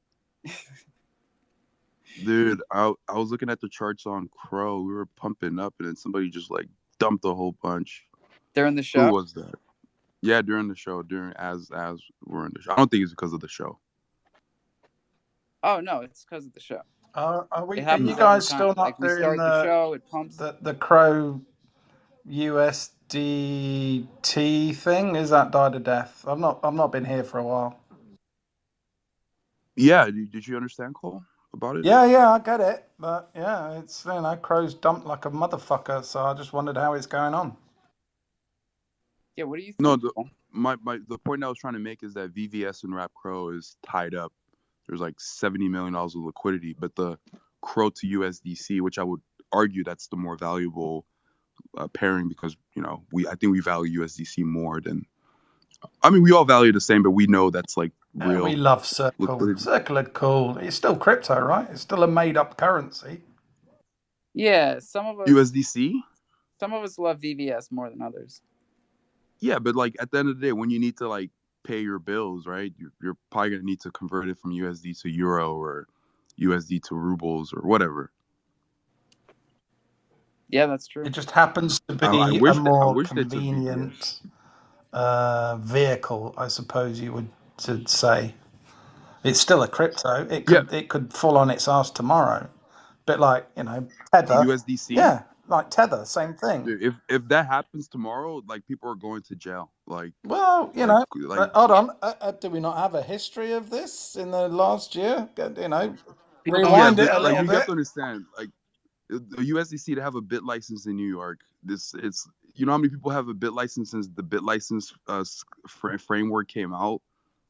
Dude, I was looking at the charts on Crow. We were pumping up, and then somebody just like dumped a whole bunch. During the show? Who was that? Yeah, during the show. As we're in the show. I don't think it's because of the show. Oh no, it's because of the show. Are It you happens guys every still time. not Like we doing start the show, it pumps. the Crow USDT thing? Is that died a death? I've not been here for a while. Yeah, did you understand, Cole, about it? Yeah, I get it, but yeah, it's Crow's dumped like a motherfucker. So I just wondered how it's going on. Yeah, what do you think? No, the point I was trying to make is that VVS and Rap Crow is tied up. There's like $70 million of liquidity, but the Crow to USDC, which I would argue that's the more valuable pairing because I think we value USDC more than. I mean, we all value the same, but we know that's like real. We love Circle. Liquidity. Circle are cool. It's still crypto, right? It's still a made-up currency. Yeah, some of us USDC. Some of us love VVS more than others. Yeah, but like at the end of the day, when you need to like pay your bills, right? You're probably gonna need to convert it from USD to Euro or USD to rubles or whatever. Yeah, that's true. It just happens to be I a wish more they took convenient vehicle, I suppose you would say. It's still a crypto. It could fall on its ass tomorrow. Bit like Tether. USDC. Yeah, like Tether, same thing. Dude, if that happens tomorrow, like people are going to jail. Like, well, hold on. Do we not have a history of this in the last year? Rewind it a little you bit. have to understand, like the USDC to have a bit license in New York. It's how many people have a bit license since the bit license framework came out?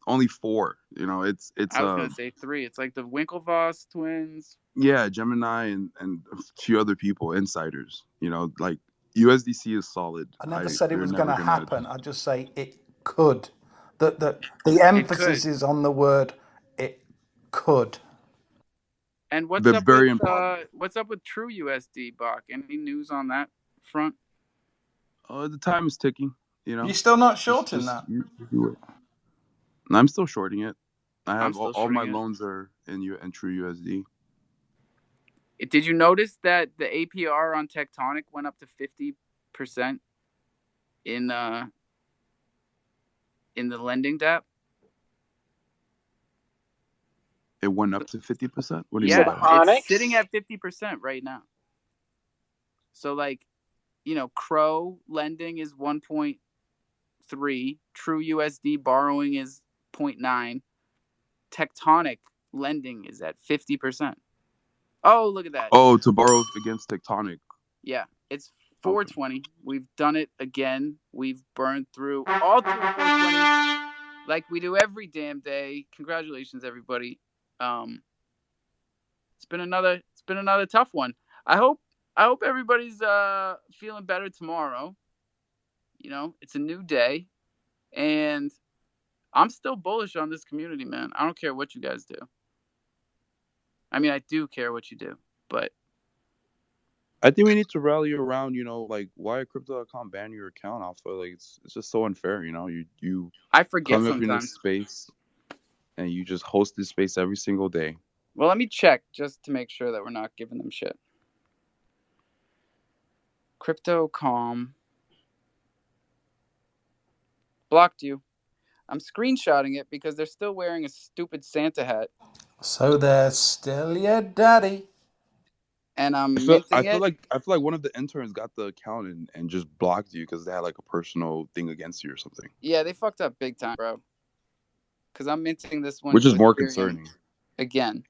Only 4. I was gonna say 3. It's like the Winklevoss twins. Yeah, Gemini and a few other people, insiders. Like USDC is solid. I never said it was going to happen. I just say it could. The emphasis is on the word it could. And what's up with True USD, Bach? Any news on that front? The time is ticking. You're still not shorting that. You do it. I'm still shorting it. I have all my loans loans are in True USD. Did you notice that the APR on Tectonic went up to 50% in the lending DApp? It went up to 50%? What do you mean? It's sitting at 50% right now. So like, Crow lending is 1.3, True USD borrowing is 0.9, Tectonic lending is at 50%. Oh, look at that. Oh, to borrow against Tectonic. Yeah, it's 420. Okay. We've done it again. We've burned through all 420 like we do every damn day. Congratulations, everybody. It's been another tough one. I hope everybody's feeling better tomorrow. It's a new day, and I'm still bullish on this community, man. I don't care what you guys do. I mean, I do care what you do, but I think we need to rally around, like why crypto.com ban your account off of like it's just so unfair, you I forget come up in this sometimes. space and you just host this space every single day. Well, let me check just to make sure that we're not giving them shit. Crypto.com blocked you. I'm screenshotting it because they're still wearing a stupid Santa hat. So they're still your daddy. And I'm I feel I minting feel it. like I feel like one of the interns got the account and just blocked you because they had like a personal thing against you or something. Yeah, they fucked up big time, bro. Because I'm minting this one Which to is more Ethereum concerning. again.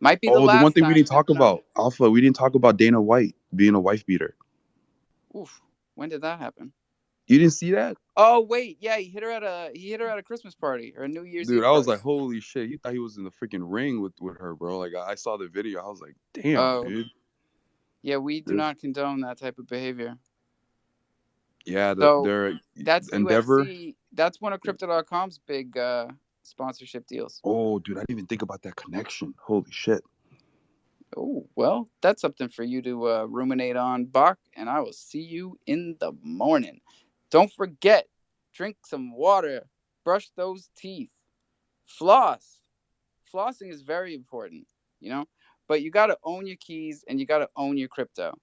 Might be the Oh, the one last thing we time. didn't You never talk know. about, Alpha, we didn't talk about Dana White being a wife beater. Oof. When did that happen? You didn't see that? Oh wait, yeah, he hit her at a Christmas party or a New Year's Dude, Eve I was party. like, holy shit! You thought he was in the freaking ring with her, bro. Like, I saw the video. I was like, damn, Oh, dude. yeah, we do There's, not condone that type of behavior. yeah, So their that's Endeavor. UFC. That's one of Crypto.com's big sponsorship deals. Oh, dude, I didn't even think about that connection. Holy shit. Oh, well, that's something for you to ruminate on, Bach, and I will see you in the morning. Don't forget, drink some water, brush those teeth, floss. Flossing is very important, but you got to own your keys and you got to own your crypto.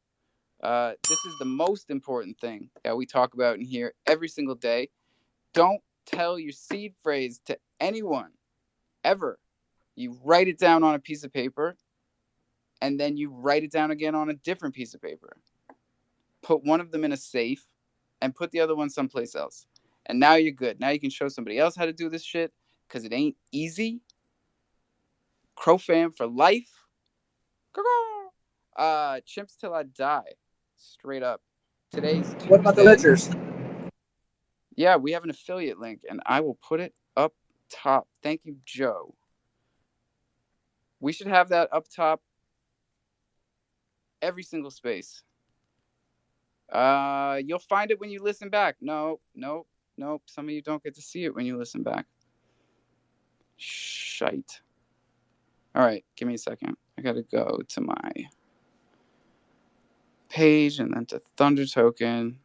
This is the most important thing that we talk about in here every single day. Don't tell your seed phrase to anyone, ever. You write it down on a piece of paper, and then you write it down again on a different piece of paper. Put one of them in a safe and put the other one someplace else. And now you're good. Now you can show somebody else how to do this shit because it ain't easy. Crofam for life. Chimps till I die. Straight up. Today's Tuesday. What about the ledgers? Yeah, we have an affiliate link, and I will put it up top. Thank you, Joe. We should have that up top every single space. You'll find it when you listen back. Nope. Some of you don't get to see it when you listen back. Shite. All right, give me a second. I gotta go to my page and then to Thunder Token.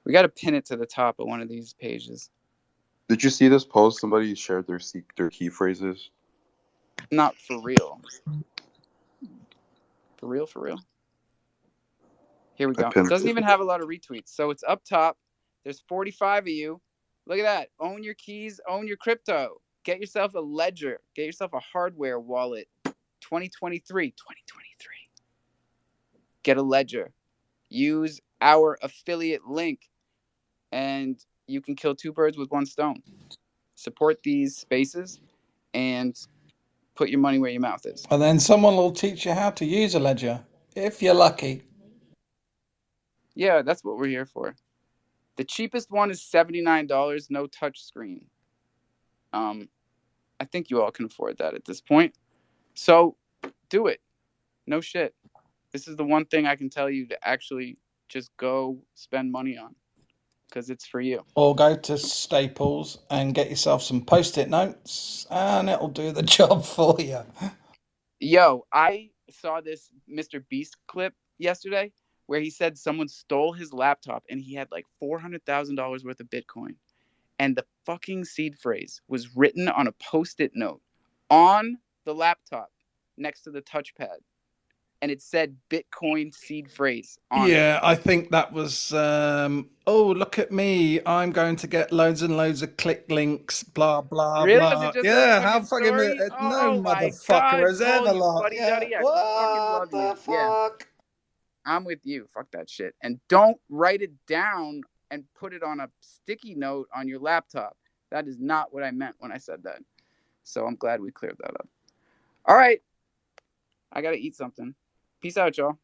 We gotta pin it to the top of one of these pages. Did you see this post? Somebody shared their key phrases. Not for real. For real. Here we I go. pinned Doesn't it. even have a lot of retweets. So it's up top. There's 45 of you. Look at that. Own your keys, own your crypto. Get yourself a ledger. Get yourself a hardware wallet. 2023. Get a ledger. Use our affiliate link, and you can kill two birds with one stone. Support these spaces and put your money where your mouth is. And then someone will teach you how to use a ledger, if you're lucky. Yeah, that's what we're here for. The cheapest one is $79, no touch screen. I think you all can afford that at this point. So do it. No shit. This is the one thing I can tell you to actually just go spend money on because it's for you. Or go to Staples and get yourself some post-it notes, and it'll do the job for you. Yo, I saw this Mr. Beast clip yesterday where he said someone stole his laptop and he had like $400,000 worth of Bitcoin. And the fucking seed phrase was written on a post-it note on the laptop next to the touchpad. And it said Bitcoin seed phrase on it. Yeah, I think that was. Look at me! I'm going to get loads and loads of click links. Blah blah Really? Was it blah. just a Yeah, how fucking fucking story? no Oh my motherfucker God, has ever Cole, you lot. fuddy Yeah, duddy. I fucking what love you. the Yeah, fuck? I'm with you. Fuck that shit. And don't write it down and put it on a sticky note on your laptop. That is not what I meant when I said that. So I'm glad we cleared that up. All right. I got to eat something. Peace out, y'all.